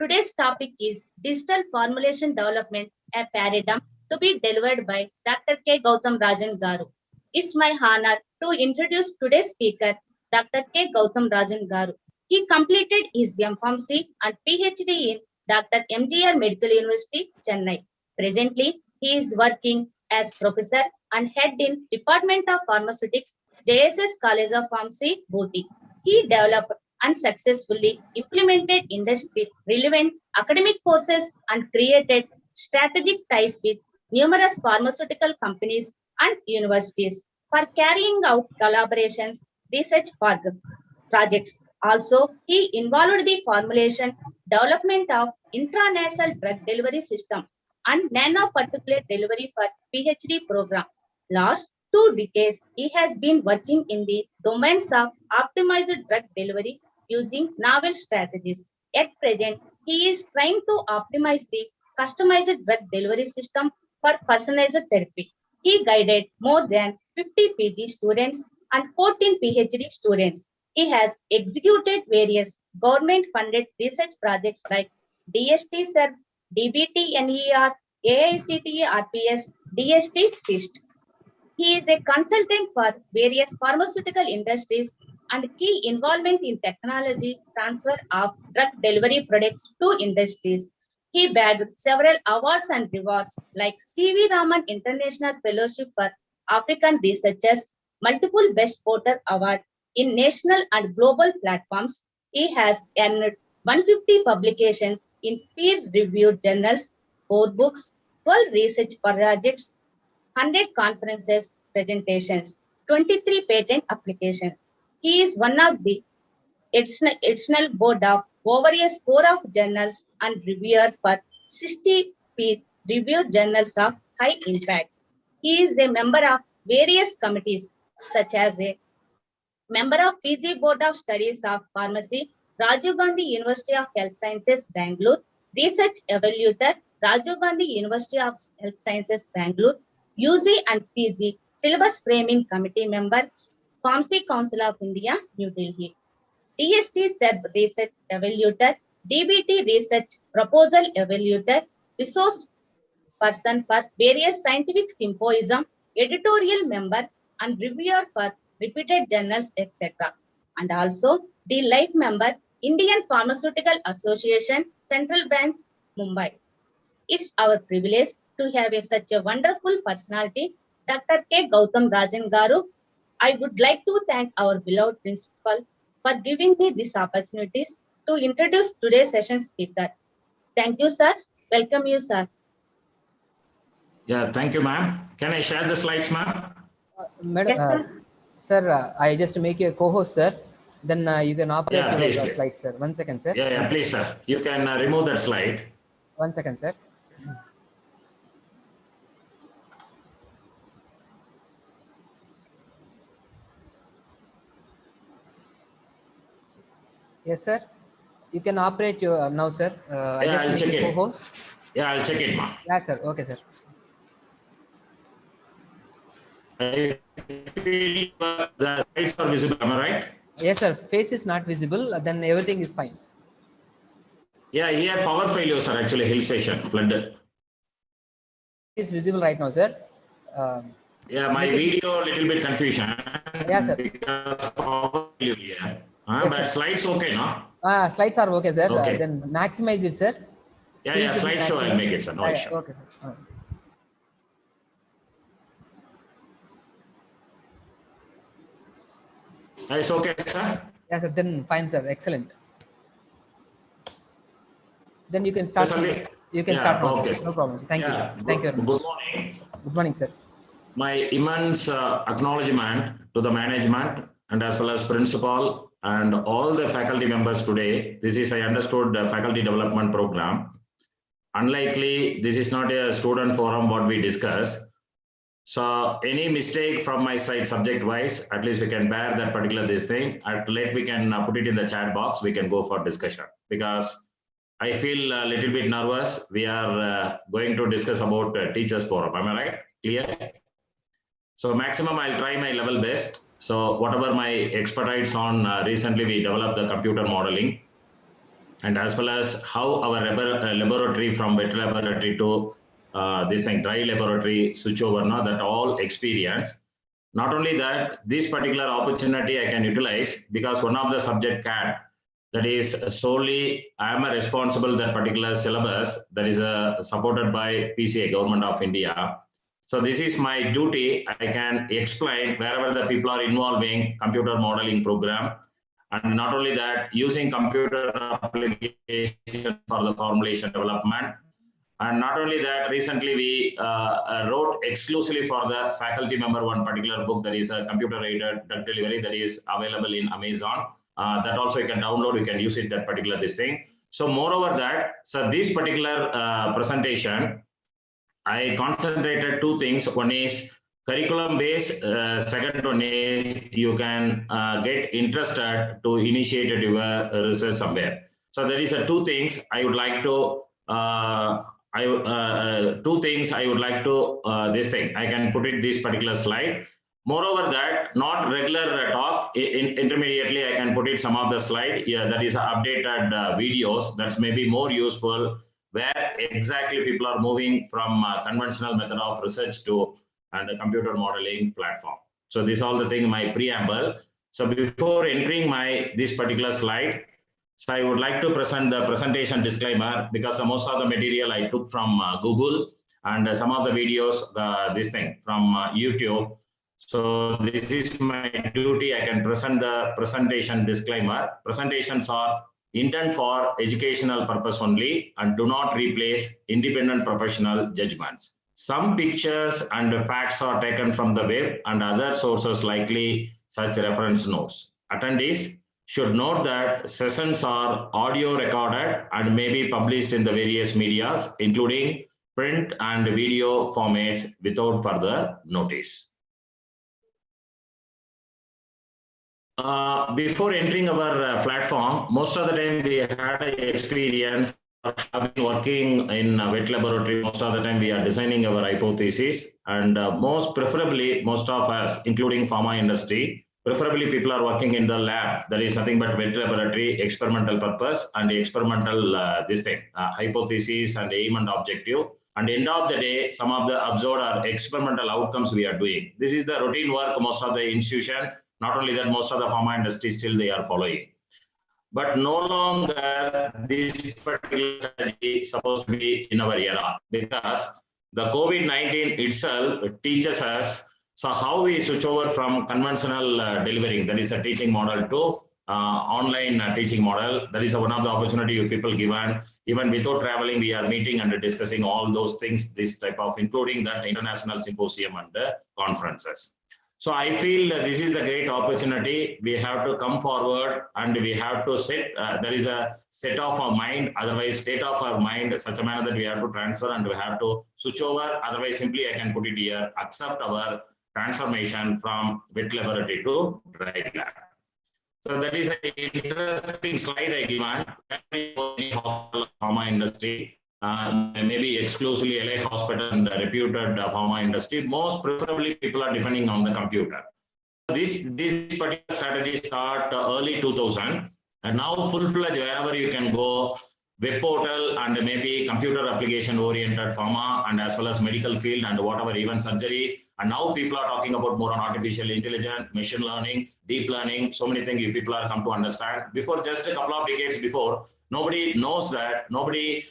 Today's topic is Digital Formulation Development, a Paradigm, to be delivered by Dr. K. Gautam Rajan Garu. It's my honor to introduce today's speaker, Dr. K. Gautam Rajan Garu. He completed his M.Pharm.C. and PhD in Dr. MGR Medical University, Chennai. Presently, he is working as professor and head in Department of Pharmaceutics, JSS College of Pharmacy, Booty. He developed and successfully implemented industry-relevant academic courses and created strategic ties with numerous pharmaceutical companies and universities for carrying out collaborations, research projects. Also, he involved the formulation, development of intranasal drug delivery system and nanoparticulate delivery for PhD program. Last 2 decades, he has been working in the domains of optimized drug delivery using novel strategies. At present, he is trying to optimize the customized drug delivery system for personalized therapy. He guided more than 50 PG students and 14 PhD students. He has executed various government-funded research projects like DST-SERV, DBT-NER, AICTE-RPS, DST-FIST. He is a consultant for various pharmaceutical industries and key involvement in technology transfer of drug delivery products to industries. He bagged several awards and rewards like C.V. Raman International Fellowship for African Researchers, multiple Best Porter Award in national and global platforms. He has earned 150 publications in peer-reviewed journals, 4 books, 12 research projects, 100 conferences, presentations, 23 patent applications. He is one of the additional board of over a score of journals and reviewer for 60 peer-reviewed journals of high impact. He is a member of various committees such as a member of PG Board of Studies of Pharmacy, Rajiv Gandhi University of Health Sciences, Bangalore, Research Evaluator, Rajiv Gandhi University of Health Sciences, Bangalore, UG and PG Syllabus Framing Committee member, Pharmacy Council of India, New Delhi. DST SERB Research Evaluator, DBT Research Proposal Evaluator, Resource Person for various scientific symposium, editorial member and reviewer for repeated journals, etc. And also the life member, Indian Pharmaceutical Association, Central Branch, Mumbai. It's our privilege to have such a wonderful personality, Dr. K. Gautam Rajan Garu. I would like to thank our beloved principal for giving me these opportunities to introduce today's session speaker. Thank you, sir. Welcome you, sir. Yeah, thank you, ma'am. Can I share the slides, ma'am? Madam, Yes, sir, I just make you a co-host, sir. Then you can operate Yeah, your please. slides, sir. 1 second, sir. Yeah, please, sir. You can remove that slide. 1 second, sir. Yes, sir. You can operate your now, sir. I Yeah, just I'll make check you it. co-host. Yeah, I'll check it, ma'am. Yeah, sir. Okay, sir. I feel the slides are visible, am I right? Yes, sir. Face is not visible. Then everything is fine. Yeah, here power failure, sir, actually, hill station, flooded. It's visible right now, sir. Yeah, my Make it- video, little bit confusion. Yeah, sir. Because power failure, yeah. Yes, But sir. slides okay, no? Slides are okay, sir. Okay. Then maximize it, sir. Yeah, Screen to be slideshow I'll make maximized. it, sir. No issue. Okay, sir. It's okay, sir? Yes, sir. Then fine, sir. Excellent. Then you can start. Yes, sir. Amit. You can Yeah, start now, okay, sir. No problem. Thank you. Thank you very much. Good morning. Good morning, sir. My immense acknowledgement to the management and as well as principal and all the faculty members today. This is, I understood, the faculty development program. Unlikely, this is not a student forum what we discuss. So any mistake from my side subject wise, at least we can bear that particular this thing. At late we can put it in the chat box. We can go for discussion because I feel a little bit nervous. We are going to discuss about teachers forum. Am I right? Clear? So maximum I'll try my level best. So whatever my expertise on recently we developed the computer modeling. and as well as how our laboratory from wet laboratory to this thing dry laboratory switch over now, that all experience. Not only that, this particular opportunity I can utilize because one of the subject CAT, that is solely I am responsible that particular syllabus that is supported by PCA, Government of India. So this is my duty. I can explain wherever the people are involving computer modeling program. And not only that, using computer application for the formulation development. And not only that, recently we wrote exclusively for the faculty member one particular book that is a computer-aided drug delivery that is available in Amazon. That also you can download, you can use it, that particular this thing. So moreover that, so this particular presentation, I concentrated two things. One is curriculum based, second one is you can get interested to initiate your research somewhere. So there is two things I would like to two things I would like to this thing I can put it this particular slide. Moreover that, not regular talk, intermediately I can put it some of the slide. Yeah, that is updated videos that's maybe more useful, where exactly people are moving from conventional method of research to and a computer modeling platform. So this all the thing my preamble. So before entering my this particular slide, so I would like to present the presentation disclaimer because most of the material I took from Google and some of the videos, this thing from YouTube. So this is my duty. I can present the presentation disclaimer. Presentations are intended for educational purpose only and do not replace independent professional judgments. Some pictures and facts are taken from the web and other sources, likely such reference notes. Attendees should note that sessions are audio recorded and may be published in the various medias, including print and video formats, without further notice. Before entering our platform, most of the time we had an experience of having working in a wet laboratory. Most of the time we are designing our hypothesis, and most preferably, most of us, including pharma industry, preferably people are working in the lab. That is nothing but wet laboratory, experimental purpose and experimental this thing, hypothesis and aim and objective. And end of the day, some of the observed are experimental outcomes we are doing. This is the routine work most of the institution. Not only that, most of the pharma industry still they are following. But no longer this particular strategy is supposed to be in our era, because the COVID-19 itself teaches us so how we switch over from conventional delivering, that is a teaching model, to online teaching model. That is one of the opportunity you people given. Even without traveling, we are meeting and discussing all those things, this type of, including that international symposium and conferences. So I feel this is a great opportunity. We have to come forward and we have to set, there is a set of our mind, otherwise state of our mind, such a manner that we have to transfer and we have to switch over. Otherwise, simply I can put it here, accept our transformation from wet laboratory to dry lab. So that is an interesting slide I given. Pharma industry. Maybe exclusively LA hospital and reputed pharma industry. Most preferably, people are depending on the computer. This particular strategy start early 2000, and now full-fledged wherever you can go, web portal and maybe computer application oriented pharma and as well as medical field and whatever, even surgery. And now people are talking about more on artificial intelligence, machine learning, deep learning, so many things you people are come to understand. Before, just a couple of decades before, nobody knows that, nobody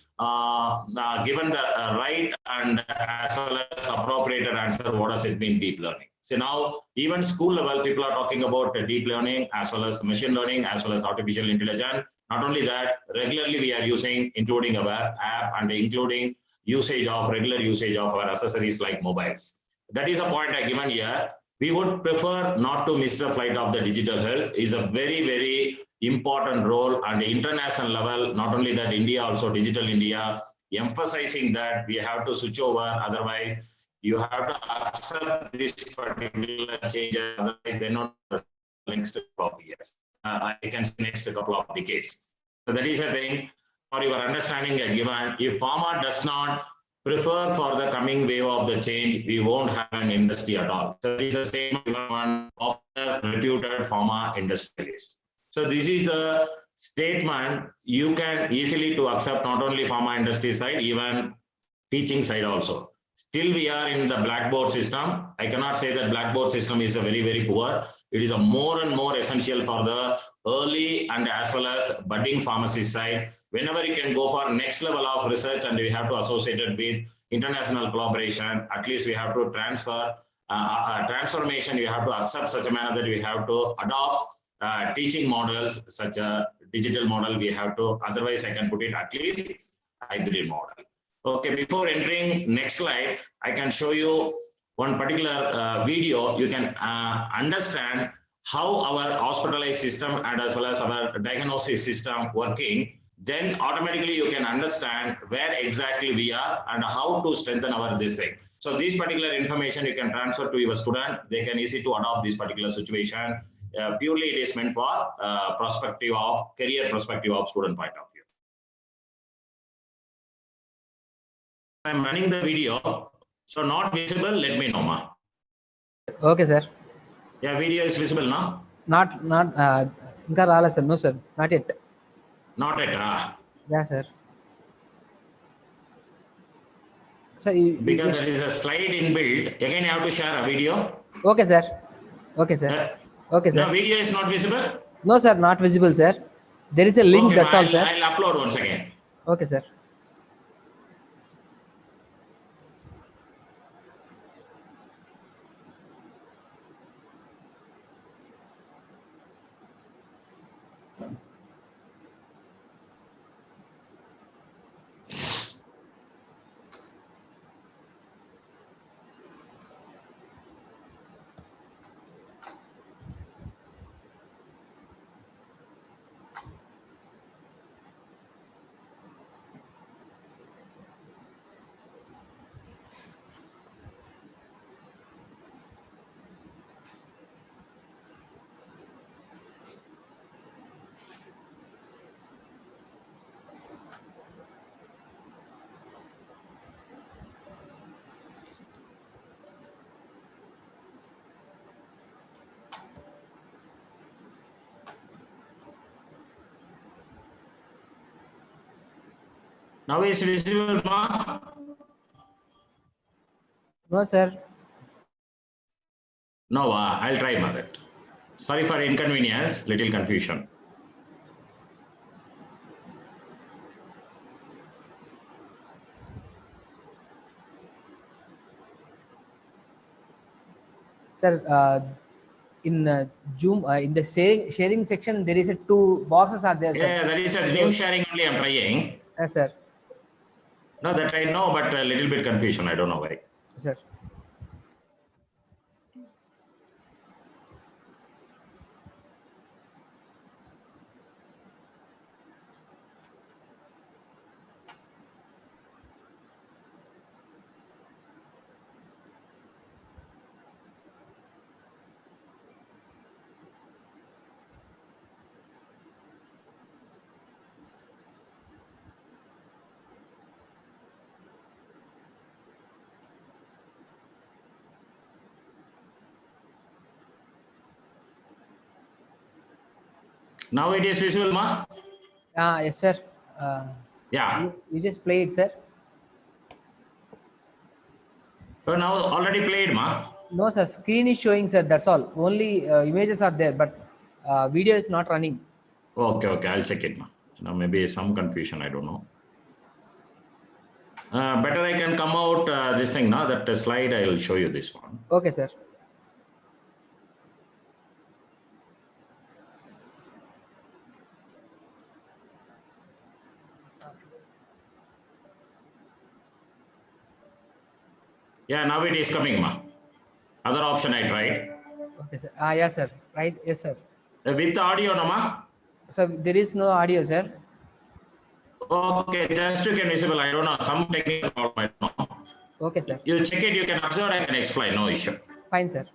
given the right and as well as appropriate answer, what has it been deep learning. So now even school level, people are talking about deep learning as well as machine learning as well as artificial intelligence. Not only that, regularly we are using, including our app and including usage of regular usage of our accessories like mobiles. That is a point I given here. We would prefer not to miss the flight of the digital health. Is a very, very important role on the international level. Not only that, India also digital India, emphasizing that we have to switch over. Otherwise, you have to accept this particular changes. Otherwise, they're not the next couple of years. I can say next couple of decades. So that is a thing. For your understanding, given if pharma does not prefer for the coming wave of the change, we won't have an industry at all. So this is the same one of the reputed pharma industrialist. So this is the statement you can easily to accept not only pharma industry side, even teaching side also. Still we are in the blackboard system. I cannot say that blackboard system is a very poor. It is a more and more essential for the early and as well as budding pharmacy side. Whenever you can go for next level of research and we have to associate it with international collaboration, at least we have to transfer transformation. We have to accept such a manner that we have to adopt teaching models, such a digital model we have to, otherwise I can put it at least hybrid model. Okay, before entering next slide, I can show you one particular video. You can understand how our hospitalized system and as well as our diagnosis system working. Then automatically you can understand where exactly we are and how to strengthen our this thing. So this particular information you can transfer to your student. They can easy to adopt this particular situation. Purely it is meant for perspective of career perspective of student point of view. I'm running the video, so not visible. Let me know, ma. Okay, sir. Yeah, video is visible now. Not ఇంకా రాలేదు sir. No, sir. Not yet. Not yet. Yeah, sir. Sir, because there is a slide inbuilt. Again, you have to share a video. Okay, sir. Okay, sir. Okay, sir. No, video is not visible. No, sir. Not visible, sir. There is a link. Okay, that's all, sir. I'll upload once again. Okay, sir. Now is visible, ma? No, sir. No, I'll try, mother. Sorry for inconvenience, little confusion. Sir, in Zoom, in the sharing section, there is a two boxes are there, sir. Yeah, that is a new sharing only I'm trying. Yes, sir. No, that I know, but a little bit confusion. I don't know why. Sir. Now it is visible, ma? Yes, sir. Yeah. You just play it, sir. So now already played, ma? No, sir. Screen is showing, sir. That's all. Only images are there, but video is not running. Okay, I'll check it, ma. Now maybe some confusion, I don't know. Better I can come out this thing now. That slide I will show you this one. Okay, sir. Yeah, now it is coming, ma. Other option I tried. Okay, sir. Yes, sir. Right. Yes, sir. With audio, no, ma? So there is no audio, sir. Okay, just you can visible. I don't know, some technical problem. I don't know. Okay, sir. You check it, you can observe, I can explain, no issue. Fine, sir.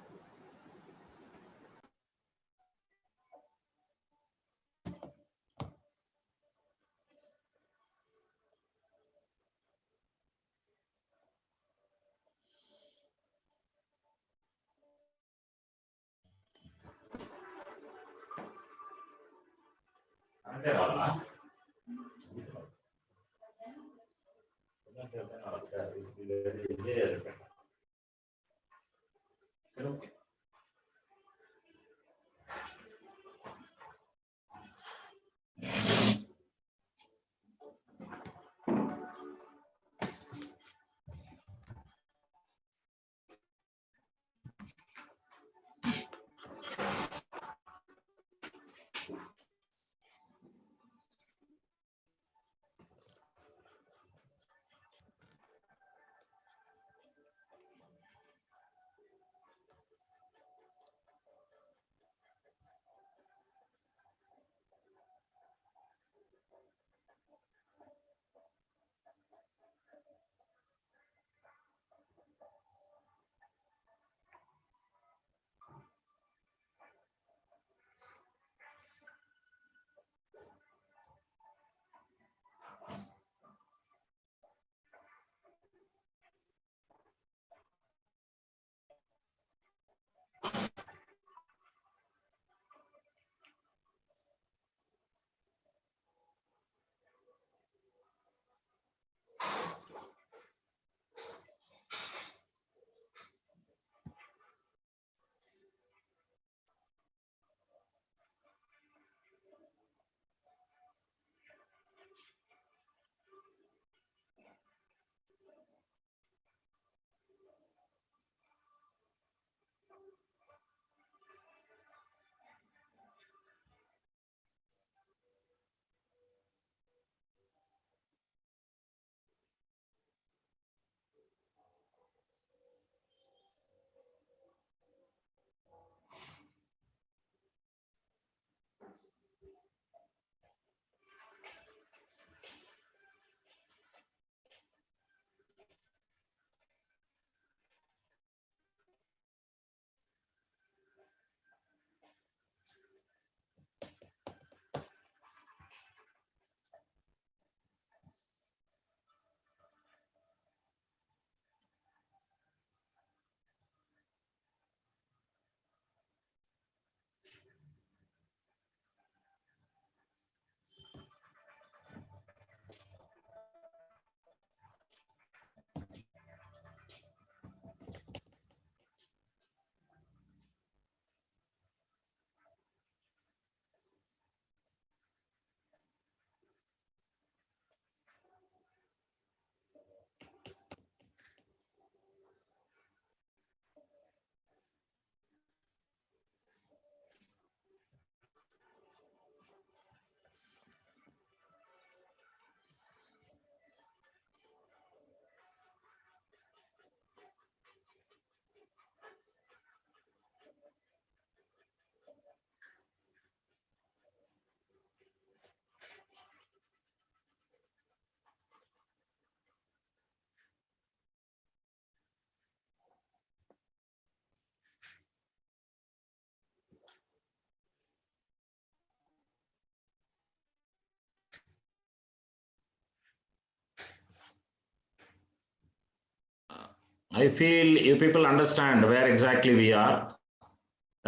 I feel you people understand where exactly we are.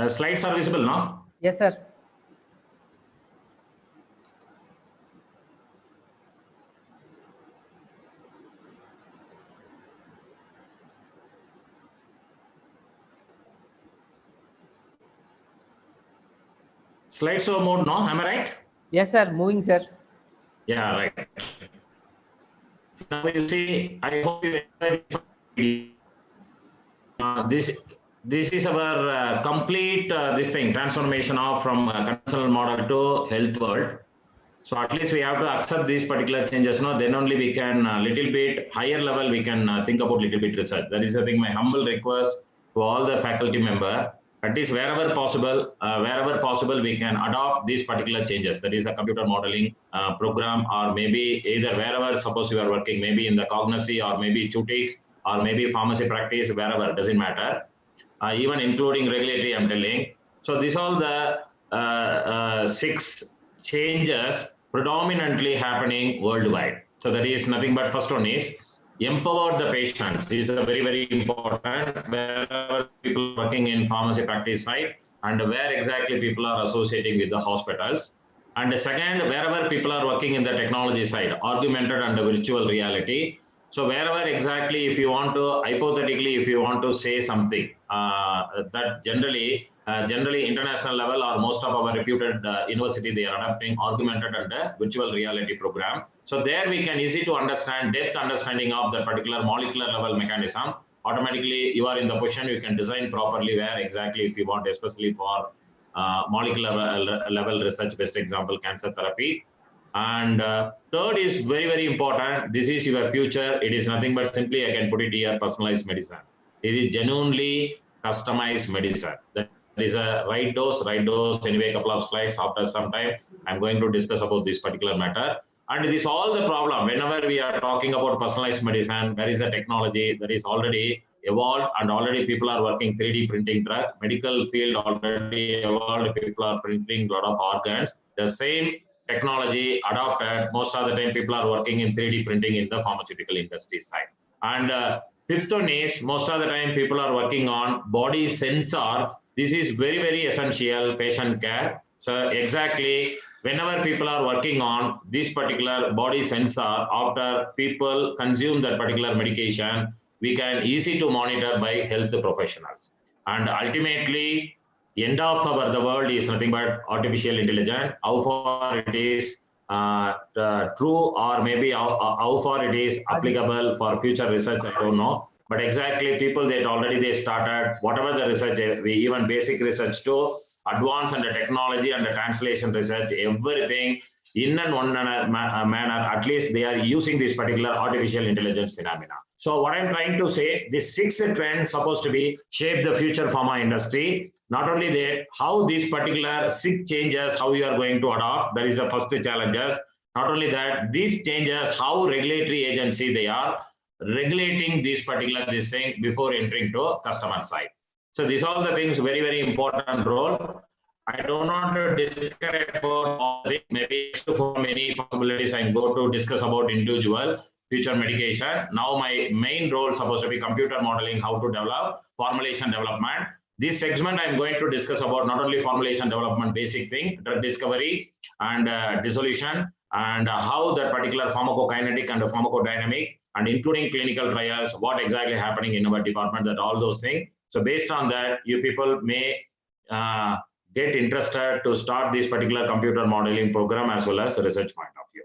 Slides are visible, no? Yes, sir. Slideshow mode, no? Am I right? Yes, sir. Moving, sir. Yeah, right. Now you see, I hope you enjoy this is our complete this thing transformation of from conventional model to health world. So at least we have to accept these particular changes. No, then only we can little bit higher level we can think about little bit research. That is I think my humble request to all the faculty member. At least wherever possible, we can adopt these particular changes. That is the computer modeling program, or maybe either wherever suppose you are working, maybe in the cognizy or maybe Chutix or maybe pharmacy practice, wherever doesn't matter. Even including regulatory, I'm telling. So these all the 6 changes predominantly happening worldwide. So that is nothing but first one is empower the patients. This is a very, very important wherever people working in pharmacy practice side and where exactly people are associating with the hospitals. And the second, wherever people are working in the technology side, augmented and virtual reality. So wherever exactly, if you want to, hypothetically, if you want to say something that generally international level or most of our reputed university, they are adopting augmented and virtual reality program. So there we can easy to understand depth understanding of the particular molecular level mechanism. Automatically you are in the position you can design properly where exactly if you want, especially for molecular level research, best example, cancer therapy. And third is very important. This is your future. It is nothing but simply, I can put it here, personalized medicine. It is genuinely customized medicine. That is a right dose. Anyway, a couple of slides after some time, I'm going to discuss about this particular matter. And it is all the problem. Whenever we are talking about personalized medicine, there is a technology that is already evolved and already people are working 3D printing drug. Medical field already evolved. People are printing a lot of organs. The same technology adopted. Most of the time people are working in 3D printing in the pharmaceutical industry side. And fifth one is most of the time people are working on body sensor. This is very essential patient care. So exactly whenever people are working on this particular body sensor, after people consume that particular medication, we can easy to monitor by health professionals. And ultimately, end of the world is nothing but artificial intelligence. How far it is true, or maybe how far it is applicable for future research, I don't know. But exactly people that already they started, whatever the research, even basic research to advanced and the technology and the translation research, everything in and one manner, at least they are using this particular artificial intelligence phenomena. So what I'm trying to say, this sixth trend supposed to be shape the future pharma industry. Not only that, how these particular six changes, how you are going to adopt, that is the first challenges. Not only that, these changes, how regulatory agency they are regulating this particular this thing before entering to customer side. So these are the things very important role. I don't want to describe about all the maybe for many possibilities I go to discuss about individual future medication. Now my main role is supposed to be computer modeling, how to develop formulation development. This segment I'm going to discuss about not only formulation development, basic thing, drug discovery and dissolution, and how that particular pharmacokinetic and pharmacodynamic, and including clinical trials, what exactly happening in our department, that all those things. So based on that, you people may get interested to start this particular computer modeling program as well as research point of view.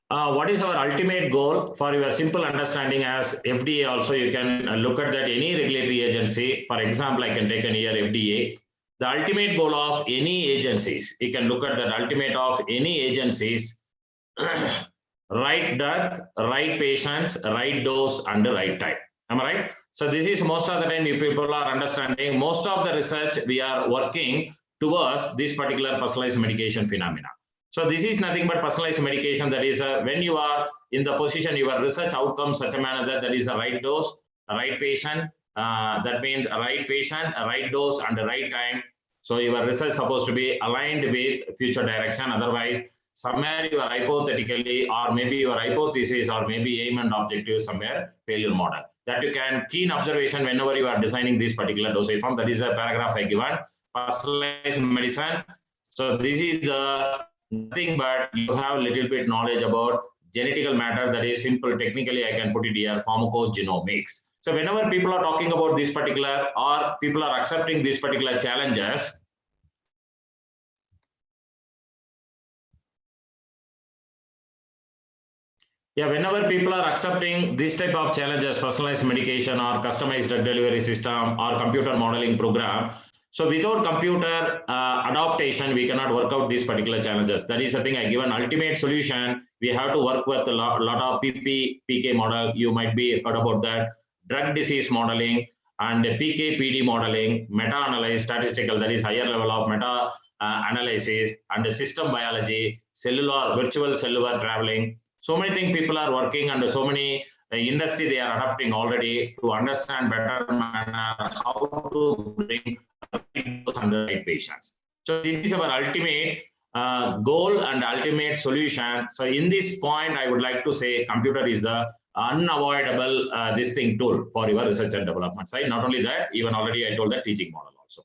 What is our ultimate goal? For your simple understanding, as FDA also, you can look at that any regulatory agency. For example, I can take an here FDA. The ultimate goal of any agencies, you can look at the ultimate of any agencies, right drug, right patients, right dose, and the right time. Am I right? So this is most of the time you people are understanding, most of the research we are working towards this particular personalized medication phenomena. So this is nothing but personalized medication, that is when you are in the position, your research outcome such a manner that is the right dose, right patient, that means right patient, right dose and the right time. So your research supposed to be aligned with future direction. Otherwise, somewhere you are hypothetically, or maybe your hypothesis, or maybe aim and objective somewhere failure model. That you can keen observation whenever you are designing this particular dosage form. That is a paragraph I given. Personalized medicine. So this is nothing but you have a little bit knowledge about genetical matter, that is simple. Technically, I can put it here, pharmacogenomics. So whenever people are talking about this particular, or people are accepting these particular challenges, whenever people are accepting this type of challenges, personalized medication or customized drug delivery system or computer modeling program, so without computer adaptation, we cannot work out these particular challenges. That is the thing I give an ultimate solution. We have to work with a lot of PK model. You might be heard about that. Drug disease modeling and PK/PD modeling, meta-analysis, statistical, that is higher level of meta analysis, and the system biology, cellular, virtual cellular traveling. So many things people are working, and so many industry they are adopting already to understand better manner how to bring the right patients. So this is our ultimate goal and ultimate solution. So in this point, I would like to say computer is the unavoidable this thing tool for your research and development side. Not only that, even already I told that teaching model also.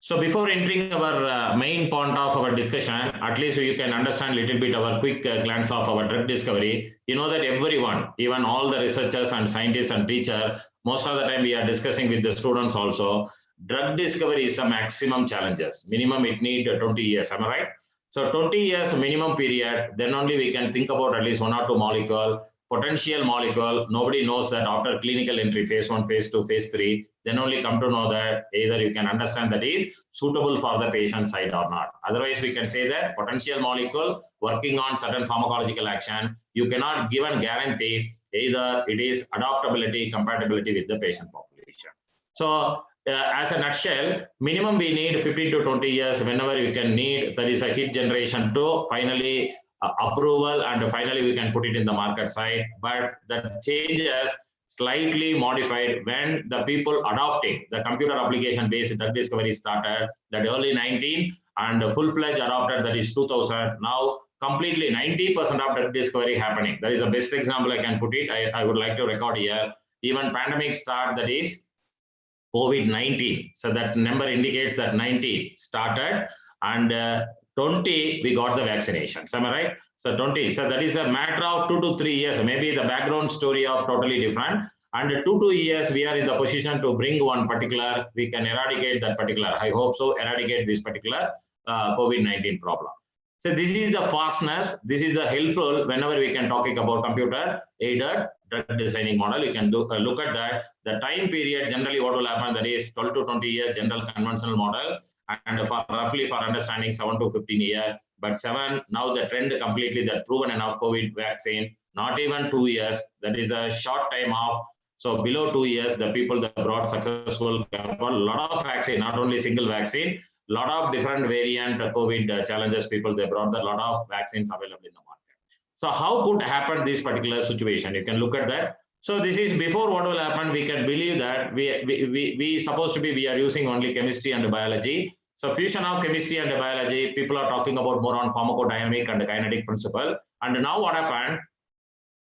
So before entering our main point of our discussion, at least you can understand a little bit our quick glance of our drug discovery. You know that everyone, even all the researchers and scientists and teachers, most of the time we are discussing with the students also, drug discovery is the maximum challenges. Minimum it need 20 years, am I right? So 20 years minimum period, then only we can think about at least 1 or 2 molecule, potential molecule. Nobody knows that after clinical entry, phase 1, phase 2, phase 3, then only come to know that either you can understand that is suitable for the patient side or not. Otherwise, we can say that potential molecule working on certain pharmacological action, you cannot give a guarantee either it is adaptability, compatibility with the patient population. So as a nutshell, minimum we need 15 to 20 years whenever you can need, that is a hit generation to finally approval, and finally we can put it in the market side. But the changes slightly modified when the people adopting the computer application based drug discovery started that early 19 and full-fledged adopted that is 2000. Now completely 90% of drug discovery happening. That is the best example I can put it. I would like to record here. Even pandemic start, that is COVID-19. So that number indicates that 90 started and 20 we got the vaccinations. Am I right? So 20. So that is a matter of 2 to 3 years. Maybe the background story of totally different. And 2 years we are in the position to bring one particular, we can eradicate that particular. I hope so, eradicate this particular COVID-19 problem. So this is the fastness. This is the helpful whenever we can talking about computer aided drug designing model. You can do look at that. The time period generally what will happen, that is 12 to 20 years general conventional model, and for roughly for understanding 7 to 15 years. But 7 now the trend completely that proven enough COVID vaccine, not even 2 years. That is a short time off. So below 2 years, the people that brought successful, a lot of vaccine, not only single vaccine, lot of different variant COVID challenges people, they brought a lot of vaccines available in the market. So how could happen this particular situation? You can look at that. So this is before what will happen, we can believe that we supposed to be, we are using only chemistry and biology. So fusion of chemistry and biology, people are talking about more on pharmacodynamic and kinetic principle. And now what happened?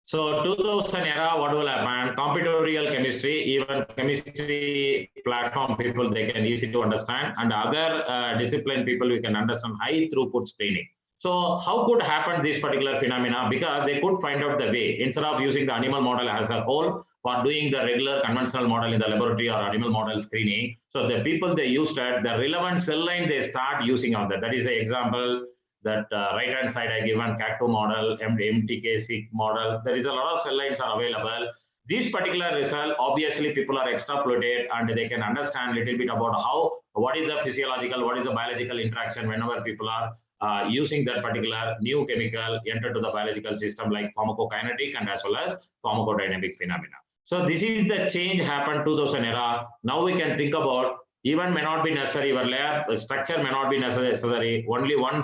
So 2000 era, what will happen? Computatorial chemistry, even chemistry platform people, they can easy to understand, and other discipline people, we can understand high throughput screening. So how could happen this particular phenomena? Because they could find out the way, instead of using the animal model as a whole for doing the regular conventional model in the laboratory or animal model screening. So the people they used at the relevant cell line, they start using on that. That is the example. That right hand side I given CAT2 model, MTK-seq model. There is a lot of cell lines are available. This particular result, obviously people are extrapolated and they can understand a little bit about how, what is the physiological, what is the biological interaction whenever people are using that particular new chemical enter to the biological system like pharmacokinetic and as well as pharmacodynamic phenomena. So this is the change happened 2000 era. Now we can think about even may not be necessary, your lab structure may not be necessary, only one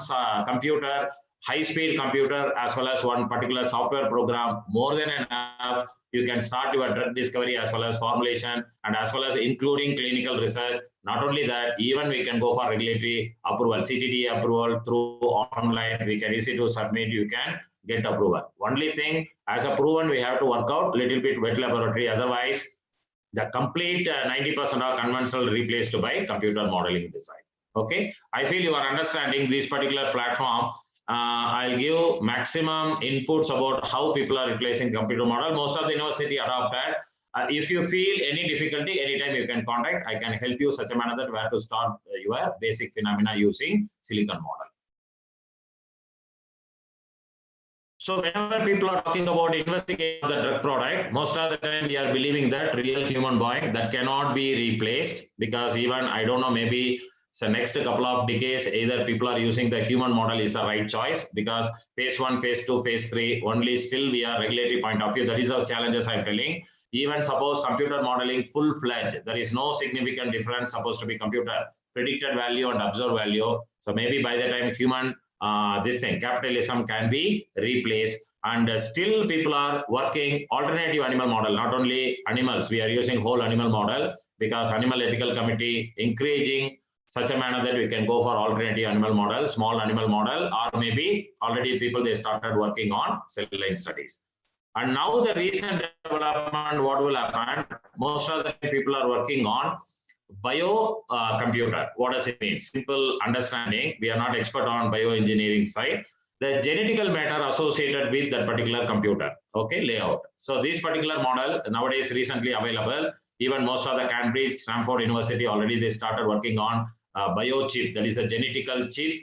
computer, high-speed computer, as well as one particular software program, more than enough. You can start your drug discovery as well as formulation and as well as including clinical research. Not only that, even we can go for regulatory approval, CTT approval through online, we can easy to submit, you can get approval. Only thing, as a proven, we have to work out a little bit wet laboratory, otherwise, the complete 90% are conventional replaced by computer modeling design. Okay, I feel you are understanding this particular platform. I'll give maximum inputs about how people are replacing computer model. Most of the university adopted. If you feel any difficulty, anytime you can contact. I can help you such a manner that where to start your basic phenomena using silicon model. So whenever people are talking about investigating the drug product, most of the time we are believing that real human being that cannot be replaced, because even I don't know, maybe so next couple of decades, either people are using the human model is the right choice, because phase 1, phase 2, phase 3, only still we are regulatory point of view. That is the challenges I'm telling. Even suppose computer modeling full-fledged, there is no significant difference supposed to be computer predicted value and observed value. So maybe by the time human this thing, capitalism can be replaced, and still people are working alternative animal model, not only animals, we are using whole animal model, because animal ethical committee encouraging such a manner that we can go for alternative animal model, small animal model, or maybe already people they started working on cell line studies. And now the recent development, what will happen, most of the people are working on bio computer. What does it mean? Simple understanding. We are not expert on bioengineering side. The genetical matter associated with that particular computer, okay, layout. So this particular model nowadays recently available. Even most of the Cambridge, Stanford University already they started working on biochip. That is a genetical chip,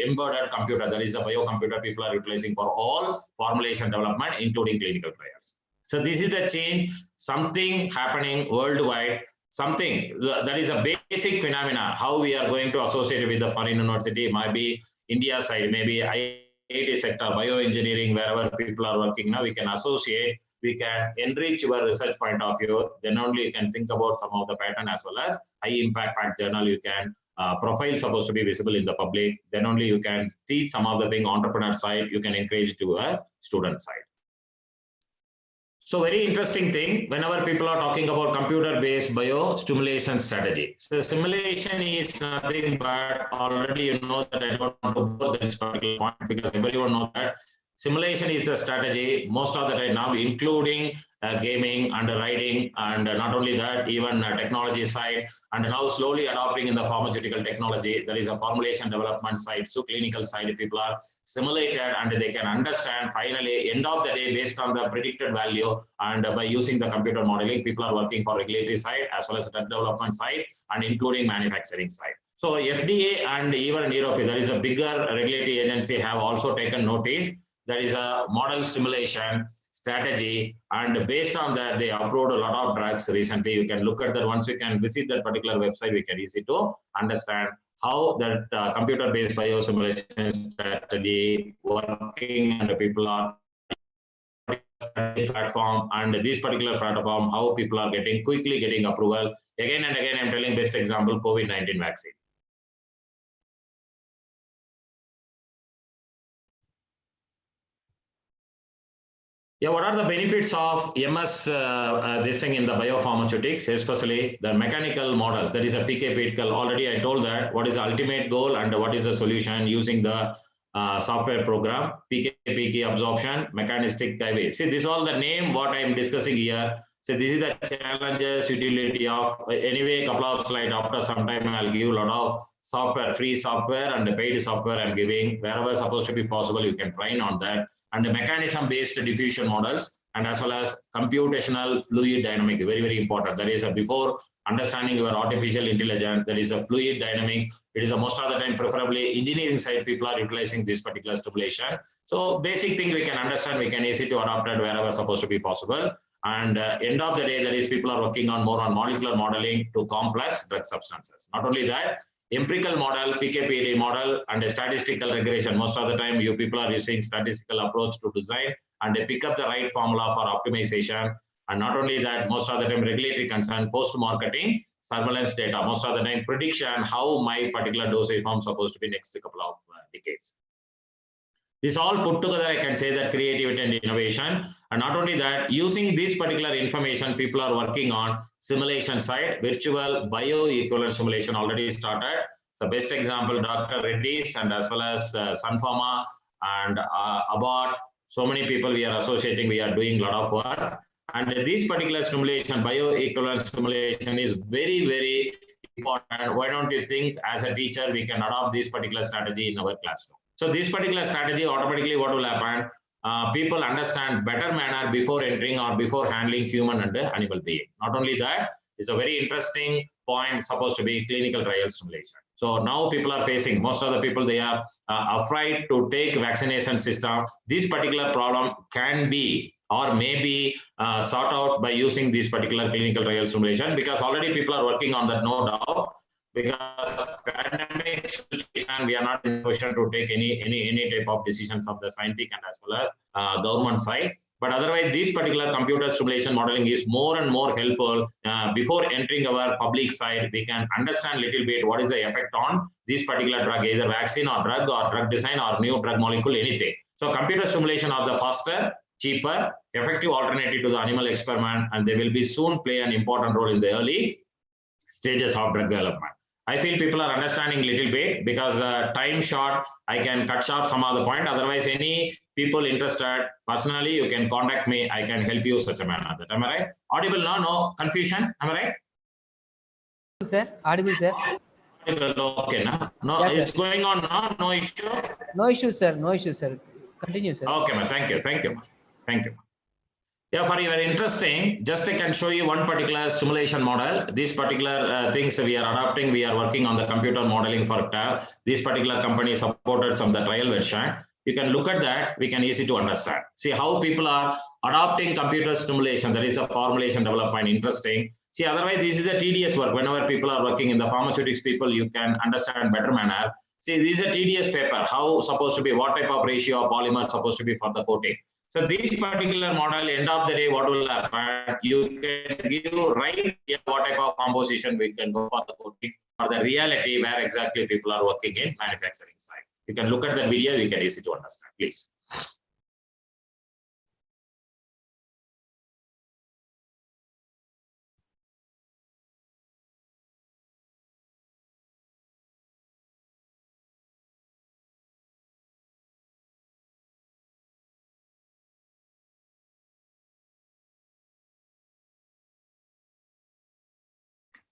embedded computer. That is a biocomputer people are utilizing for all formulation development, including clinical trials. So this is the change, something happening worldwide, something that is a basic phenomena. How we are going to associate it with the foreign university, might be India side, maybe IIT sector, bioengineering, wherever people are working now, we can associate, we can enrich your research point of view. Then only you can think about some of the pattern as well as high impact fact journal. You can profile supposed to be visible in the public. Then only you can teach some of the thing entrepreneur side. You can encourage to a student side. So very interesting thing, whenever people are talking about computer-based biostimulation strategy. So simulation is nothing but already you know that I don't want to go this particular point because everyone knows that simulation is the strategy most of the time now, including gaming and riding, and not only that, even technology side, and now slowly adopting in the pharmaceutical technology. There is a formulation development side, so clinical side, people are simulated and they can understand finally end of the day based on the predicted value, and by using the computer modeling, people are working for regulatory side as well as the development side and including manufacturing side. So FDA and even in Europe, there is a bigger regulatory agency have also taken notice. There is a model stimulation strategy, and based on that, they approved a lot of drugs recently. You can look at that once you can visit that particular website, we can easy to understand how that computer-based biosimulation strategy working, and the people are platform, and this particular platform, how people are quickly getting approval. Again and again, I'm telling best example, COVID-19 vaccine. Yeah, what are the benefits of MS, this thing in the biopharmaceutics, especially the mechanical models, that is a PK-PK. Already I told that what is the ultimate goal and what is the solution using the software program, PK-PK absorption, mechanistic way. See, this is all the name what I am discussing here. So this is the challenges, utility of, anyway, a couple of slides after some time I'll give a lot of software, free software and the paid software I'm giving. Wherever supposed to be possible, you can train on that. And the mechanism-based diffusion models, and as well as computational fluid dynamic, very, very important. That is before understanding your artificial intelligence, there is a fluid dynamic. It is most of the time, preferably engineering side, people are utilizing this particular stimulation. So basic thing we can understand, we can easy to adopt it wherever supposed to be possible. And end of the day, there is people are working on more on molecular modeling to complex drug substances. Not only that, empirical model, PK-PD model, and a statistical regression. Most of the time, you people are using statistical approach to design, and they pick up the right formula for optimization. And not only that, most of the time, regulatory concern, post-marketing, surveillance data. Most of the time, prediction, how my particular dosage form is supposed to be next couple of decades. This all put together, I can say that creativity and innovation. And not only that, using this particular information, people are working on simulation side, virtual bioequivalent simulation already started. The best example, Dr. Reddy's and as well as Sun Pharma and Abbott. So many people we are associating, we are doing a lot of work. And this particular simulation, bioequivalent simulation is very, very important. Why don't you think as a teacher, we can adopt this particular strategy in our classroom? So this particular strategy, automatically what will happen? People understand better manner before entering or before handling human and animal being. Not only that, it's a very interesting point supposed to be clinical trial simulation. So now people are facing, most of the people, they are afraid to take vaccination system. This particular problem can be or may be sought out by using this particular clinical trial simulation, because already people are working on that, no doubt. Because pandemic situation, we are not in a position to take any type of decision from the scientific and as well as government side. But otherwise, this particular computer simulation modeling is more and more helpful. Before entering our public side, we can understand a little bit what is the effect on this particular drug, either vaccine or drug design or new drug molecule, anything. So computer simulation are the faster, cheaper, effective alternative to the animal experiment, and they will be soon play an important role in the early stages of drug development. I feel people are understanding a little bit, because time short, I can cut short some other point. Otherwise, any people interested, personally, you can contact me. I can help you such a manner. Am I right? Audible now? No confusion? Am I right? sir. Audible, sir. Okay, no, Yes, it's sir. going on now. No issue. No issues, sir. No issues, sir. Continue, sir. Okay, ma'am. Thank you. Thank you. Thank you. Yeah, for your interesting, just I can show you one particular simulation model. These particular things we are adopting, we are working on the computer modeling for this particular company supported some the trial version. You can look at that, we can easy to understand. See how people are adopting computer simulation, that is a formulation development, interesting. See, otherwise this is a tedious work. Whenever people are working in the pharmaceutics people, you can understand better manner. See, this is a tedious paper, how supposed to be, what type of ratio of polymer supposed to be for the coating. So this particular model, end of the day, what will happen? You can give right what type of composition we can go for the coating or the reality where exactly people are working in manufacturing side. You can look at the video, you can easy to understand, please.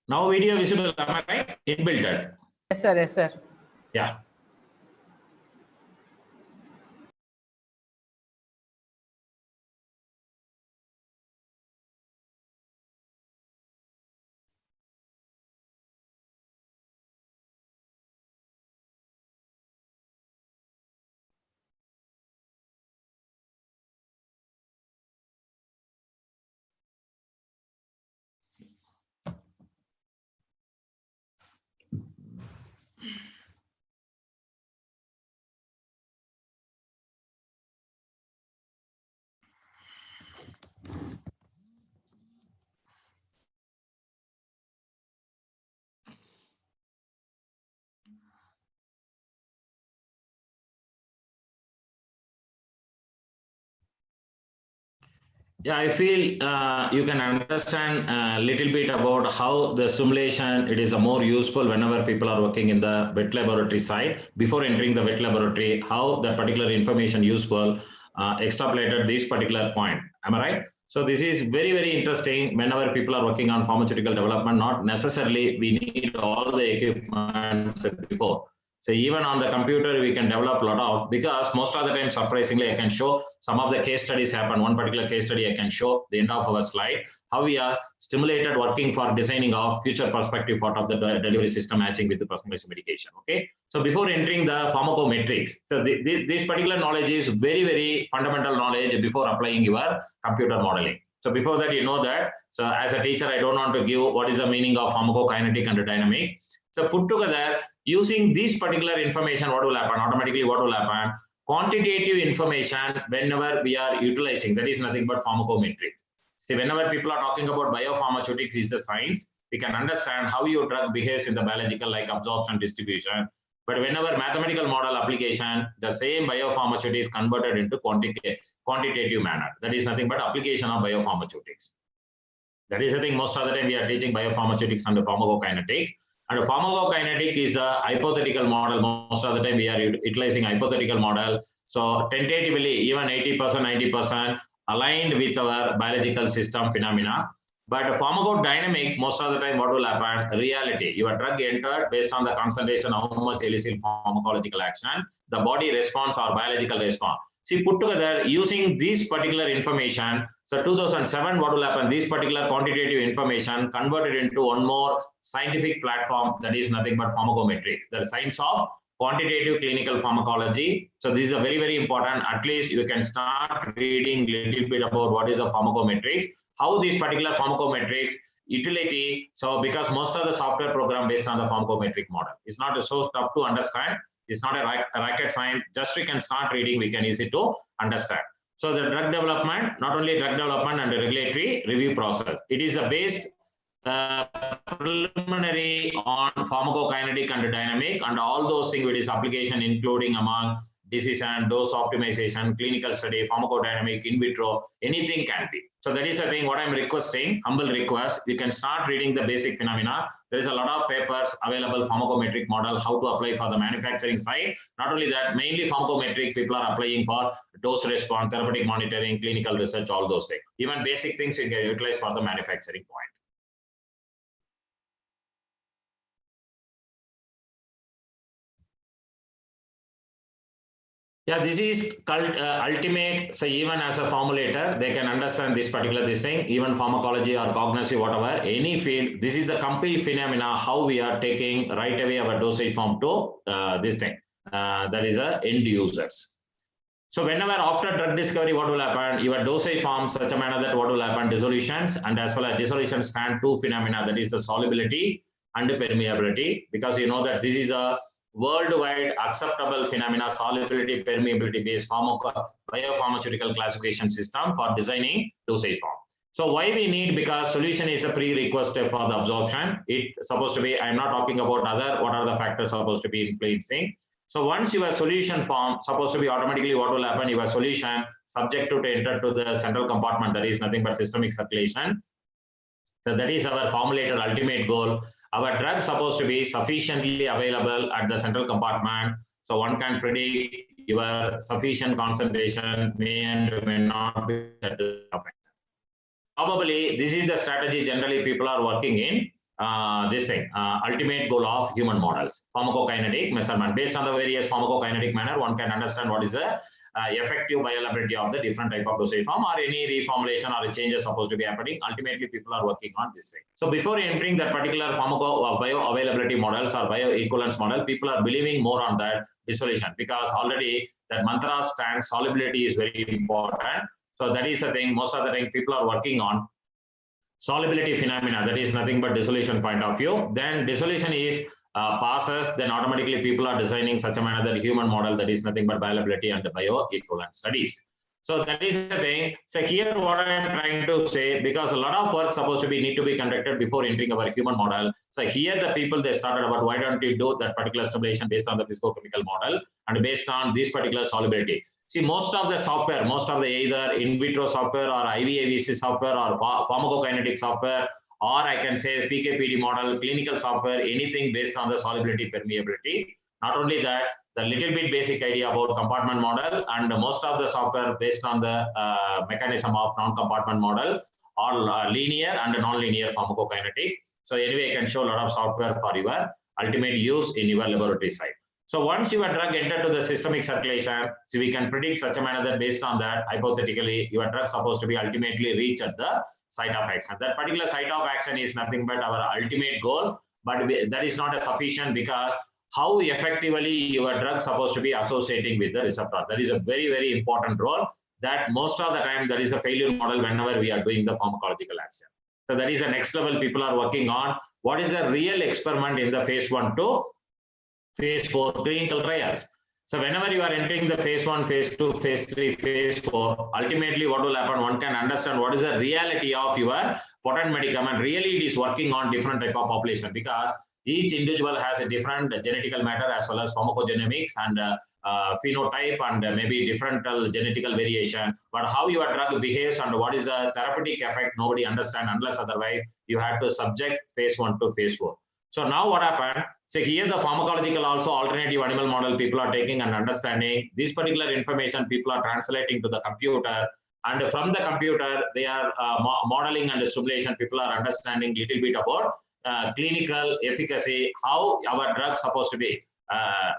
Now video visible, am I right? Inbuilt. Yes, sir. Yes, sir. Yeah. Yeah, I feel you can understand a little bit about how the simulation, it is a more useful whenever people are working in the wet laboratory side. Before entering the wet laboratory, how that particular information useful extrapolated this particular point. Am I right? So this is very, very interesting whenever people are working on pharmaceutical development. Not necessarily we need all the equipment before. So even on the computer, we can develop a lot of, because most of the time, surprisingly, I can show some of the case studies happen. One particular case study I can show the end of our slide, how we are stimulated working for designing a future perspective part of the delivery system matching with the personalized medication. Okay. So before entering the pharmacometrics, so this particular knowledge is very, very fundamental knowledge before applying your computer modeling. So before that, you know that. So as a teacher, I don't want to give what is the meaning of pharmacokinetic and dynamic. So put together, using this particular information, what will happen? Automatically, what will happen? Quantitative information, whenever we are utilizing, that is nothing but pharmacometrics. See, whenever people are talking about biopharmaceutics is the science, we can understand how your drug behaves in the biological, like absorption, distribution. But whenever mathematical model application, the same biopharmaceutics is converted into quantitative manner. That is nothing but application of biopharmaceutics. That is the thing, most of the time we are teaching biopharmaceutics and pharmacokinetic. And pharmacokinetic is a hypothetical model. Most of the time we are utilizing hypothetical model. So tentatively, even 80%, 90% aligned with our biological system phenomena. But pharmacodynamic, most of the time what will happen? Reality. Your drug entered based on the concentration, how much elicit pharmacological action, the body response or biological response. See, put together using this particular information. So 2007, what will happen? This particular quantitative information converted into one more scientific platform, that is nothing but pharmacometrics, the science of quantitative clinical pharmacology. So this is a very, very important. At least you can start reading a little bit about what is the pharmacometrics, how this particular pharmacometrics utility. So because most of the software program based on the pharmacometric model, it's not so tough to understand. It's not a rocket science. Just we can start reading, we can easy to understand. So the drug development, not only drug development and the regulatory review process, it is a based preliminary on pharmacokinetic and dynamic and all those things with its application, including among decision, dose optimization, clinical study, pharmacodynamic, in vitro, anything can be. So that is the thing what I'm requesting, humble request, you can start reading the basic phenomena. There is a lot of papers available, pharmacometric model, how to apply for the manufacturing side. Not only that, mainly pharmacometric people are applying for dose response, therapeutic monitoring, clinical research, all those things. Even basic things you can utilize for the manufacturing point. Yeah, this is called ultimate. So even as a formulator, they can understand this particular this thing, even pharmacology or cognitive, whatever, any field. This is the complete phenomena how we are taking right away our dosage form to this thing. That is a end users. So whenever after drug discovery, what will happen? Your dosage form such a manner that what will happen? Dissolutions, and as well as dissolutions span two phenomena, that is the solubility and permeability, because you know that this is a worldwide acceptable phenomena, solubility, permeability based biopharmaceutical classification system for designing dosage form. So why we need? Because solution is a prerequisite for the absorption. It's supposed to be, I'm not talking about other, what are the factors supposed to be influencing. So once your solution form, supposed to be automatically what will happen, your solution subject to enter to the central compartment, that is nothing but systemic circulation. So that is our formulator ultimate goal. Our drug supposed to be sufficiently available at the central compartment. So one can predict your sufficient concentration may and may not be at the top. Probably this is the strategy generally people are working in this thing, ultimate goal of human models, pharmacokinetic measurement. Based on the various pharmacokinetic manner, one can understand what is the effective bioavailability of the different type of dosage form or any reformulation or changes supposed to be happening. Ultimately, people are working on this thing. So before entering that particular bioavailability models or bioequivalence model, people are believing more on that dissolution, because already that mantra stands, solubility is very important. So that is the thing, most of the time people are working on solubility phenomena, that is nothing but dissolution point of view. Then dissolution is passes, then automatically people are designing such a manner that human model, that is nothing but bioavailability and bioequivalent studies. So that is the thing. So here what I am trying to say, because a lot of work supposed to be need to be conducted before entering our human model. So here the people they started about why don't you do that particular stimulation based on the physicochemical model and based on this particular solubility. See, most of the software, most of the either in vitro software or IVAVC software or pharmacokinetic software, or I can say PKPD model, clinical software, anything based on the solubility permeability. Not only that, the little bit basic idea about compartment model, and most of the software based on the mechanism of non-compartment model or linear and non-linear pharmacokinetic. So anyway, I can show a lot of software for your ultimate use in your laboratory site. So once your drug entered to the systemic circulation, so we can predict such a manner that based on that, hypothetically, your drug supposed to be ultimately reach at the site of action. That particular site of action is nothing but our ultimate goal, but that is not a sufficient, because how effectively your drug supposed to be associating with the receptor. That is a very, very important role that most of the time there is a failure model whenever we are doing the pharmacological action. So that is the next level people are working on. What is the real experiment in the phase 1 to phase 4 clinical trials? So whenever you are entering the phase 1, phase 2, phase 3, phase 4, ultimately what will happen, one can understand what is the reality of your potent medicament. Really it is working on different type of population, because each individual has a different genetical matter as well as pharmacogenomics and phenotype and maybe different genetical variation. But how your drug behaves and what is the therapeutic effect, nobody understands unless otherwise you have to subject phase 1 to phase 4. So now what happened? So here the pharmacological also alternative animal model people are taking and understanding this particular information, people are translating to the computer, and from the computer they are modeling and simulation. People are understanding little bit about clinical efficacy, how our drug supposed to be,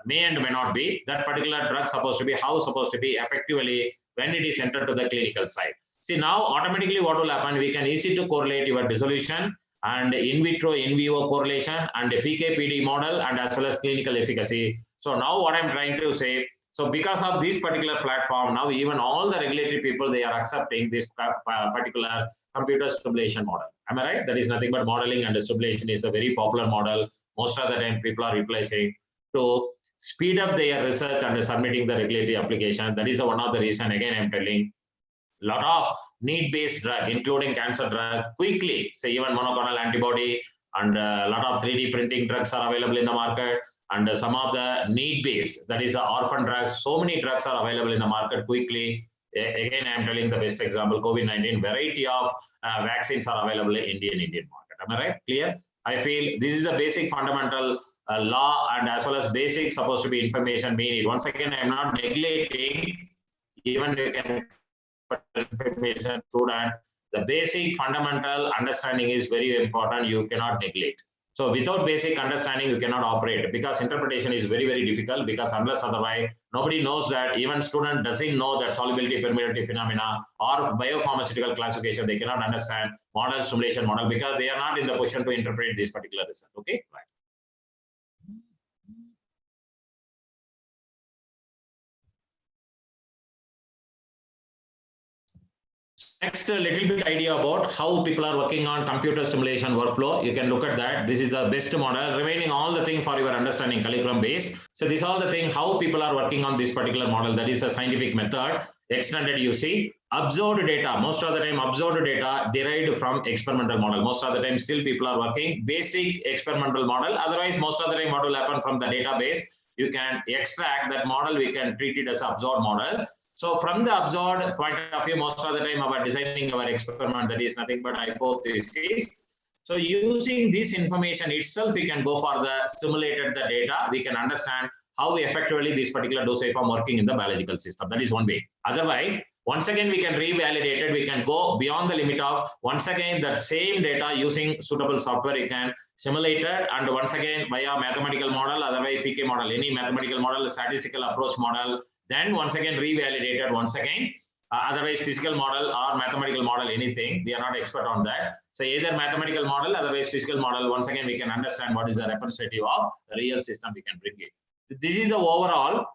may and may not be, that particular drug supposed to be, how supposed to be effectively when it is entered to the clinical side. See, now automatically what will happen, we can easily to correlate your dissolution and in vitro, in vivo correlation and a PKPD model and as well as clinical efficacy. So now what I'm trying to say, so because of this particular platform, now even all the regulatory people, they are accepting this particular computer simulation model. Am I right? That is nothing but modeling and simulation is a very popular model. Most of the time people are replacing to speed up their research and submitting the regulatory application. That is one of the reason, again, I'm telling, lot of need-based drug, including cancer drug, quickly, say even monoclonal antibody and a lot of 3D printing drugs are available in the market, and some of the need-based, that is the orphan drugs, so many drugs are available in the market quickly. Again, I'm telling the best example, COVID-19, variety of vaccines are available in Indian market. Am I right? Clear? I feel this is a basic fundamental law and as well as basic supposed to be information we need. Once again, I'm not neglecting, even you can information student, the basic fundamental understanding is very important, you cannot neglect. So without basic understanding, you cannot operate, because interpretation is very, very difficult, because unless otherwise, nobody knows that. Even student doesn't know that solubility, permeability phenomena or biopharmaceutical classification, they cannot understand model, simulation model, because they are not in the position to interpret this particular result. Okay, right. Next, a little bit idea about how people are working on computer simulation workflow. You can look at that. This is the best model, remaining all the thing for your understanding curriculum base. So this all the thing how people are working on this particular model. That is a scientific method, extended UC, observed data. Most of the time observed data derived from experimental model. Most of the time still people are working basic experimental model. Otherwise, most of the time what will happen from the database, you can extract that model, we can treat it as observed model. So from the observed point of view, most of the time our designing our experiment, that is nothing but hypothesis. So using this information itself, we can go for the simulated the data. We can understand how effectively this particular dosage form working in the biological system. That is one way. Otherwise, once again, we can revalidate it. We can go beyond the limit of, once again, that same data using suitable software, you can simulate it. And once again, via mathematical model, otherwise PK model, any mathematical model, statistical approach model, then once again revalidated once again, otherwise physical model or mathematical model, anything, we are not expert on that. So either mathematical model, otherwise physical model, once again we can understand what is the representative of the real system, we can bring it. This is the overall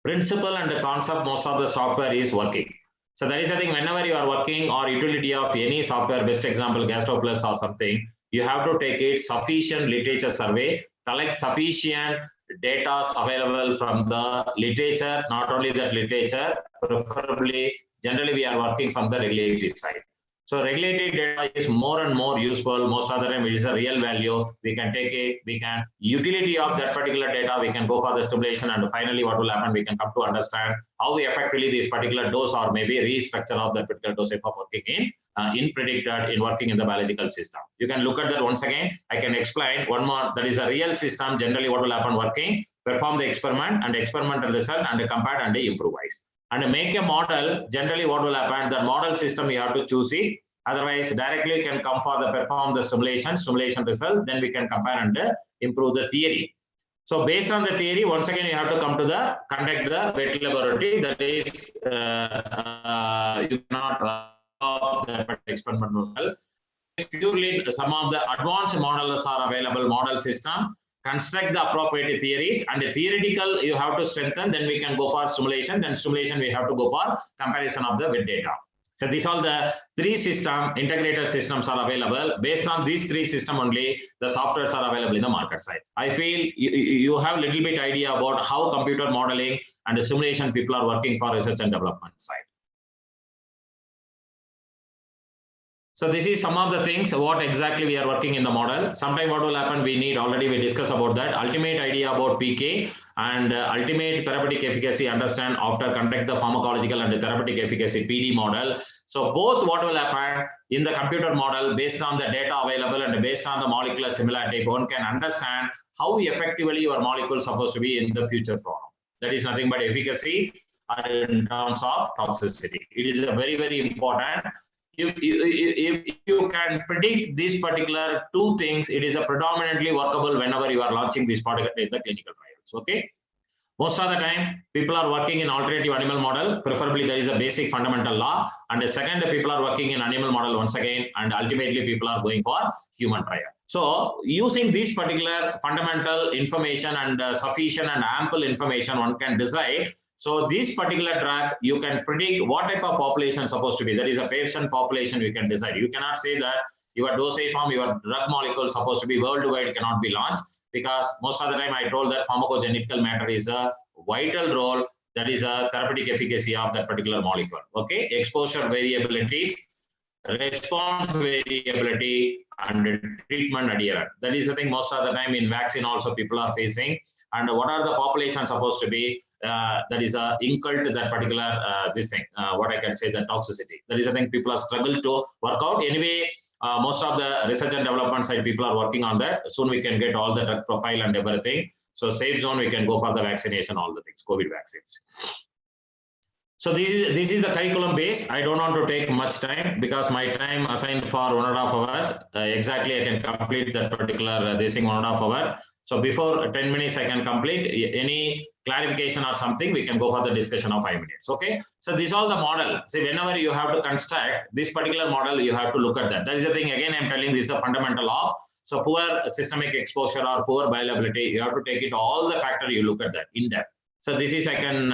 principle and the concept most of the software is working. So that is the thing, whenever you are working or utility of any software, best example GastroPlus or something, you have to take it sufficient literature survey, collect sufficient data available from the literature, not only that literature, preferably, generally we are working from the regulatory side. So regulatory data is more and more useful. Most of the time it is a real value. We can take it, we can utility of that particular data, we can go for the stimulation, and finally what will happen, we can come to understand how we effectively this particular dose or maybe restructure of that particular dose for working in predicted in working in the biological system. You can look at that once again. I can explain one more, that is a real system, generally what will happen working, perform the experiment and experimental result and compare and improvise. And make a model, generally what will happen, the model system you have to choose it. Otherwise, directly you can come for the perform the simulation result, then we can compare and improve the theory. So based on the theory, once again, you have to come to the conduct the wet laboratory. That is, you cannot the experimental model. Purely some of the advanced models are available, model system. Construct the appropriate theories, and the theoretical you have to strengthen, then we can go for simulation, then simulation we have to go for comparison of the with data. So these all the three integrated systems are available. Based on these three systems only, the softwares are available in the market side. I feel you have a little bit idea about how computer modeling and the simulation people are working for research and development side. So this is some of the things, what exactly we are working in the model. Sometime what will happen, we need, already we discussed about that, ultimate idea about PK and ultimate therapeutic efficacy understand after conduct the pharmacological and the therapeutic efficacy PD model. So both what will happen in the computer model based on the data available and based on the molecular similarity, one can understand how effectively your molecule is supposed to be in the future form. That is nothing but efficacy in terms of toxicity. It is a very, very important. If you can predict these particular two things, it is a predominantly workable whenever you are launching this product in the clinical trials. Okay. Most of the time, people are working in alternative animal model. Preferably, there is a basic fundamental law. And the second, people are working in animal model once again. And ultimately, people are going for human trial. So, using this particular fundamental information and sufficient and ample information, one can decide. So this particular drug, you can predict what type of population is supposed to be. That is a patient population you can decide. You cannot say that your dosage form, your drug molecule is supposed to be worldwide, cannot be launched, because most of the time I told that pharmacogenetical matter is a vital role, that is a therapeutic efficacy of that particular molecule. Okay, exposure variabilities, response variability, and treatment adherence. That is the thing most of the time in vaccine also people are facing. And what are the populations supposed to be? That is incult to that particular this thing. What I can say, the toxicity. That is the thing people are struggle to work out. Anyway, most of the research and development side people are working on that. Soon we can get all the drug profile and everything. So safe zone we can go for the vaccination, all the things, COVID vaccines. So this is the curriculum base. I don't want to take much time because my time assigned for 1.5 hours. Exactly, I can complete that particular this thing 1.5 hour. So before 10 minutes, I can complete. Any clarification or something, we can go for the discussion of 5 minutes. Okay. So this is all the model. See, whenever you have to construct this particular model, you have to look at that. That is the thing. Again, I'm telling this is the fundamental of. So poor systemic exposure or poor bioavailability, you have to take it all the factor. You look at that in depth. So this is, I can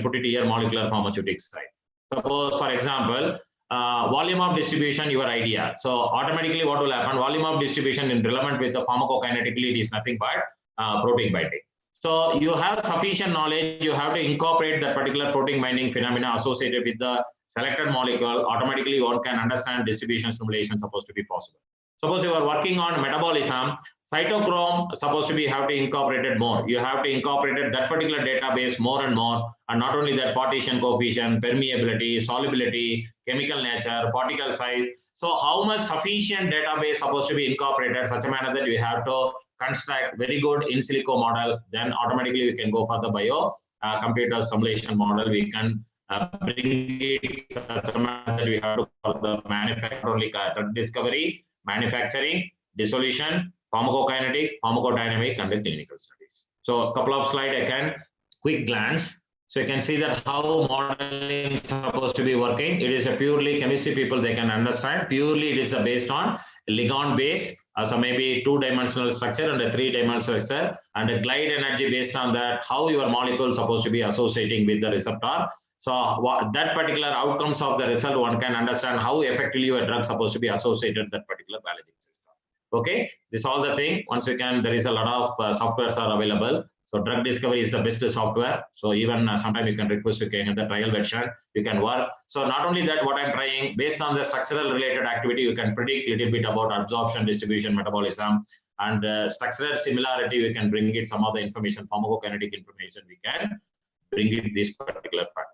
put it here, molecular pharmaceutics side. Suppose, for example, volume of distribution, your idea. So automatically what will happen? Volume of distribution in relevant with the pharmacokinetically, it is nothing but protein binding. So you have sufficient knowledge, you have to incorporate that particular protein binding phenomena associated with the selected molecule. Automatically one can understand distribution simulation supposed to be possible. Suppose you are working on metabolism, cytochrome supposed to be have to incorporate it more. You have to incorporate that particular database more and more, and not only that, partition coefficient, permeability, solubility, chemical nature, particle size. So how much sufficient database supposed to be incorporated such a manner that we have to construct very good in silico model. Then automatically we can go for the bio computer simulation model. We can bring it such a manner that we have to for the manufacture only drug discovery, manufacturing, dissolution, pharmacokinetic, pharmacodynamic, and the clinical studies. So a couple of slides I can quick glance. So you can see that how modeling is supposed to be working. It is a purely chemistry people, they can understand. Purely it is based on ligand base, so maybe 2-dimensional structure and a 3-dimensional structure, and a glide energy based on that, how your molecule is supposed to be associating with the receptor. So that particular outcomes of the result, one can understand how effectively your drug is supposed to be associated with that particular biological system. Okay, this is all the thing. Once you can, there is a lot of softwares are available. So drug discovery is the best software. So even sometimes you can request, you can get the trial version, you can work. So not only that, what I'm trying, based on the structural related activity, you can predict a little bit about absorption, distribution, metabolism, and structural similarity. We can bring it some of the information, pharmacokinetic information, we can bring it this particular part.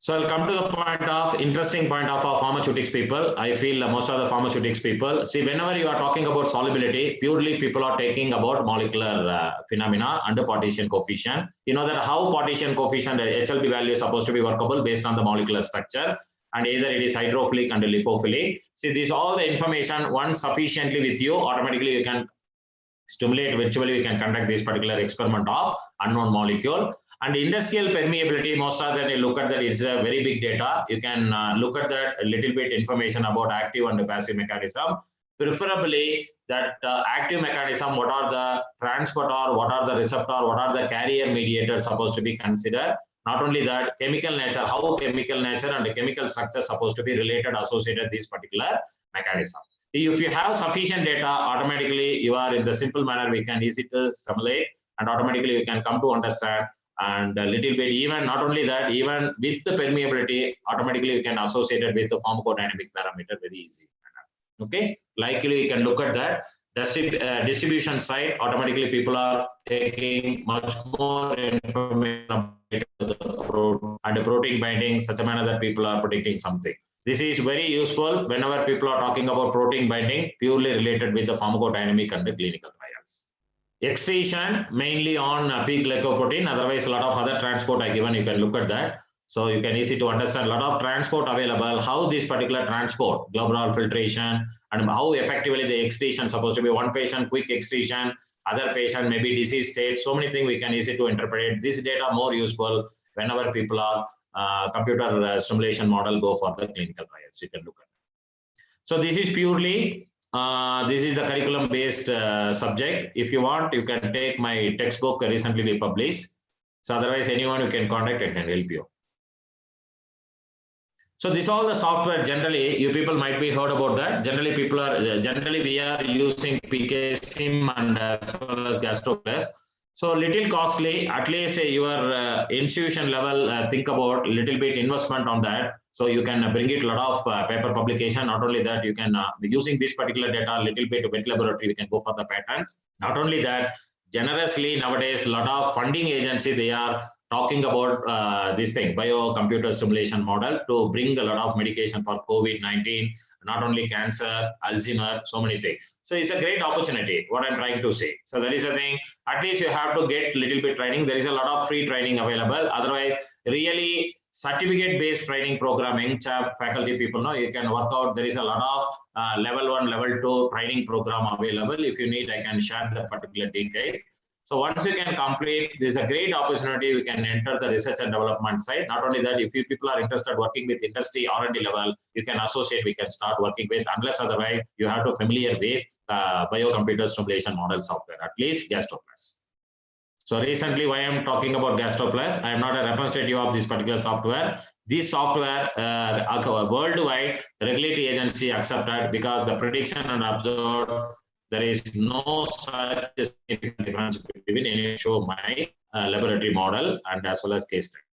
So I'll come to the point of interesting point of our pharmaceutics people. I feel most of the pharmaceutics people, see, whenever you are talking about solubility, purely people are taking about molecular phenomena under partition coefficient. You know that how partition coefficient HLB value is supposed to be workable based on the molecular structure, and either it is hydrophilic and lipophilic. See, this all the information once sufficiently with you, automatically you can stimulate virtually, you can conduct this particular experiment of unknown molecule. And industrial permeability, most of that you look at that, it's a very big data. You can look at that a little bit information about active and passive mechanism. Preferably that active mechanism, what are the transporter, what are the receptor, what are the carrier mediators supposed to be considered. Not only that, chemical nature, how chemical nature and the chemical structure supposed to be related, associated this particular mechanism. If you have sufficient data, automatically you are in the simple manner, we can easy to simulate, and automatically you can come to understand. And a little bit, even not only that, even with the permeability, automatically you can associate it with the pharmacodynamic parameter very easy. Okay, likely you can look at that. Distribution side, automatically people are taking much more information about the protein binding, such a manner that people are predicting something. This is very useful whenever people are talking about protein binding, purely related with the pharmacodynamic and the clinical trials. Excretion mainly on peak glycoprotein, otherwise a lot of other transport I given, you can look at that. So you can easy to understand a lot of transport available, how this particular transport, globular filtration, and how effectively the excretion supposed to be one patient quick excretion, other patient maybe disease state, so many things we can easy to interpret. This data more useful whenever people are computer simulation model go for the clinical trials, you can look at it. So this is purely this is the curriculum based subject. If you want, you can take my textbook recently we published. So otherwise anyone you can contact, I can help you. So this all the software, generally you people might be heard about that. Generally people are, generally we are using PKSIM and as well as GastroPlus. So little costly, at least your institution level, think about little bit investment on that. So you can bring it a lot of paper publication. Not only that, you can using this particular data, little bit wet laboratory, we can go for the patents. Not only that, generously nowadays, a lot of funding agency, they are talking about this thing, biocomputer simulation model to bring a lot of medication for COVID-19, not only cancer, Alzheimer, so many things. So it's a great opportunity, what I'm trying to say. So that is a thing, at least you have to get little bit training. There is a lot of free training available. Otherwise, really certificate-based training programming. Faculty people know you can work out. There is a lot of level 1, level 2 training program available. If you need, I can share the particular detail. So once you can complete, this is a great opportunity. We can enter the research and development side. Not only that, if you people are interested working with industry R&D level, you can associate. We can start working with. Unless otherwise, you have to familiar with biocomputer stimulation model software, at least GastroPlus. So recently, why I'm talking about GastroPlus, I am not a representative of this particular software. This software, worldwide regulatory agency accepted because the prediction and observed, there is no such significant difference between any show my laboratory model and as well as case study.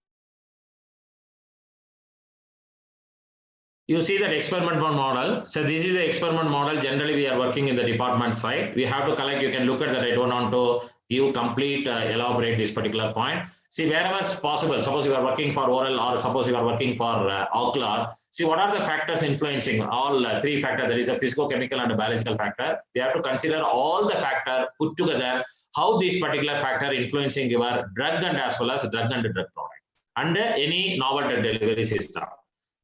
You see that experiment model. So this is the experiment model. Generally, we are working in the department side. We have to collect. You can look at that. I don't want to give complete elaborate this particular point. See, wherever possible, suppose you are working for oral or suppose you are working for ocular. See, what are the factors influencing all three factors? There is a physicochemical and a biological factor. We have to consider all the factor put together, how this particular factor influencing your drug and as well as drug and drug product and any novel drug delivery system.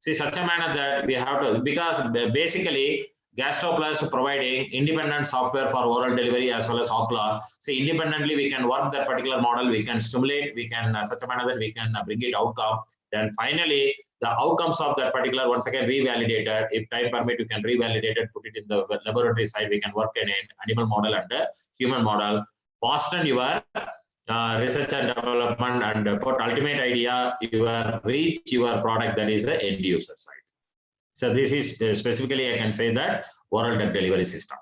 See, such a manner that we have to, because basically GastroPlus providing independent software for oral delivery as well as ocular. So independently we can work that particular model, we can stimulate, we can such a manner that we can bring it outcome. Then finally, the outcomes of that particular once again revalidated. If time permit, you can revalidate it, put it in the laboratory side. We can work in an animal model and a human model. Fasten your research and development and put ultimate idea, your reach your product, that is the end user side. So this is specifically, I can say that oral drug delivery system.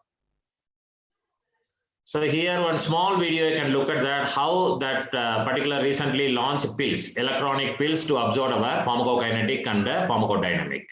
So here one small video, you can look at that, how that particular recently launched pills, electronic pills to observe our pharmacokinetic and pharmacodynamic.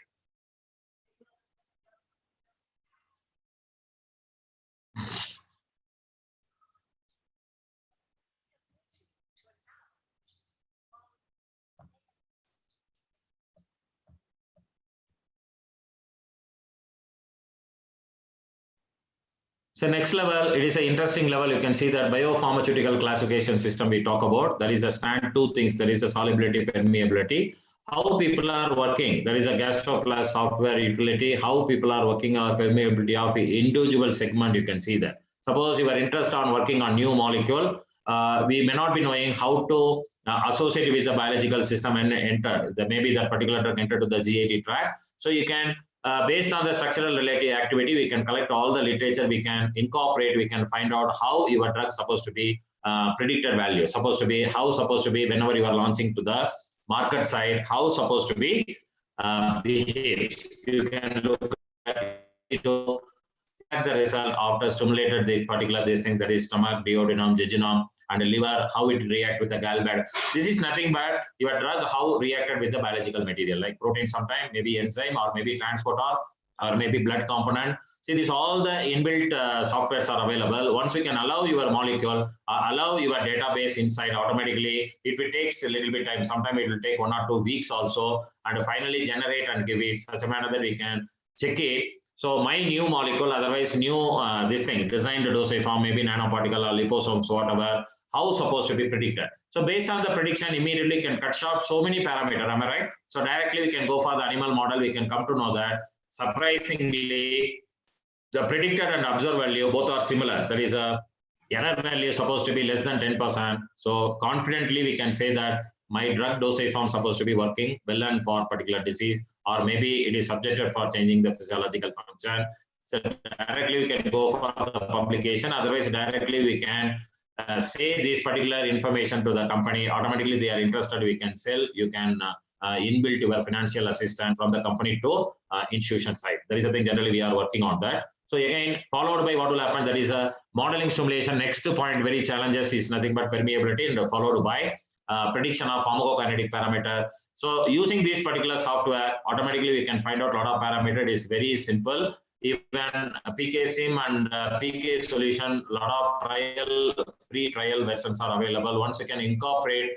So next level, it is an interesting level. You can see that biopharmaceutical classification system we talk about. There is a stand two things. There is a solubility, permeability. How people are working. There is a GastroPlus software utility. How people are working on permeability of individual segment. You can see that. Suppose you are interested on working on new molecule. We may not be knowing how to associate with the biological system and enter. Maybe that particular drug entered to the GAT track. So you can. Based on the structural relative activity, we can collect all the literature, we can incorporate, we can find out how your drug is supposed to be predicted value, supposed to be, how supposed to be whenever you are launching to the market side, how supposed to be behaves. You can look at it to get the result after stimulated this particular this thing, that is stomach, duodenum, jejunum, and the liver, how it react with the gallbladder. This is nothing but your drug, how reacted with the biological material, like protein sometime, maybe enzyme, or maybe transporter, or maybe blood component. See, this all the inbuilt softwares are available. Once we can allow your molecule, allow your database inside automatically, it will take a little bit time. Sometimes it will take 1 or 2 weeks also, and finally generate and give it such a manner that we can check it. So my new molecule, otherwise new this thing, designed dosage form, maybe nanoparticle or liposomes, whatever, how supposed to be predicted. So based on the prediction, immediately can cut short so many parameters, am I right? So directly we can go for the animal model, we can come to know that surprisingly, the predicted and observed value, both are similar. That is a error value supposed to be less than 10%. So confidently we can say that my drug dosage form supposed to be working well and for particular disease, or maybe it is subjected for changing the physiological function. So directly we can go for the publication. Otherwise, directly we can say this particular information to the company. Automatically they are interested. We can sell. You can inbuilt your financial assistance from the company to institution side. That is the thing. Generally, we are working on that. So again, followed by what will happen, that is a modeling stimulation. Next point, very challenges is nothing but permeability, and followed by prediction of pharmacokinetic parameter. So using this particular software, automatically we can find out a lot of parameter. It is very simple. Even PK sim and PK solution, a lot of free trial versions are available. Once you can incorporate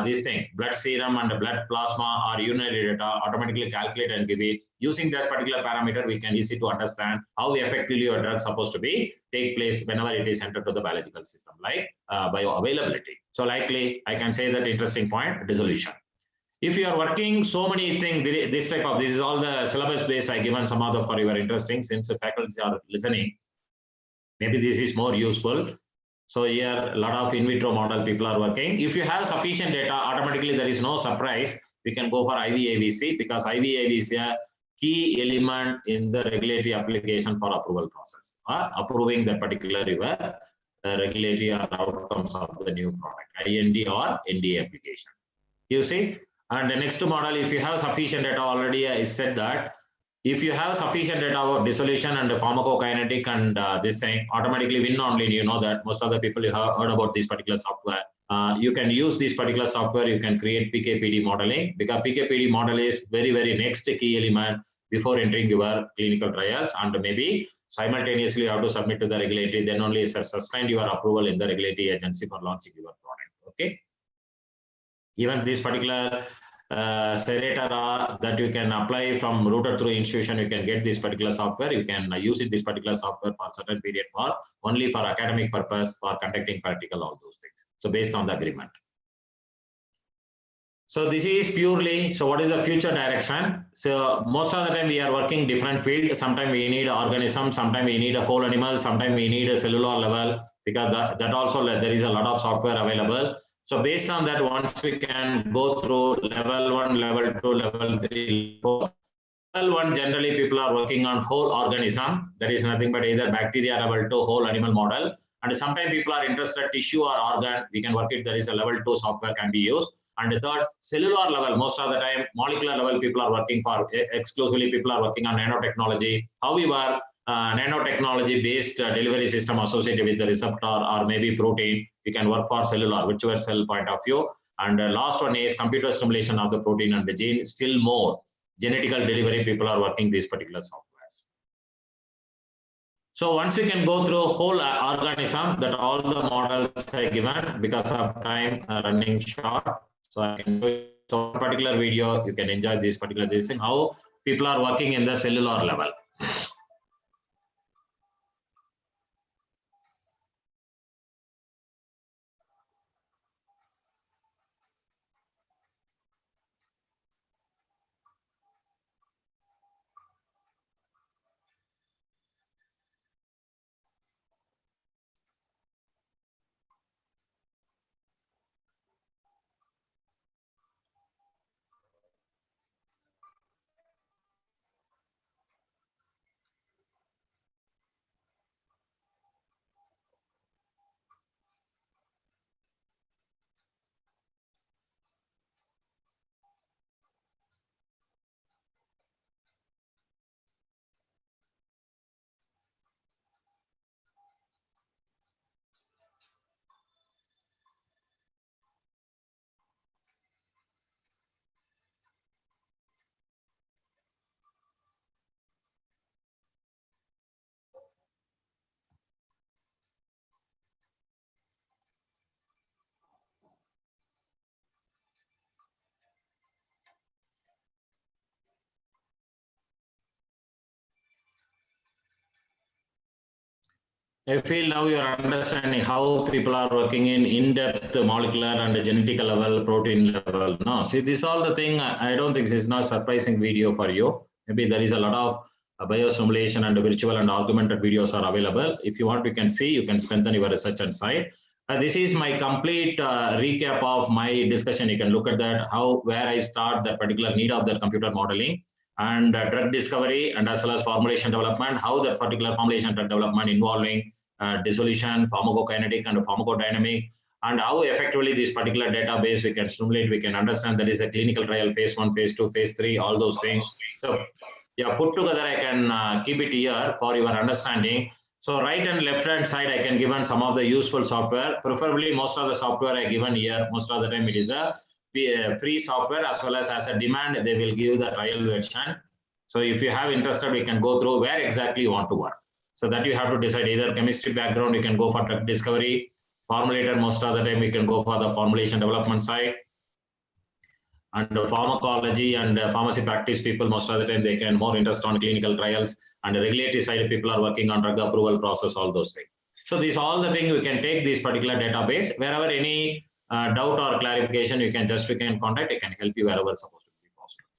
this thing, blood serum and blood plasma or urinary data, automatically calculate and give it. Using that particular parameter, we can easy to understand how effectively your drug is supposed to be take place whenever it is entered to the biological system, like bioavailability. So likely, I can say that interesting point, dissolution. If you are working so many things, this is all the syllabus base I given some of the for your interesting, since the faculty are listening, maybe this is more useful. So here a lot of in vitro model people are working. If you have sufficient data, automatically there is no surprise. We can go for IVAVC, because IVAVC is a key element in the regulatory application for approval process, or approving the particular regulatory or outcomes of the new product, IND or NDA application. You see, and the next model, if you have sufficient data, already I said that if you have sufficient data about dissolution and the pharmacokinetic and this thing, automatically win only, you know that most of the people you have heard about this particular software. You can use this particular software, you can create PKPD modeling, because PKPD model is very, very next key element before entering your clinical trials, and maybe simultaneously you have to submit to the regulatory, then only sustain your approval in the regulatory agency for launching your product. Okay. Even this particular Serata that you can apply from routed through institution, you can get this particular software. You can use this particular software for certain period for only for academic purpose, for conducting practical, all those things. So based on the agreement. So this is purely, so what is the future direction? So most of the time we are working different field. Sometimes we need organism, sometimes we need a whole animal, sometimes we need a cellular level, because that also there is a lot of software available. So based on that, once we can go through level 1, level 2, level 3, 4. Level 1, generally people are working on whole organism. That is nothing but either bacteria, level 2, whole animal model. And sometimes people are interested tissue or organ. We can work it. There is a level 2 software can be used. And the third, cellular level, most of the time, molecular level people are working for, exclusively people are working on nanotechnology. However, nanotechnology based delivery system associated with the receptor or maybe protein, we can work for cellular, whichever cell point of view. And the last one is computer stimulation of the protein and the gene. Still more genetical delivery people are working these particular softwares. So once we can go through whole organism, that all the models are given, because of time running short. So I can show you so particular video, you can enjoy this particular thing, how people are working in the cellular level. I feel now you are understanding how people are working in in-depth molecular and genetic level, protein level. No, see, this is all the thing. I don't think this is not surprising video for you. Maybe there is a lot of biosimulation and virtual and augmented videos are available. If you want, you can see, you can strengthen your research and site. This is my complete recap of my discussion. You can look at that, where I start the particular need of the computer modeling and drug discovery, and as well as formulation development, how that particular formulation drug development involving dissolution, pharmacokinetic and pharmacodynamic, and how effectively this particular database we can simulate, we can understand that is a clinical trial, phase 1, phase 2, phase 3, all those things. So yeah, put together, I can keep it here for your understanding. So right and left hand side, I can given some of the useful software, preferably most of the software I given here, most of the time it is a free software, as well as a demand, they will give the trial version. So if you have interested, we can go through where exactly you want to work. So that you have to decide, either chemistry background, you can go for drug discovery, formulator, most of the time you can go for the formulation development side, and the pharmacology and pharmacy practice people, most of the time they can more interest on clinical trials, and the regulatory side people are working on drug approval process, all those things. So these all the things we can take this particular database, wherever any doubt or clarification, you can contact. I can help you wherever supposed to be possible.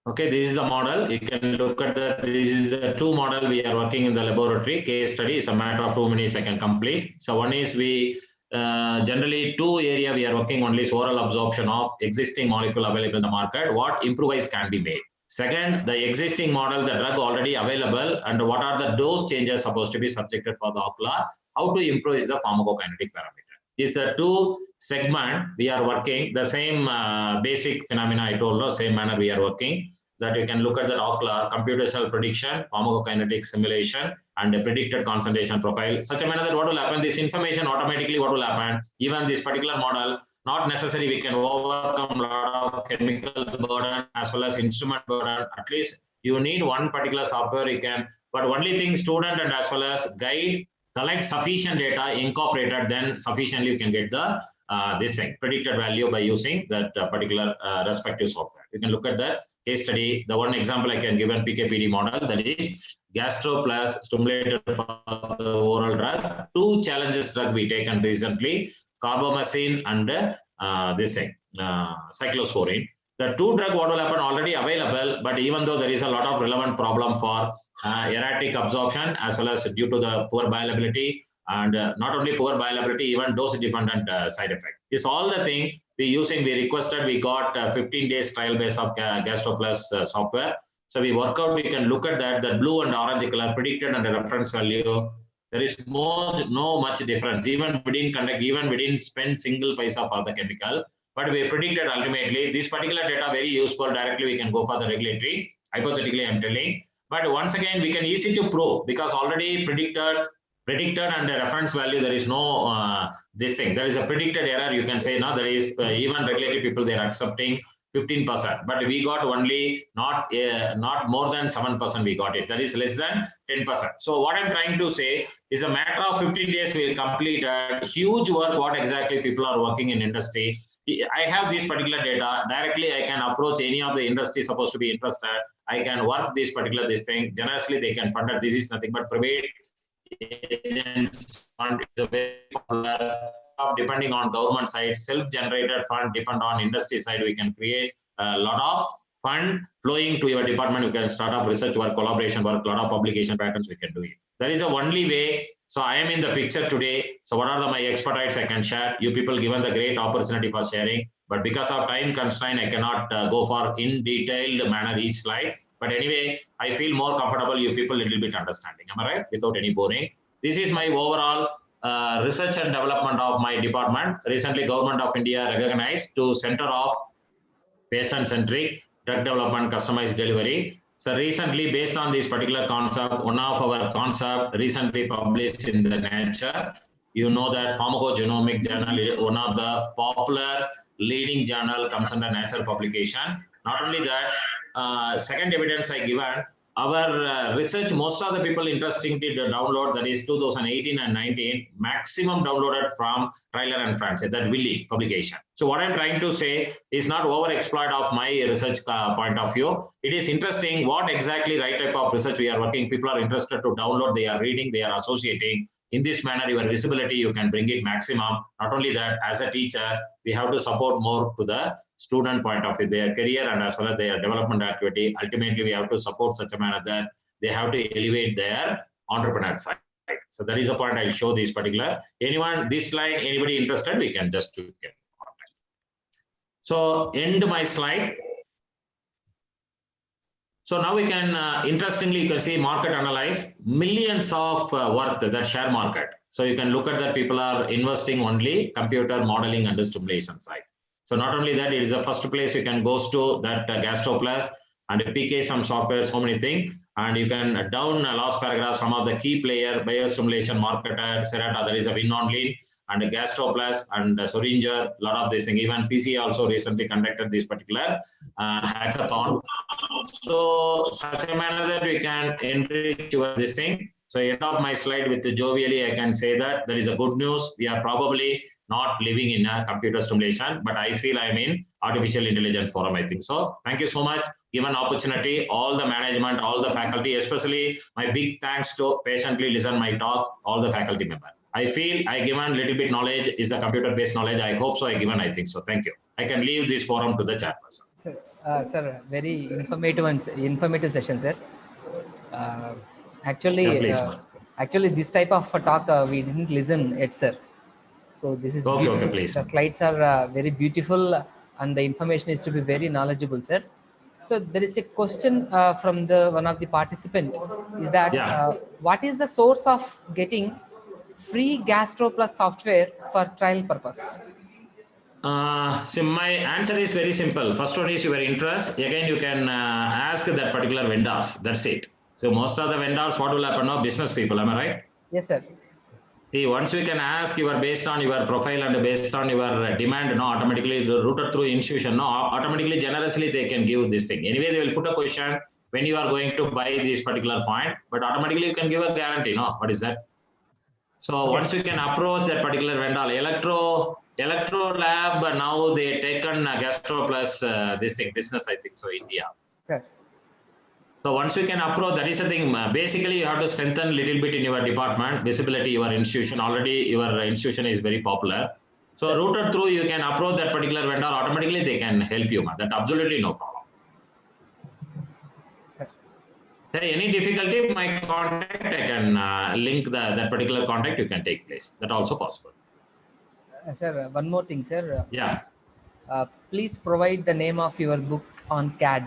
Okay, this is the model. You can look at this is the two model we are working in the laboratory. Case study is a matter of 2 minutes I can complete. So one is we generally two area we are working only is oral absorption of existing molecule available in the market. What improvise can be made. Second, the existing model, the drug already available, and what are the dose changes supposed to be subjected for the ocular, how to improve the pharmacokinetic parameter. These are two segment we are working, the same basic phenomena I told you, same manner we are working, that you can look at the ocular, computational prediction, pharmacokinetic simulation, and a predicted concentration profile. Such a manner that what will happen, this information automatically what will happen, even this particular model, not necessary we can overcome a lot of chemical burden as well as instrument burden. At least you need one particular software you can, but only thing student and as well as guide collect sufficient data incorporated, then sufficiently you can get the this thing predicted value by using that particular respective software. You can look at that case study. The one example I can give an PKPD model, that is gastro plus stimulated for the oral drug. Two challenges drug we taken recently, carbamazine and this thing, cyclosporine. The two drug what will happen already available, but even though there is a lot of relevant problem for erratic absorption as well as due to the poor bioavailability, and not only poor bioavailability, even dose dependent side effect. This all the thing we requested, we got 15 days trial base of GastroPlus software. So we work out, we can look at that, the blue and orange color predicted and the reference value. There is no much difference. Even we didn't spend single paisa for the chemical, but we predicted ultimately this particular data very useful. Directly we can go for the regulatory. Hypothetically, I'm telling. But once again, we can easy to prove because already predicted and the reference value, there is no this thing. There is a predicted error. You can say now there is even regulatory people, they are accepting 15%, but we got only not more than 7%. We got it. That is less than 10%. So what I'm trying to say is a matter of 15 days we will complete a huge work. What exactly people are working in industry. I have this particular data directly. I can approach any of the industry supposed to be interested. I can work this particular thing. Generously, they can fund it. This is nothing but private agents fund is a very popular. Depending on government side, self-generated fund depend on industry side. We can create a lot of fund flowing to your department. You can start up research work, collaboration work, a lot of publication patterns. We can do it. That is the only way. So I am in the picture today. So what are my expertise I can share? You people given the great opportunity for sharing, but because of time constraint, I cannot go for in detailed manner each slide. But anyway, I feel more comfortable. You people little bit understanding. Am I right? Without any boring. This is my overall research and development of my department. Recently, Government of India recognized to Center of Patient-Centric Drug Development Customized Delivery. So recently, based on this particular concept, one of our concept recently published in the Nature. You know that Pharmacogenomic Journal is one of the popular leading journal, comes under Nature publication. Not only that, second evidence I given, our research, most of the people interesting to download, that is 2018 and 19, maximum downloaded from Trailer and Francis, that Willy publication. So what I'm trying to say is not over-exploit of my research point of view. It is interesting what exactly right type of research we are working. People are interested to download, they are reading, they are associating. In this manner, your visibility, you can bring it maximum. Not only that, as a teacher, we have to support more to the student point of view, their career and as well as their development activity. Ultimately, we have to support such a manner that they have to elevate their entrepreneur side. So that is the point I show this particular. Anyone, this slide, anybody interested, we can just get contact. So end my slide. So now we can, interestingly, you can see market analyze, millions of worth that share market. So you can look at that people are investing only computer modeling and stimulation side. So not only that, it is the first place you can go to that GastroPlus and PK some software, so many things. And you can down last paragraph, some of the key player, biostimulation marketer, Serata, there is a win on lead, and GastroPlus and Suringer, a lot of this thing. Even PC also recently conducted this particular hackathon. So such a manner that we can enrich this thing. So end of my slide with the jovially, I can say that there is a good news. We are probably not living in a computer simulation, but I feel I'm in artificial intelligence forum, I think so. Thank you so much. Given opportunity, all the management, all the faculty, especially my big thanks to patiently listen my talk, all the faculty members. I feel I given little bit knowledge is a computer-based knowledge. I hope so. I given. I think so. Thank you. I can leave this forum to the chairperson. Sir, very informative and informative session, sir. Uh, actually, Yeah, please, ma'am. actually, this type of talk we didn't listen yet, sir. So this is Okay, beautiful. okay, please. The slides are very beautiful, and the information is to be very knowledgeable, sir. So there is a question from the one of the participant. Is that Yeah. what is the source of getting free Gastro Plus software for trial purpose? So my answer is very simple. First one is your interest. Again, you can ask that particular vendors. That's it. So most of the vendors, what will happen now? Business people, am I right? Yes, sir. See, once we can ask you are based on your profile and based on your demand, no, automatically routed through institution, no, automatically generously they can give this thing. Anyway, they will put a question when you are going to buy this particular point, but automatically you can give a guarantee, no? What is that? So once you can approach that particular vendor, electro lab, now they taken Gastro Plus this thing, business, I think so, India. Sir. So once you can approach, that is the thing. Basically, you have to strengthen a little bit in your department, visibility, your institution. Already your institution is very popular. So Sir. routed through, you can approach that particular vendor, automatically they can help you. That absolutely no problem. Sir. Any difficulty, my contact, I can link that particular contact, you can take place. That also possible. Sir, one more thing, sir. Yeah. Please provide the name of your book on CAD.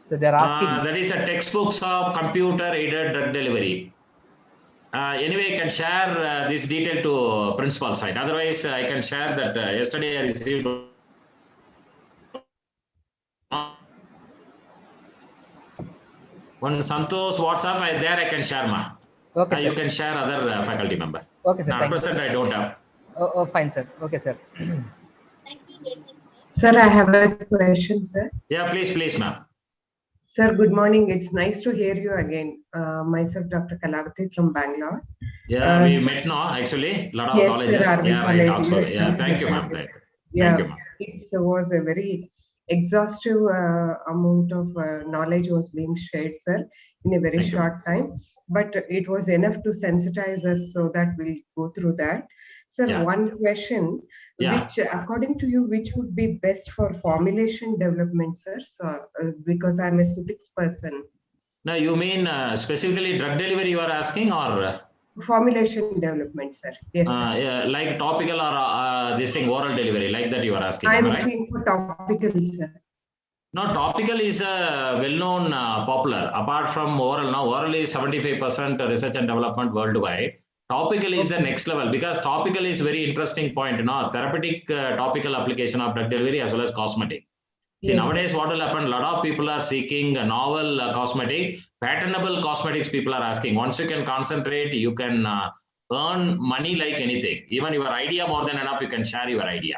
So they're asking. That is a textbooks of computer-aided drug delivery. Anyway, I can share this detail to principal side. Otherwise, I can share that yesterday I received one Santosh WhatsApp. There I can share, ma. Okay, sir. You can share other faculty member. Okay, sir. At present, I don't have. Oh, fine, sir. Okay, sir. Sir, I have a question, sir. Yeah, please, ma'am. Sir, good morning. It's nice to hear you again. Myself, Dr. Kalavati from Bangalore. Yeah, we met now, actually. Lot of yes, colleges. Sir, yeah, right. Also, yeah, thank you, ma'am. Yeah, thank you, ma'am. It was a very exhaustive amount of knowledge was being shared, sir, in a very short time. But it was enough to sensitize us so that we'll go through that. Sir, one question, which according to you, which would be best for formulation development, sir? So, because I'm a Supix person. Now, you mean specifically drug delivery you are asking, or? Formulation development, sir. Yes, sir. Yeah, like topical or this thing, oral delivery, like that you are asking. I'm seeing for topical, sir. No, topical is a well-known popular. Apart from oral, now oral is 75% research and development worldwide. Topical is the next level, because topical is very interesting point. Therapeutic topical application of drug delivery as well as cosmetic. See, nowadays what will happen? A lot of people are seeking a novel cosmetic, patentable cosmetics. People are asking. Once you can concentrate, you can earn money like anything. Even your idea more than enough, you can share your idea.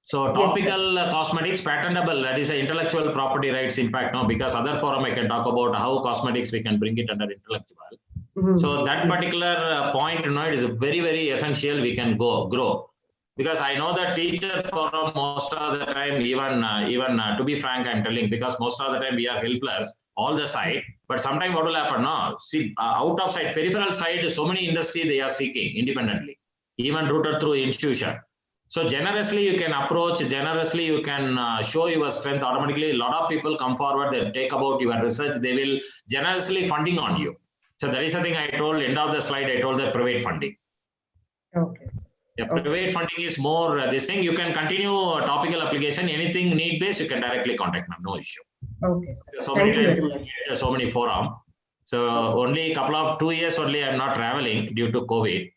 So topical cosmetics, patentable, that is an intellectual property rights impact now, because other forum I can talk about how cosmetics we can bring it under intellectual. So that particular point, it is very, very essential. We can grow. Because I know that teacher forum most of the time, even to be frank, I'm telling, because most of the time we are helpless all the side. But sometimes what will happen? No, see, out of side, peripheral side, so many industry they are seeking independently, even routed through institution. So generously you can approach, generously you can show your strength. Automatically, a lot of people come forward, they take about your research, they will generously funding on you. So that is the thing I told, end of the slide, I told that private funding. Okay. Yeah, private funding is more this thing. You can continue topical application, anything need based, you can directly contact them, no issue. Okay. So Thank many you very much. So many forum. So only a couple of 2 years only I'm not traveling due to COVID.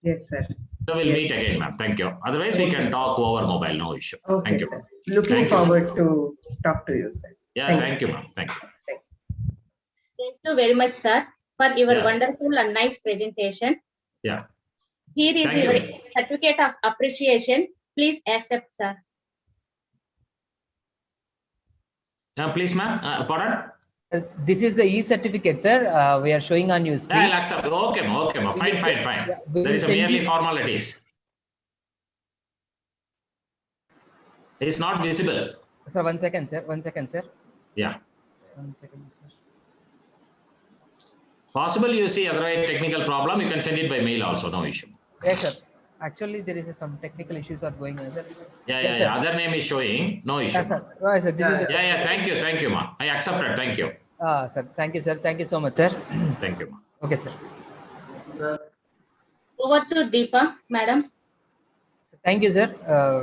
Yes, sir. So we'll meet again, ma'am. Thank you. Otherwise, we can talk over mobile, no issue. Okay, thank you. Sir. Looking forward to talk to you, sir. Yeah, thank you, ma'am. Thank you. Thank you very much, sir, for your wonderful and nice presentation. Yeah. Here is your certificate of appreciation. Please accept, sir. Please, ma'am. Pardon? This is the e-certificate, sir. We are showing on your screen. I'll accept. Okay, ma'am. Fine. Yeah, There is merely formalities. It's not visible. Sir, 1 second, sir. 1 second, sir. Yeah. 1 second, sir. Possible you see otherwise technical problem, you can send it by mail also, no issue. Yes, sir. Actually, there is some technical issues are going on, sir. Yeah, Yes, yeah. Other name is showing, no issue. Yes, sir. Right, sir. This is the Yeah. Thank you, ma. I accepted. Thank you. sir. Thank you, sir. Thank you so much, sir. Thank you, ma. Okay, sir. Over to Deepa, madam. Thank you, sir.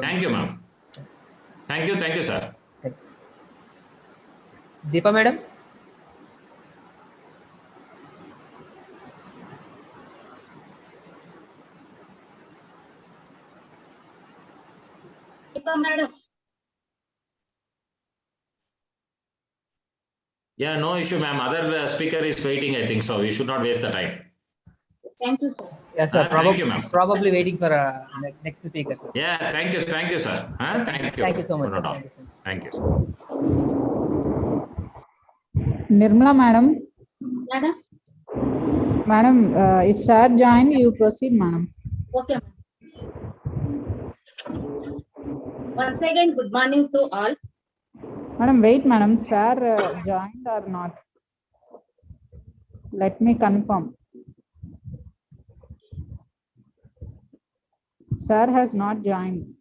Thank you, ma'am. Thank you, sir. Deepa, madam. Deepa, madam. Yeah, no issue, ma'am. Other speaker is waiting, I think so. You should not waste the time. Thank you, sir. Yes, sir. Thank you, ma'am. Probably waiting for next speaker, sir. Yeah, thank you, sir. Thank you. Thank you so much, sir. No, Thank you so much. Thank you, sir. Nirmala madam. Madam. Madam, if sir joined, you proceed, madam. Okay. Once again, good morning to all. Madam, wait, madam. Sir joined or not? Let me confirm. Sir has not joined.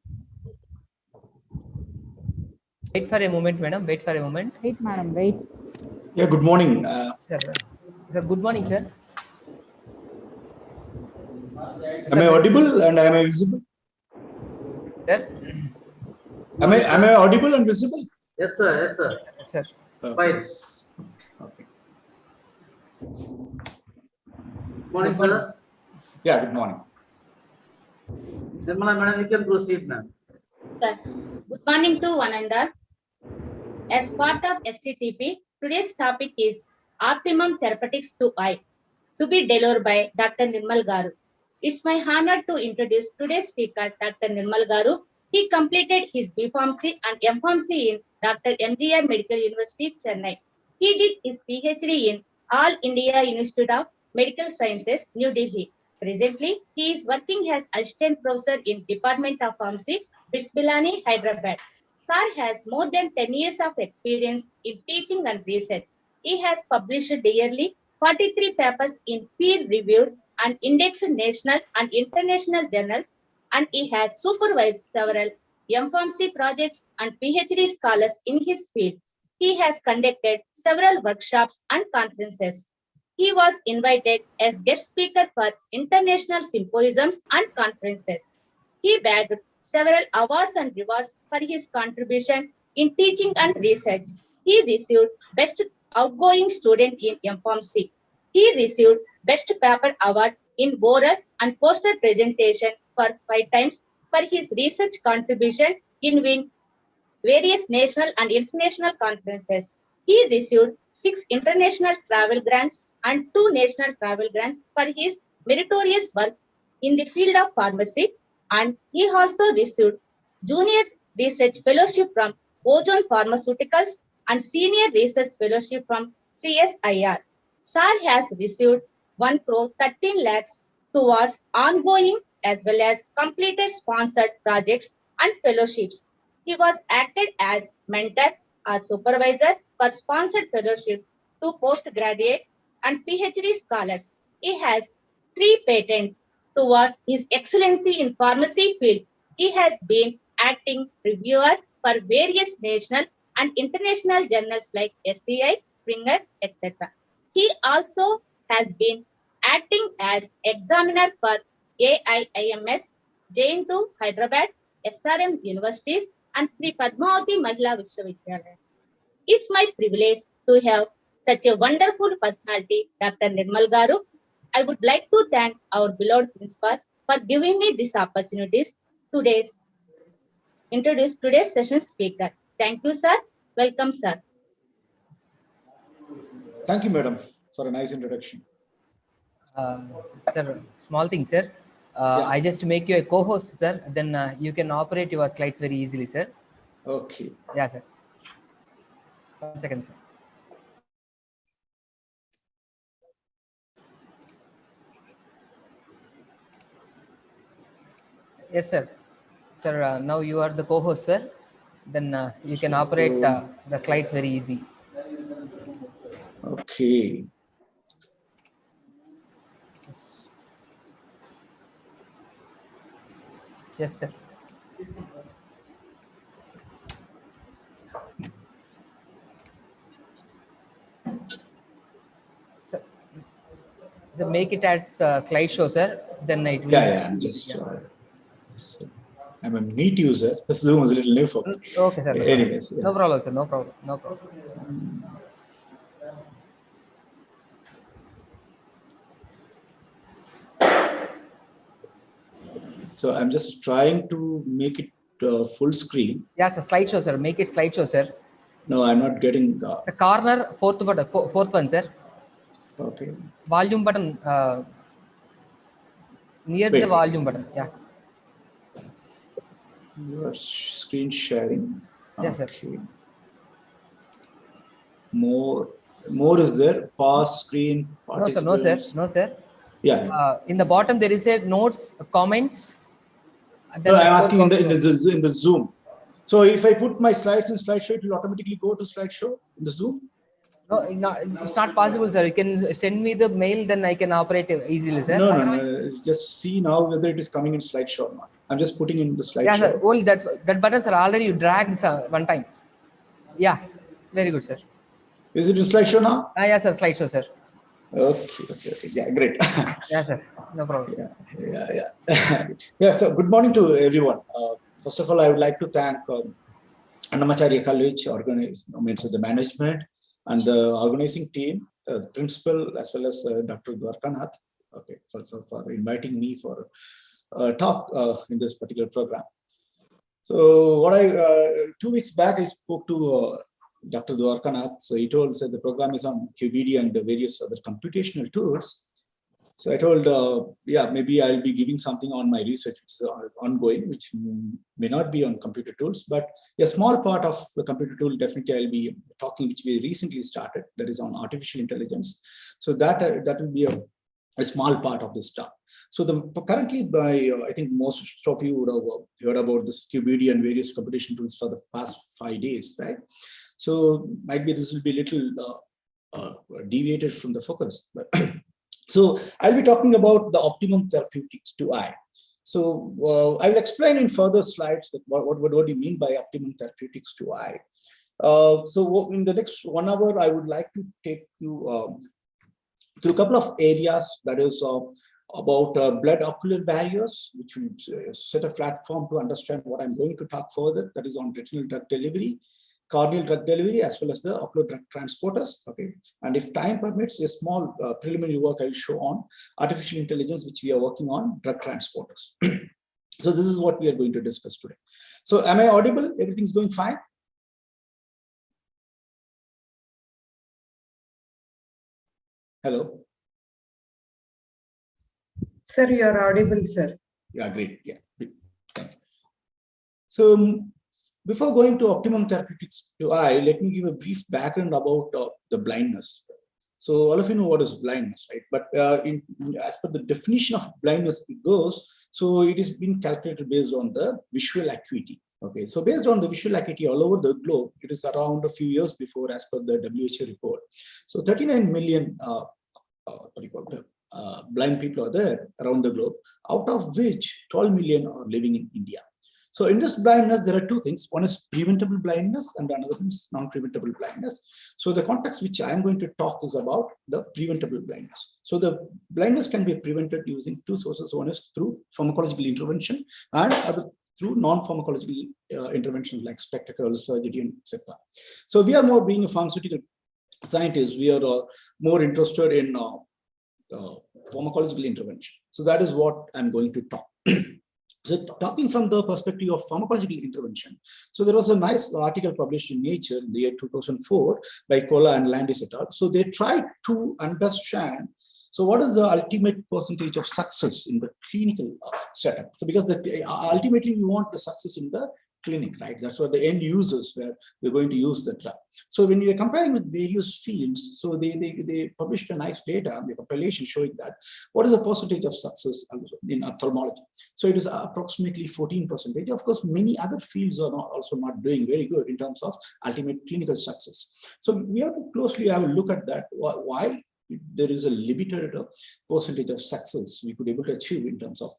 Wait for a moment, madam. Wait for a moment. Wait, madam. Wait. Yeah, good morning. Sir, good morning, sir. Am I audible and am I visible? Sir? Am I audible and visible? Yes, sir. Yes, sir. Yes, sir. Fine. Okay. Morning, sir. Yeah, good morning. Nirmala madam, you can proceed now. Sir, good morning to one and all. As part of STTP, today's topic is Optimum Therapeutics to Eye, to be delivered by Dr. Nirmal Garu. It's my honor to introduce today's speaker, Dr. Nirmal Garu. He completed his B.Pharmacy and M.Pharmacy in Dr. MGR Medical University, Chennai. He did his PhD in All India Institute of Medical Sciences, New Delhi. Presently, he is working as assistant professor in Department of Pharmacy, Bisbilani, Hyderabad. Sir has more than 10 years of experience in teaching and research. He has published nearly 43 papers in peer-reviewed and indexed national and international journals, and he has supervised several M.Pharmacy projects and PhD scholars in his field. He has conducted several workshops and conferences. He was invited as guest speaker for international symposiums and conferences. He bagged several awards and rewards for his contribution in teaching and research. He received Best Outgoing Student in M.Pharmacy. He received Best Paper Award in Oral and Poster Presentation for 5 times for his research contribution in various national and international conferences. He received 6 international travel grants and 2 national travel grants for his meritorious work in the field of pharmacy, and he also received Junior Research Fellowship from Ozone Pharmaceuticals and Senior Research Fellowship from CSIR. Sir has received 1 crore 13 lakhs towards ongoing as well as completed sponsored projects and fellowships. He was acted as mentor or supervisor for sponsored fellowship to postgraduate and PhD scholars. He has 3 patents towards his excellency in pharmacy field. He has been acting reviewer for various national and international journals like SCI, Springer, etc. He also has been acting as examiner for AIIMS, JN2 Hyderabad, SRM universities, and Sri Padmavati Mahila Vishwavidyalaya. It's my privilege to have such a wonderful personality, Dr. Nirmal Garu. I would like to thank our beloved principal for giving me these opportunities to introduce today's session speaker. Thank you, sir. Welcome, sir. Thank you, madam, for a nice introduction. Sir, small thing, sir. Yeah. I just make you a co-host, sir. Then you can operate your slides very easily, sir. Okay. Yeah, sir. 1 second, sir. Yes, sir. Sir, now you are the co-host, sir. Then you can operate the slides very easy. Okay. Yes, sir. So, make it as slideshow, sir. Then it will. Yeah, I'm just, I'm a neat user. The Zoom is a little new for me. Okay, sir. Anyways, yeah. No problem, sir. No problem. No problem. So I'm just trying to make it full screen. Yeah, sir. Slideshow, sir. Make it slideshow, sir. No, I'm not getting. The corner fourth button, fourth one, sir. Okay. Volume button near Wait. the volume button. Yeah. Your screen sharing. Yes, sir. Okay. More is there? Pause screen. No, sir. No, sir. No, sir. Yeah. In the bottom there is a notes, comments. No, I'm asking in the Zoom. So if I put my slides in slideshow, it will automatically go to slideshow in the Zoom. No, it's not possible, sir. You can send me the mail, then I can operate easily, sir. No. Just see now whether it is coming in slideshow or not. I'm just putting in the slideshow. Yeah, sir. Only that buttons are already dragged, sir, one time. Yeah, very good, sir. Is it in slideshow now? Yeah, sir. Slideshow, sir. Okay. Yeah, great. Yeah, sir. No problem. Yeah. So good morning to everyone. First of all, I would like to thank Annamacharya College the management and the organizing team, principal, as well as Dr. Dwarkanath, okay, for inviting me for a talk in this particular program. So 2 weeks back, I spoke to Dr. Dwarkanath. So he said the program is on QBD and the various other computational tools. So I told, maybe I'll be giving something on my research, which is ongoing, which may not be on computer tools, but a small part of the computer tool, definitely I'll be talking, which we recently started, that is on artificial intelligence. So that will be a small part of this talk. So currently, I think most of you would have heard about this QBD and various computation tools for the past 5 days, right? So might be this will be a little deviated from the focus. But so I'll be talking about the optimum therapeutics to eye. So I will explain in further slides that what do you mean by optimum therapeutics to eye. So in the next 1 hour, I would like to take you to a couple of areas, that is about blood-ocular barriers, which will set a platform to understand what I'm going to talk further, that is on retinal drug delivery, corneal drug delivery, as well as the ocular drug transporters. Okay, and if time permits, a small preliminary work I will show on artificial intelligence, which we are working on drug transporters. So this is what we are going to discuss today. So am I audible? Everything's going fine? Hello? Sir, you are audible, sir. Yeah, great. Yeah, thank you. So before going to optimum therapeutics to eye, let me give a brief background about the blindness. So all of you know what is blindness, right? But as per the definition of blindness, it goes, so it is being calculated based on the visual acuity. Okay, so based on the visual acuity all over the globe, it is around a few years before, as per the WHO report. So 39 million blind people are there around the globe, out of which 12 million are living in India. So in this blindness, there are two things. One is preventable blindness and another is non-preventable blindness. So the context which I'm going to talk is about the preventable blindness. So the blindness can be prevented using two sources. One is through pharmacological intervention and other through non-pharmacological interventions like spectacles, surgery, and etc. So we are more, being a pharmaceutical scientist, we are more interested in pharmacological intervention. So that is what I'm going to talk. So talking from the perspective of pharmacological intervention, so there was a nice article published in Nature in the year 2004 by Kola and Landis et al. So they tried to understand, so what is the ultimate percentage of success in the clinical setup? So because ultimately we want the success in the clinic, right? That's what the end users where we're going to use the drug. So when you're comparing with various fields, so they published a nice data, the compilation showing that what is the percentage of success in ophthalmology. So it is approximately 14%. Of course, many other fields are also not doing very good in terms of ultimate clinical success. So we have to closely have a look at that. Why there is a limited percentage of success we could able to achieve in terms of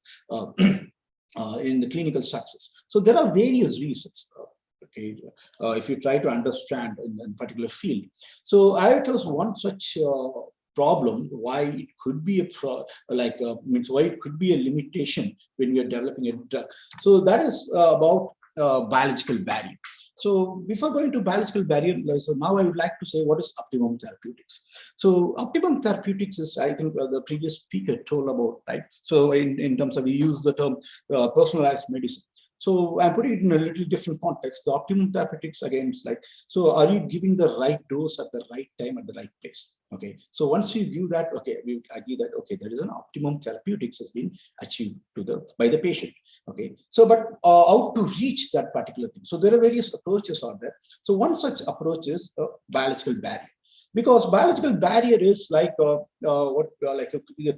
in the clinical success. So there are various reasons. Okay, if you try to understand in particular field. So I chose one such problem why it could be means why it could be a limitation when we are developing a drug. So that is about biological barrier. So before going to biological barrier, so now I would like to say what is optimum therapeutics. So optimum therapeutics is, I think, the previous speaker told about, right? So in terms of, we use the term personalized medicine. So I'm putting it in a little different context. The optimum therapeutics, again, is like, so are you giving the right dose at the right time at the right place? Okay, so once you give that, okay, we agree that, okay, there is an optimum therapeutics has been achieved by the patient. Okay, so but how to reach that particular thing? So there are various approaches on that. So one such approach is a biological barrier, because biological barrier is like a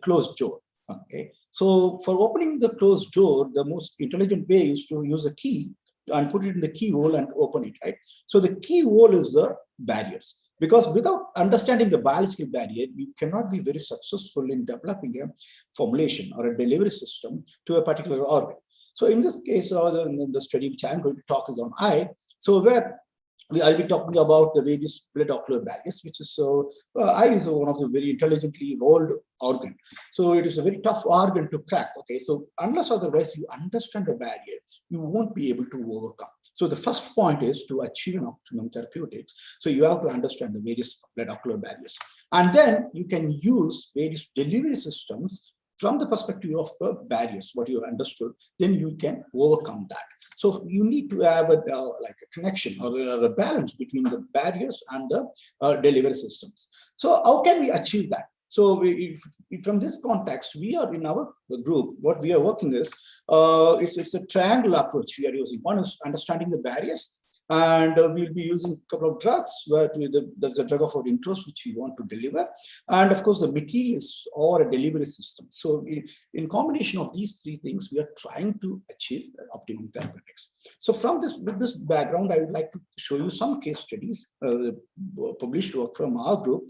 closed door. Okay, so for opening the closed door, the most intelligent way is to use a key and put it in the keyhole and open it, right? So the keyhole is the barriers, because without understanding the biological barrier, you cannot be very successful in developing a formulation or a delivery system to a particular organ. So in this case, in the study which I'm going to talk is on eye. So where I'll be talking about the various blood ocular barriers, which is eye is one of the very intelligently evolved organ. So it is a very tough organ to crack. Okay, so unless otherwise you understand the barrier, you won't be able to overcome. So the first point is to achieve an optimum therapeutics. So you have to understand the various blood ocular barriers, and then you can use various delivery systems from the perspective of barriers, what you understood, then you can overcome that. So you need to have a connection or a balance between the barriers and the delivery systems. So how can we achieve that? So from this context, we are in our group, what we are working is, it's a triangle approach we are using. One is understanding the barriers, and we'll be using a couple of drugs where there's a drug of our interest which we want to deliver, and of course the materials or a delivery system. So in combination of these three things, we are trying to achieve optimum therapeutics. So with this background, I would like to show you some case studies published work from our group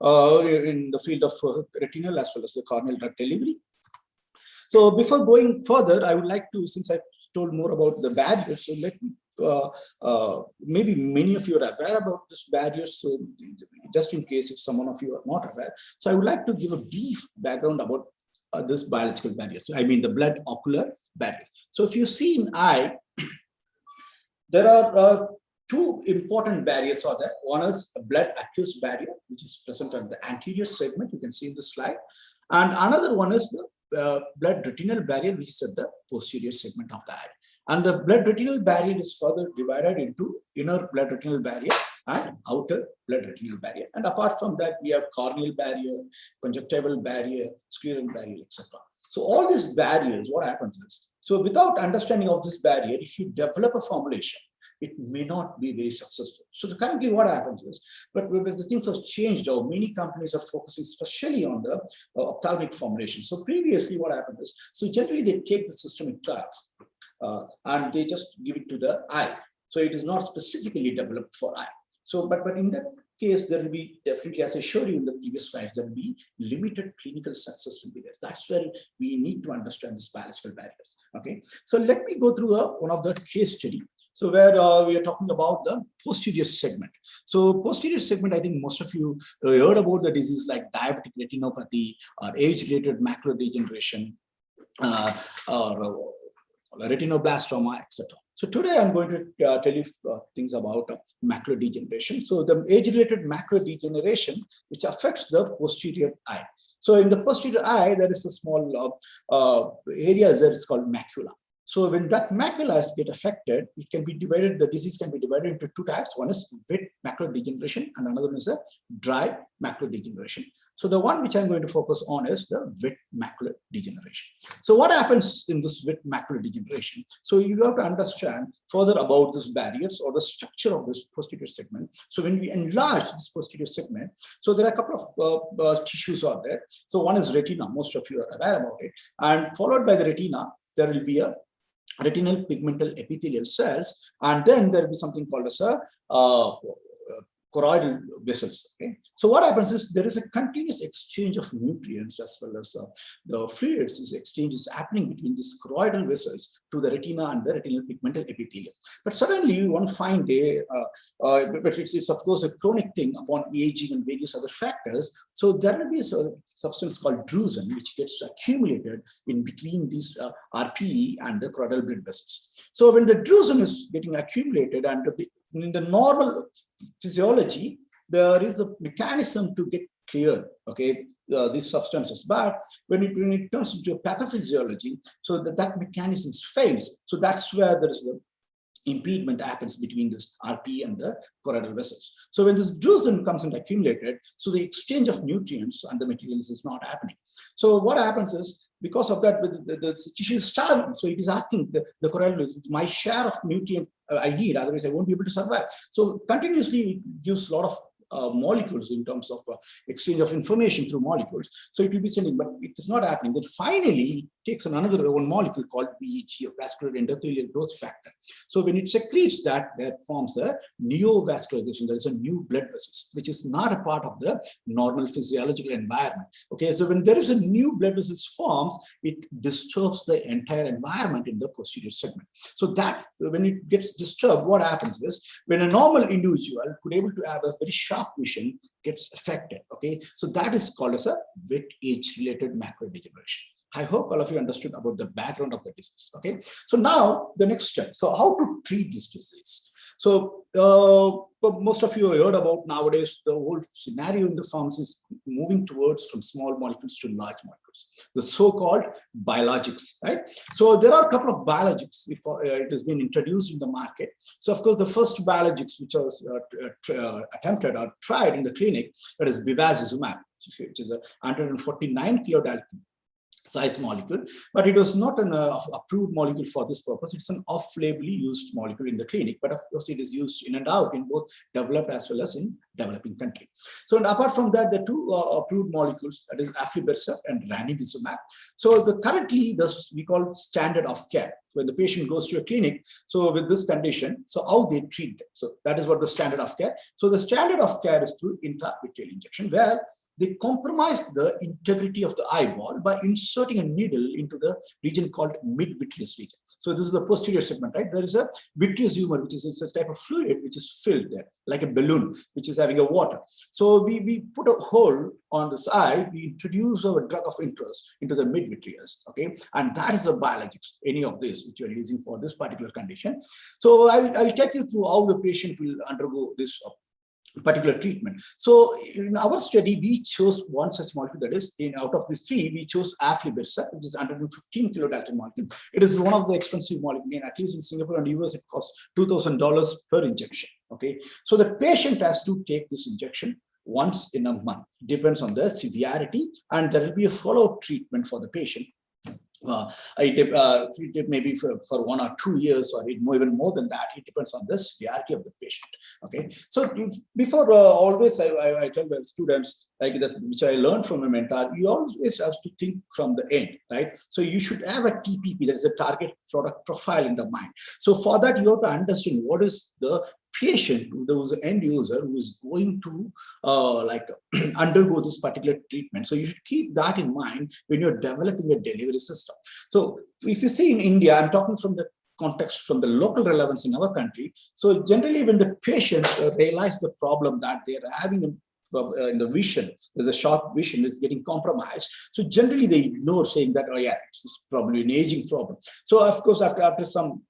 in the field of retinal as well as the corneal drug delivery. So before going further, I would like to, since I told more about the barriers, so let me maybe many of you are aware about this barriers, so just in case if someone of you are not aware, so I would like to give a brief background about this biological barriers. I mean the blood ocular barriers. So if you see in eye, there are two important barriers are there. One is a blood aqueous barrier, which is present at the anterior segment, you can see in the slide, and another one is the blood retinal barrier, which is at the posterior segment of the eye. And the blood retinal barrier is further divided into inner blood retinal barrier and outer blood retinal barrier. And apart from that, we have corneal barrier, conjunctival barrier, scleral barrier, etc. So all these barriers, what happens is, so without understanding of this barrier, if you develop a formulation, it may not be very successful. So currently what happens is, but the things have changed now. Many companies are focusing especially on the ophthalmic formulation. So previously what happened is, so generally they take the systemic drugs and they just give it to the eye. So it is not specifically developed for eye. So, but in that case, there will be definitely, as I showed you in the previous slides, there will be limited clinical success will be there. That's where we need to understand these biological barriers. Okay, so let me go through one of the case study. So where we are talking about the posterior segment. So posterior segment, I think most of you heard about the disease like diabetic retinopathy or age-related macular degeneration or retinoblastoma, etc. So today I'm going to tell you things about macular degeneration. So the age-related macular degeneration, which affects the posterior eye. So in the posterior eye, there is a small area that is called macula. So when that macula get affected, it can be divided, the disease can be divided into two types. One is wet macular degeneration and another one is a dry macular degeneration. So the one which I'm going to focus on is the wet macular degeneration. So what happens in this wet macular degeneration? So you have to understand further about these barriers or the structure of this posterior segment. So when we enlarge this posterior segment, so there are a couple of tissues out there. So one is retina, most of you are aware about it, and followed by the retina, there will be a retinal pigmental epithelial cells, and then there will be something called as a choroidal vessels. Okay, so what happens is there is a continuous exchange of nutrients as well as the fluids. This exchange is happening between these choroidal vessels to the retina and the retinal pigmental epithelium. But suddenly one fine day, but it's of course a chronic thing upon aging and various other factors. So there will be a substance called drusen, which gets accumulated in between these RPE and the choroidal blood vessels. So when the drusen is getting accumulated, and in the normal physiology, there is a mechanism to get cleared, okay, these substances. But when it turns into a pathophysiology, so that mechanism fails. So that's where there is the impediment happens between this RP and the choroidal vessels. So when this drusen comes and accumulated, so the exchange of nutrients and the materials is not happening. So what happens is, because of that, the tissue is starving. So it is asking the choroidal vessels, my share of nutrient I need, otherwise I won't be able to survive. So continuously it gives a lot of molecules in terms of exchange of information through molecules. So it will be sending, but it is not happening. Then finally, it takes another one molecule called VEG, of vascular endothelial growth factor. So when it secretes that, that forms a neovascularization. There is a new blood vessels, which is not a part of the normal physiological environment. Okay, so when there is a new blood vessels forms, it disturbs the entire environment in the posterior segment. So that when it gets disturbed, what happens is, when a normal individual could able to have a very sharp vision gets affected. Okay, so that is called as a wet age-related macular degeneration. I hope all of you understood about the background of the disease. Okay, so now the next step. So how to treat this disease? So most of you have heard about nowadays, the whole scenario in the pharmacy is moving towards from small molecules to large molecules, the so-called biologics, right? So there are a couple of biologics before it has been introduced in the market. So of course, the first biologics which was attempted or tried in the clinic, that is bevacizumab, which is a 149 kilodalton size molecule, but it was not an approved molecule for this purpose. It's an off-label used molecule in the clinic, but of course it is used in and out in both developed as well as in developing countries. So, and apart from that, the two approved molecules, that is aflibercept and ranibizumab. So the currently this we call standard of care. When the patient goes to a clinic, so with this condition, so how they treat them. So that is what the standard of care. So the standard of care is through intravitreal injection, where they compromise the integrity of the eyeball by inserting a needle into the region called mid-vitreous region. So this is the posterior segment, right? There is a vitreous humor, which is a type of fluid which is filled there, like a balloon, which is having a water. So we put a hole on this eye, we introduce our drug of interest into the mid-vitreous, okay? And that is a biologics, any of this, which you are using for this particular condition. So I'll take you through how the patient will undergo this particular treatment. So in our study, we chose one such molecule, that is, out of these three, we chose aflibercept, which is 115 kilodalton molecule. It is one of the expensive molecules, at least in Singapore and US, it costs $2,000 per injection. Okay, so the patient has to take this injection once in a month. Depends on the severity, and there will be a follow-up treatment for the patient. It may be for 1 or 2 years, or even more than that. It depends on the severity of the patient. Okay, so before always I tell the students, like this, which I learned from a mentor, you always have to think from the end, right? So you should have a TPP, that is a target product profile in the mind. So for that, you have to understand what is the patient, those end user who is going to undergo this particular treatment. So you should keep that in mind when you're developing a delivery system. So if you see in India, I'm talking from the context, from the local relevance in our country. So generally when the patients realize the problem that they're having in the vision, the sharp vision is getting compromised. So generally they ignore, saying that, oh yeah, it's probably an aging problem. So of course, after some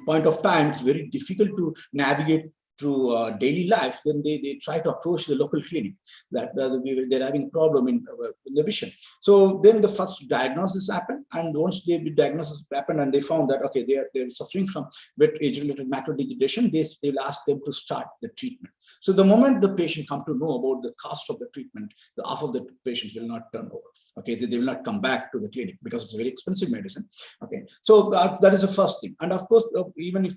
point of time, it's very difficult to navigate through daily life. Then they try to approach the local clinic that they're having a problem in the vision. So then the first diagnosis happened, and once the diagnosis happened and they found that, okay, they're suffering from wet age-related macular degeneration, they'll ask them to start the treatment. So the moment the patient come to know about the cost of the treatment, the half of the patients will not turn over. Okay, they will not come back to the clinic because it's a very expensive medicine. Okay, so that is the first thing. And of course, even if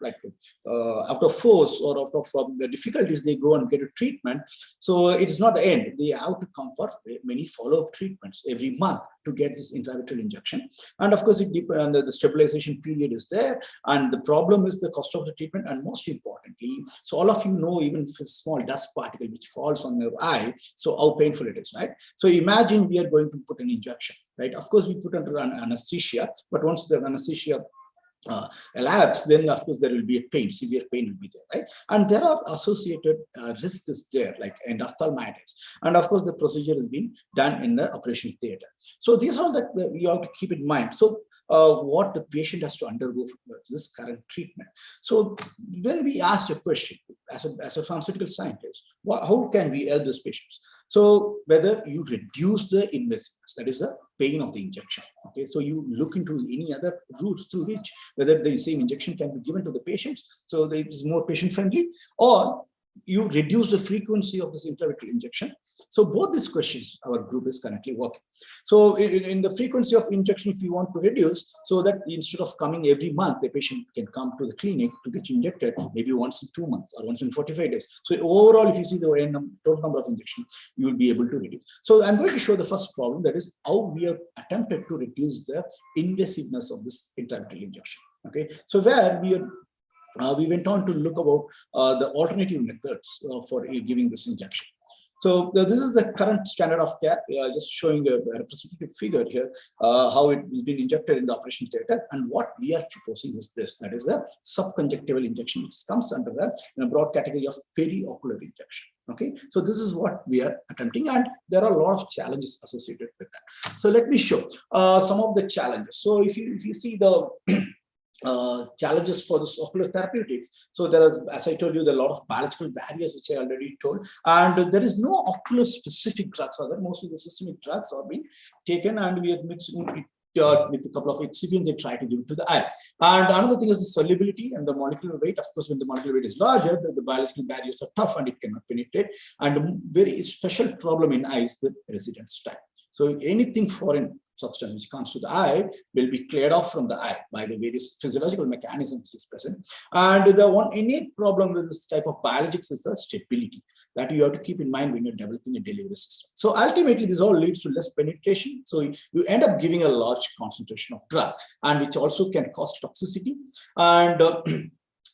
out of force or out of the difficulties, they go and get a treatment. So it's not the end. They have to come for many follow-up treatments every month to get this intravitreal injection. And of course, it depends on the stabilization period is there. And the problem is the cost of the treatment. And most importantly, so all of you know, even if a small dust particle which falls on your eye, so how painful it is, right? So imagine we are going to put an injection, right? Of course, we put under an anesthesia, but once the anesthesia elapse, then of course there will be a pain, severe pain will be there, right? And there are associated risks there, like endophthalmitis, and of course the procedure is being done in the operation theater. So these are that you have to keep in mind. So what the patient has to undergo for this current treatment. So when we asked a question as a pharmaceutical scientist, how can we help these patients? So whether you reduce the invasiveness, that is the pain of the injection. Okay, so you look into any other routes through which whether the same injection can be given to the patients, so that it is more patient friendly, or you reduce the frequency of this intravitreal injection. So both these questions our group is currently working. So in the frequency of injection, if you want to reduce, so that instead of coming every month, the patient can come to the clinic to get injected maybe once in 2 months or once in 45 days. So overall, if you see the total number of injections, you will be able to reduce. So I'm going to show the first problem, that is how we have attempted to reduce the invasiveness of this intravitreal injection. Okay, so where we went on to look about the alternative methods for giving this injection. So this is the current standard of care, just showing a representative figure here, how it is being injected in the operation theater. And what we are proposing is this, that is the subconjunctival injection, which comes under the broad category of periocular injection. Okay, so this is what we are attempting, and there are a lot of challenges associated with that. So let me show some of the challenges. So if you see the challenges for this ocular therapeutics. So there is, as I told you, there are a lot of biological barriers, which I already told, and there is no ocular specific drugs. Most of the systemic drugs are being taken, and we are mixing it with a couple of excipients, they try to give it to the eye. And another thing is the solubility and the molecular weight. Of course, when the molecular weight is larger, the biological barriers are tough and it cannot penetrate. And a very special problem in eye is the residence time. So anything foreign substance which comes to the eye will be cleared off from the eye by the various physiological mechanisms which is present. And the one innate problem with this type of biologics is the stability that you have to keep in mind when you're developing a delivery system. So ultimately, this all leads to less penetration. So you end up giving a large concentration of drug, and which also can cause toxicity. And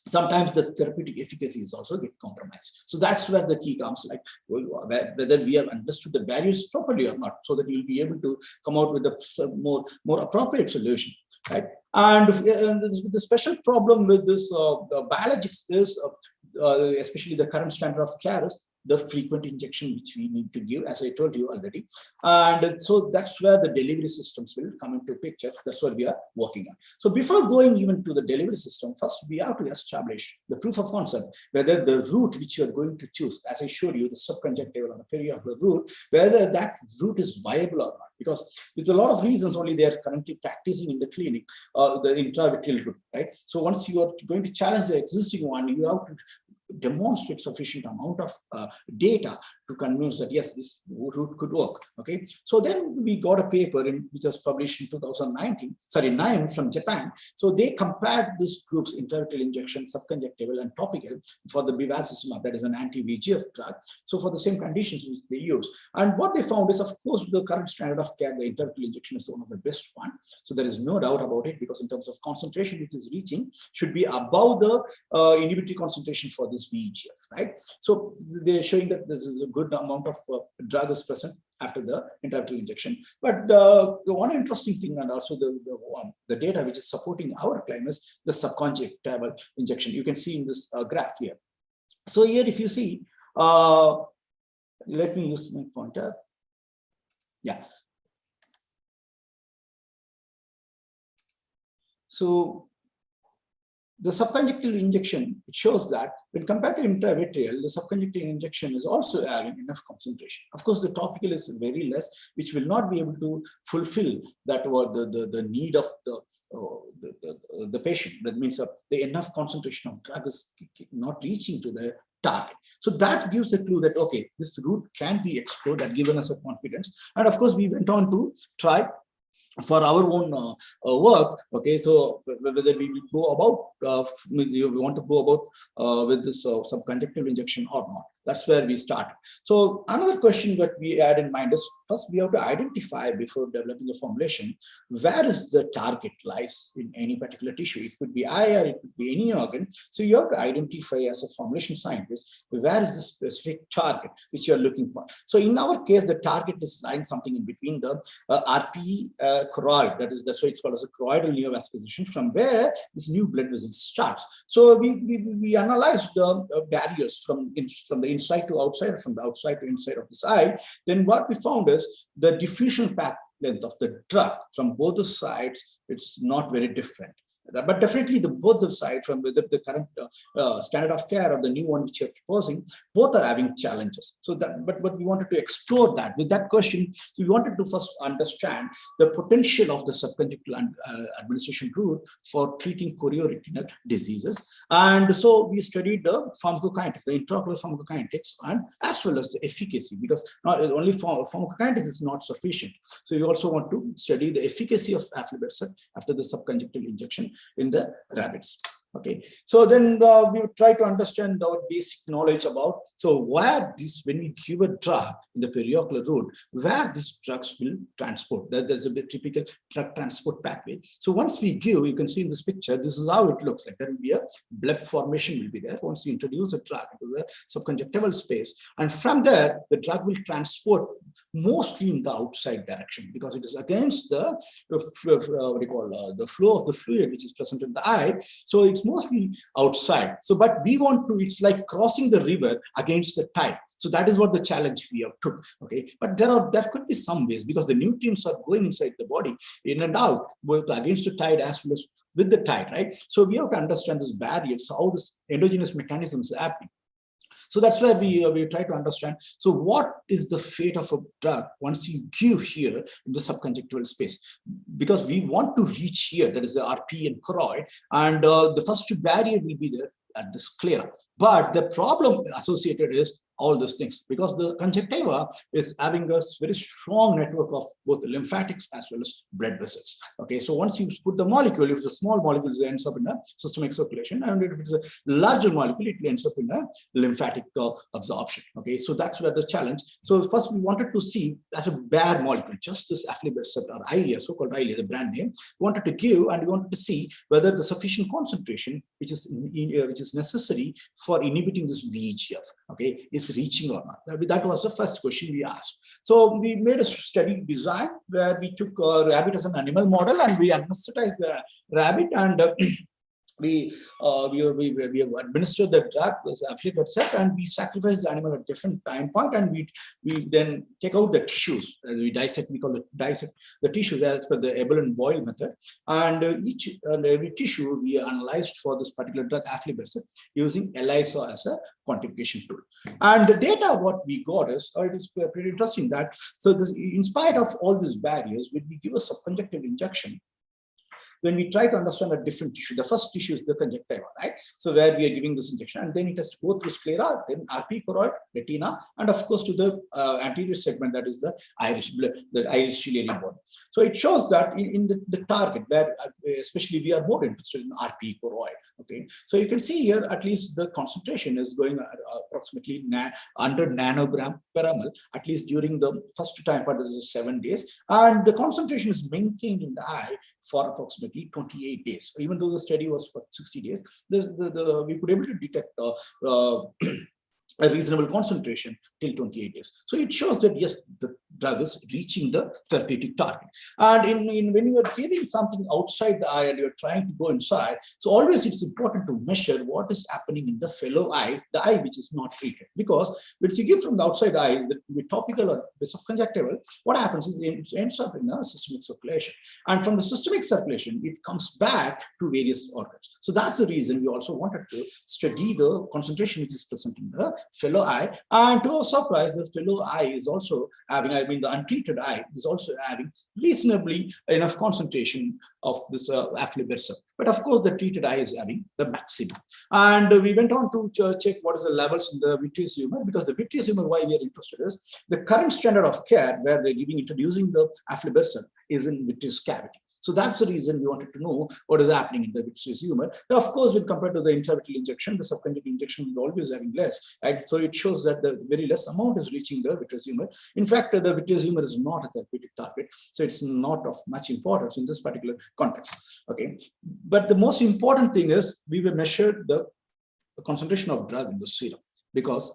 sometimes the therapeutic efficacy is also get compromised. So that's where the key comes, like whether we have understood the barriers properly or not, so that you'll be able to come out with a more appropriate solution, right? And the special problem with this the biologics is, especially the current standard of care, is the frequent injection which we need to give, as I told you already. And so that's where the delivery systems will come into picture. That's what we are working on. So before going even to the delivery system, first we have to establish the proof of concept, whether the route which you are going to choose, as I showed you, the subconjunctival or the periocular route, whether that route is viable or not. Because with a lot of reasons only they are currently practicing in the clinic, the intravitreal route, right? So once you are going to challenge the existing one, you have to demonstrate sufficient amount of data to convince that yes, this route could work. Okay, so then we got a paper which was published in 2009 from Japan. So they compared these groups, intravitreal injection, subconjunctival, and topical, for the bevacizumab, that is an anti-VEGF drug. So for the same conditions which they use, and what they found is, of course, the current standard of care, the intravitreal injection is one of the best one. So there is no doubt about it, because in terms of concentration which is reaching should be above the inhibitory concentration for this VEGF, right? So they're showing that this is a good amount of drug is present after the intravitreal injection. But the one interesting thing, and also the data which is supporting our claim, is the subconjunctival injection. You can see in this graph here. So here, if you see, let me use my pointer. Yeah. So the subconjunctival injection, it shows that when compared to intravitreal, the subconjunctival injection is also having enough concentration. Of course, the topical is very less, which will not be able to fulfill that the need of the patient. That means the enough concentration of drug is not reaching to the target. So that gives a clue that, okay, this route can be explored, that given us a confidence. And of course, we went on to try for our own work. Okay, so whether we will go about, we want to go about with this subconjunctival injection or not. That's where we start. So another question that we had in mind is, first we have to identify before developing a formulation, where is the target lies in any particular tissue. It could be eye or it could be any organ. So you have to identify as a formulation scientist, where is the specific target which you are looking for. So in our case, the target is lying something in between the RP choroid, that's why it's called as a choroidal neovascularization, from where this new blood vessel starts. So we analyzed the barriers from the inside to outside, from the outside to inside of this eye. Then what we found is the diffusion path length of the drug from both the sides, it's not very different. But definitely both the sides, from the current standard of care or the new one which you're proposing, both are having challenges. So that, but we wanted to explore that with that question. So we wanted to first understand the potential of the subconjunctival administration route for treating chorioretinal diseases. And so we studied the pharmacokinetics, the intraocular pharmacokinetics, and as well as the efficacy, because not only pharmacokinetics is not sufficient. So we also want to study the efficacy of aflibercept after the subconjunctival injection in the rabbits. Okay, so then we would try to understand our basic knowledge about, so where this, when we give a drug in the periocular route, where these drugs will transport. There's a bit typical drug transport pathway. So once we give, you can see in this picture, this is how it looks like. There will be a blood formation will be there once you introduce a drug into the subconjunctival space. And from there, the drug will transport mostly in the outside direction, because it is against the the flow of the fluid which is present in the eye. So it's mostly outside. So, but we want to, it's like crossing the river against the tide. So that is what the challenge we have took. Okay, but there could be some ways, because the nutrients are going inside the body in and out, both against the tide as well as with the tide, right? So we have to understand this barriers, how this endogenous mechanisms are happening. So that's where we try to understand. So what is the fate of a drug once you give here in the subconjunctival space? Because we want to reach here, that is the RP and choroid, and the first barrier will be there at the sclera. But the problem associated is all those things, because the conjunctiva is having a very strong network of both the lymphatics as well as blood vessels. Okay, so once you put the molecule, if it's a small molecule, it ends up in a systemic circulation, and if it's a larger molecule, it ends up in a lymphatic absorption. Okay, so that's where the challenge. So first we wanted to see as a bare molecule, just this aflibercept or Eylea, so-called Eylea, the brand name, we wanted to give, and we wanted to see whether the sufficient concentration which is necessary for inhibiting this VEGF, okay, is reaching or not. That was the first question we asked. So we made a study design where we took a rabbit as an animal model, and we anesthetized the rabbit, and we have administered the drug, aflibercept, and we sacrifice the animal at different time point, and we then take out the tissues. We dissect, we call it dissect the tissues as per the Abel and Boyle method, and each and every tissue we analyzed for this particular drug aflibercept using ELISA as a quantification tool. And the data what we got is, it is pretty interesting that, so this, in spite of all these barriers, when we give a subconjunctive injection, when we try to understand a different tissue, the first tissue is the conjunctiva, right? So where we are giving this injection, and then it has to go through sclera, then RP, choroid, retina, and of course to the anterior segment, that is the iris, the iris ciliary bone. So it shows that in the target, where especially we are more interested in RP, choroid. Okay, so you can see here at least the concentration is going approximately under nanogram per ml, at least during the first time part, this is 7 days, and the concentration is maintained in the eye for approximately 28 days. Even though the study was for 60 days, we could able to detect a reasonable concentration till 28 days. So it shows that yes, the drug is reaching the therapeutic target. And when you are giving something outside the eye and you're trying to go inside, so always it's important to measure what is happening in the fellow eye, the eye which is not treated. Because when you give from the outside eye, the topical or the subconjunctival, what happens is it ends up in a systemic circulation. And from the systemic circulation, it comes back to various organs. So that's the reason we also wanted to study the concentration which is present in the fellow eye, and to our surprise, the fellow eye is also having, I mean, the untreated eye is also having reasonably enough concentration of this aflibercept. But of course, the treated eye is having the maximum. And we went on to check what is the levels in the vitreous humor, because the vitreous humor, why we are interested is the current standard of care where they're introducing the aflibercept is in vitreous cavity. So that's the reason we wanted to know what is happening in the vitreous humor. Now, of course, when compared to the intravitreal injection, the subconjunctival injection is always having less, right? So it shows that the very less amount is reaching the vitreous humor. In fact, the vitreous humor is not a therapeutic target, so it's not of much importance in this particular context. Okay, but the most important thing is we will measure the concentration of drug in the serum, because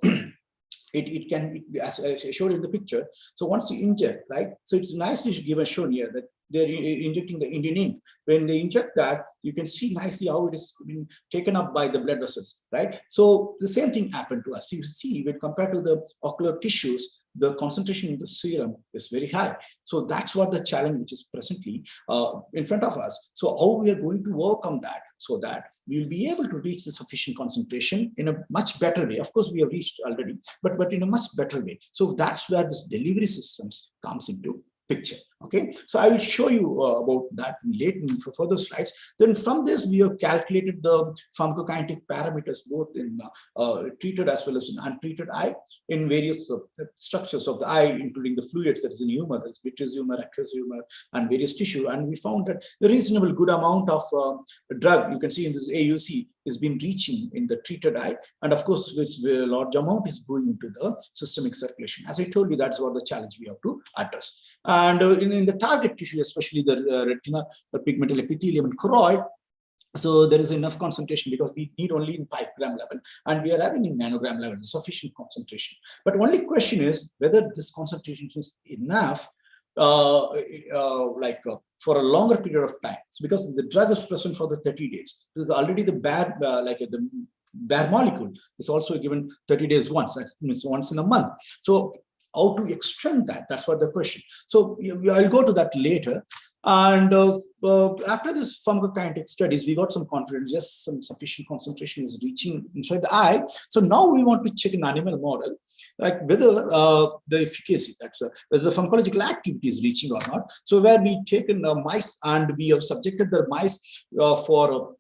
it can, as I showed in the picture. So once you inject, right? So it's nicely given shown here that they're injecting the Indian ink. When they inject that, you can see nicely how it is being taken up by the blood vessels, right? So the same thing happened to us. You see, when compared to the ocular tissues, the concentration in the serum is very high. So that's what the challenge which is presently in front of us. So how we are going to work on that, so that we will be able to reach the sufficient concentration in a much better way. Of course, we have reached already, but in a much better way. So that's where this delivery systems comes into picture. Okay, so I will show you about that later in further slides. Then from this, we have calculated the pharmacokinetic parameters both in treated as well as in untreated eye in various structures of the eye, including the fluids that is in humor, that's vitreous humor, aqueous humor, and various tissue. And we found that a reasonable good amount of drug, you can see in this AUC, is been reaching in the treated eye. And of course, it's a large amount is going into the systemic circulation. As I told you, that's what the challenge we have to address. And in the target tissue, especially the retina, the pigmental epithelium and choroid, so there is enough concentration because we need only in picogram level, and we are having in nanogram level sufficient concentration. But only question is whether this concentration is enough for a longer period of time. It's because the drug is present for the 30 days. This is already the bare, the bare molecule is also given 30 days once. That means once in a month. So how to extend that? That's what the question. So I'll go to that later. And after this pharmacokinetic studies, we got some confidence. Yes, some sufficient concentration is reaching inside the eye. So now we want to check an animal model, like whether the efficacy, that's whether the pharmacological activity is reaching or not. So where we taken mice and we have subjected the mice for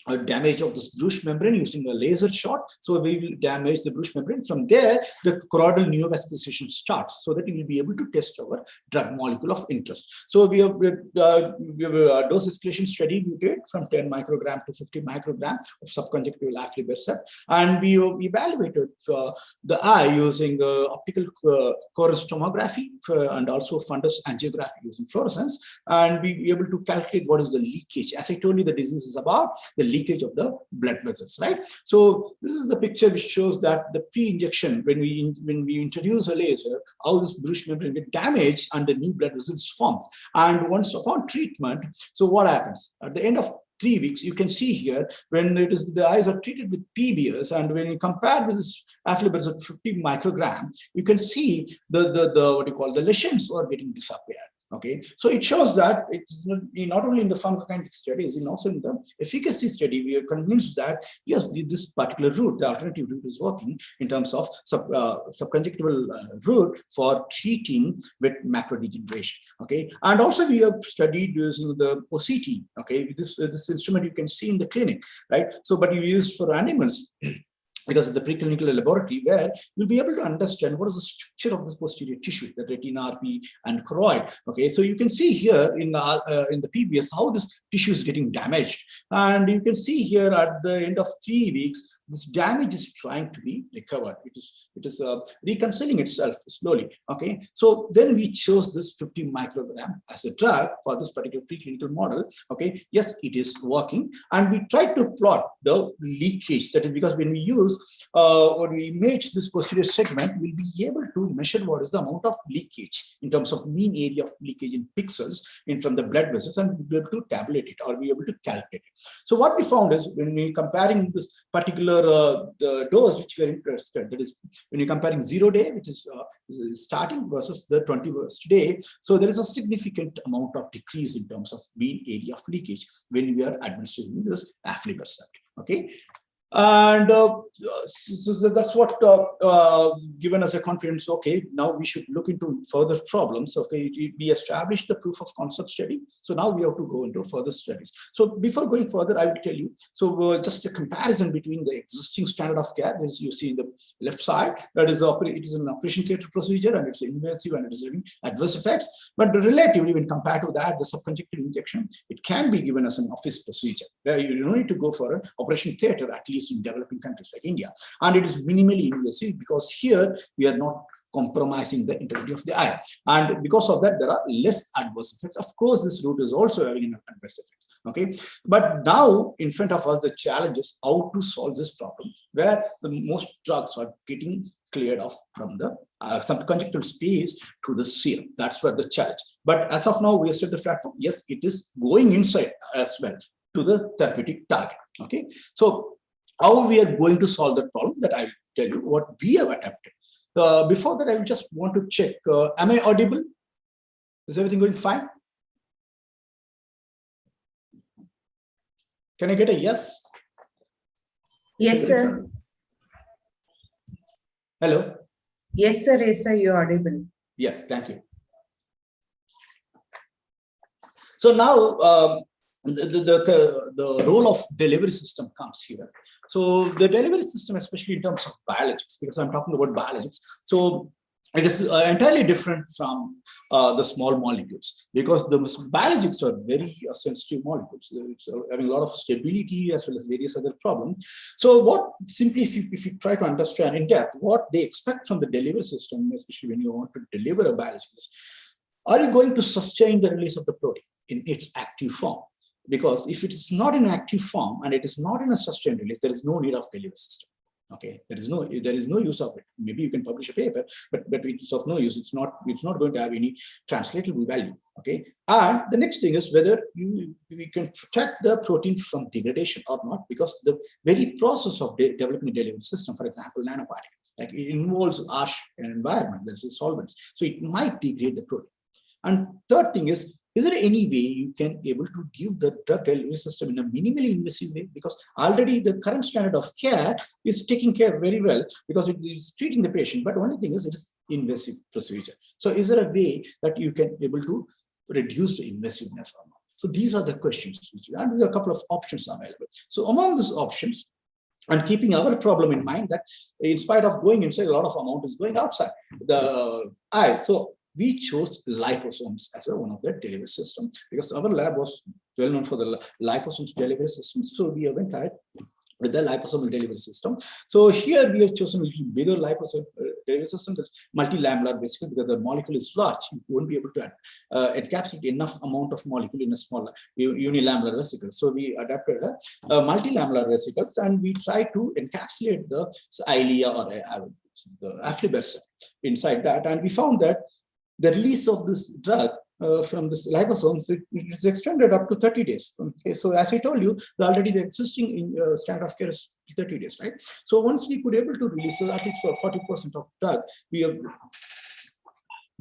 a damage of this brush membrane using a laser shot. So we will damage the brush membrane. From there, the choroidal neovascularization starts, so that we will be able to test our drug molecule of interest. So we have a dose escalation study we did from 10 microgram to 50 microgram of subconjunctival aflibercept, and we evaluated the eye using optical coherence tomography and also fundus angiography using fluorescence, and we were able to calculate what is the leakage. As I told you, the disease is about the leakage of the blood vessels, right? So this is the picture which shows that the pre-injection, when we introduce a laser, how this brush membrane get damaged and the new blood vessels forms. And once upon treatment, so what happens at the end of 3 weeks? You can see here when it is the eyes are treated with PBS, and when you compare with this aflibercept 50 microgram, you can see the what you call the lesions are getting disappeared. Okay, so it shows that it's not only in the pharmacokinetic studies, and also in the efficacy study, we are convinced that yes, this particular route, the alternative route, is working in terms of subconjunctival route for treating with macro degeneration. Okay, and also we have studied using the OCT. Okay, this instrument you can see in the clinic, right? So, but you use for animals. Because of the preclinical laboratory, where you'll be able to understand what is the structure of this posterior tissue, the retina, RP, and choroid. Okay, so you can see here in the PBS how this tissue is getting damaged, and you can see here at the end of 3 weeks, this damage is trying to be recovered. It is reconciling itself slowly. Okay, so then we chose this 50 microgram as a drug for this particular preclinical model. Okay, yes, it is working, and we tried to plot the leakage. That is because when we use when we image this posterior segment, we'll be able to measure what is the amount of leakage in terms of mean area of leakage in pixels from the blood vessels, and we'll be able to tabulate it or be able to calculate it. So what we found is when we comparing this particular the dose which we are interested, that is when you're comparing 0 day, which is starting, versus the 21st day, so there is a significant amount of decrease in terms of mean area of leakage when we are administering this aflibercept. Okay, And so that's what given us a confidence. Okay, now we should look into further problems. Okay, we established the proof of concept study, so now we have to go into further studies. So before going further, I will tell you, so just a comparison between the existing standard of care, as you see in the left side, that is it is an operation theater procedure, and it's invasive and it is having adverse effects. But relatively, when compared to that, the subconjunctive injection, it can be given as an office procedure. You don't need to go for an operation theater, at least in developing countries like India. And it is minimally invasive because here we are not compromising the integrity of the eye. And because of that, there are less adverse effects. Of course, this route is also having an adverse effects. Okay. But now in front of us, the challenge is how to solve this problem, where the most drugs are getting cleared off from the subconjunctival space to the serum. That's where the challenge. But as of now, we have set the platform. Yes, it is going inside as well to the therapeutic target. Okay. So how we are going to solve that problem, that I will tell you what we have attempted. Before that, I just want to check, am I audible? Is everything going fine? Can I get a yes? Yes, sir. Hello? Yes, sir. Yes, sir. You're audible. Yes, thank you. So now, the role of delivery system comes here. So the delivery system, especially in terms of biologics, because I'm talking about biologics, so it is entirely different from the small molecules, because the biologics are very sensitive molecules. It's having a lot of stability as well as various other problems. So what simply, if you try to understand in depth what they expect from the delivery system, especially when you want to deliver a biologics, are you going to sustain the release of the protein in its active form? Because if it is not in active form and it is not in a sustained release, there is no need of delivery system. Okay, there is no use of it. Maybe you can publish a paper, but it's of no use. It's not going to have any translatable value. Okay, and the next thing is whether we can protect the protein from degradation or not, because the very process of developing a delivery system, for example, nanoparticles, like it involves harsh environment, there's solvents, so it might degrade the protein. And third thing is there any way you can able to give the drug delivery system in a minimally invasive way? Because already the current standard of care is taking care very well because it is treating the patient, but only thing is it is invasive procedure. So is there a way that you can able to reduce the invasiveness or not? So these are the questions, and there are a couple of options available. So among these options, and keeping our problem in mind that in spite of going inside, a lot of amount is going outside the eye. So we chose liposomes as one of the delivery systems, because our lab was well known for the liposomes delivery systems. So we went ahead with the liposomal delivery system. So here we have chosen a little bigger liposome delivery system, that's multilamellar basically, because the molecule is large. You won't be able to encapsulate enough amount of molecule in a small unilamellar vesicle. So we adapted a multilamellar vesicles, and we try to encapsulate the ilia or the aflibercept inside that, and we found that the release of this drug from this liposomes, it is extended up to 30 days. Okay, so as I told you, already the existing standard of care is 30 days, right? So once we could able to release at least for 40% of drug, we have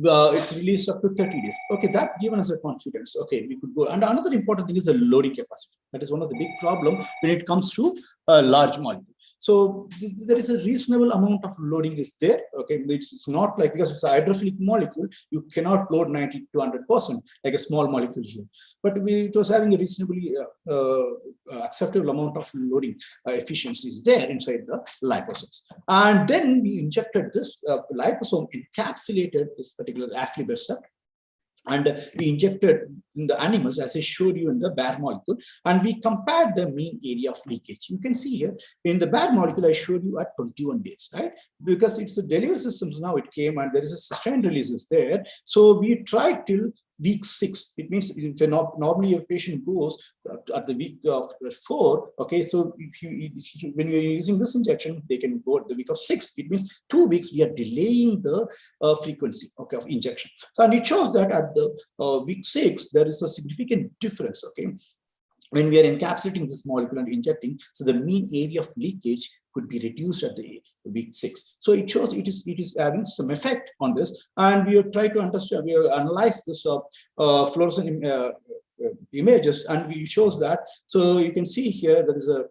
it's released up to 30 days. Okay, that given us a confidence. Okay, we could go. And another important thing is the loading capacity. That is one of the big problems when it comes to a large molecule. So there is a reasonable amount of loading is there. Okay, it's not like, because it's a hydrophilic molecule, you cannot load 90 to 100% like a small molecule here. But it was having a reasonably acceptable amount of loading efficiencies there inside the liposomes. And then we injected this liposome, encapsulated this particular aflibercept, and we injected in the animals, as I showed you in the bear molecule, and we compared the mean area of leakage. You can see here in the bear molecule, I showed you at 21 days, right? Because it's a delivery system, now it came and there is a sustained releases there. So we tried till week 6. It means if normally a patient goes at the week of 4, okay, so when you're using this injection, they can go at the week of 6. It means 2 weeks we are delaying the frequency, okay, of injection. So, and it shows that at the week 6 there is a significant difference, okay, when we are encapsulating this molecule and injecting. So the mean area of leakage could be reduced at the week 6. So it shows it is having some effect on this, and we have tried to understand, we have analyzed this fluorescent images, and we shows that. So you can see here there is a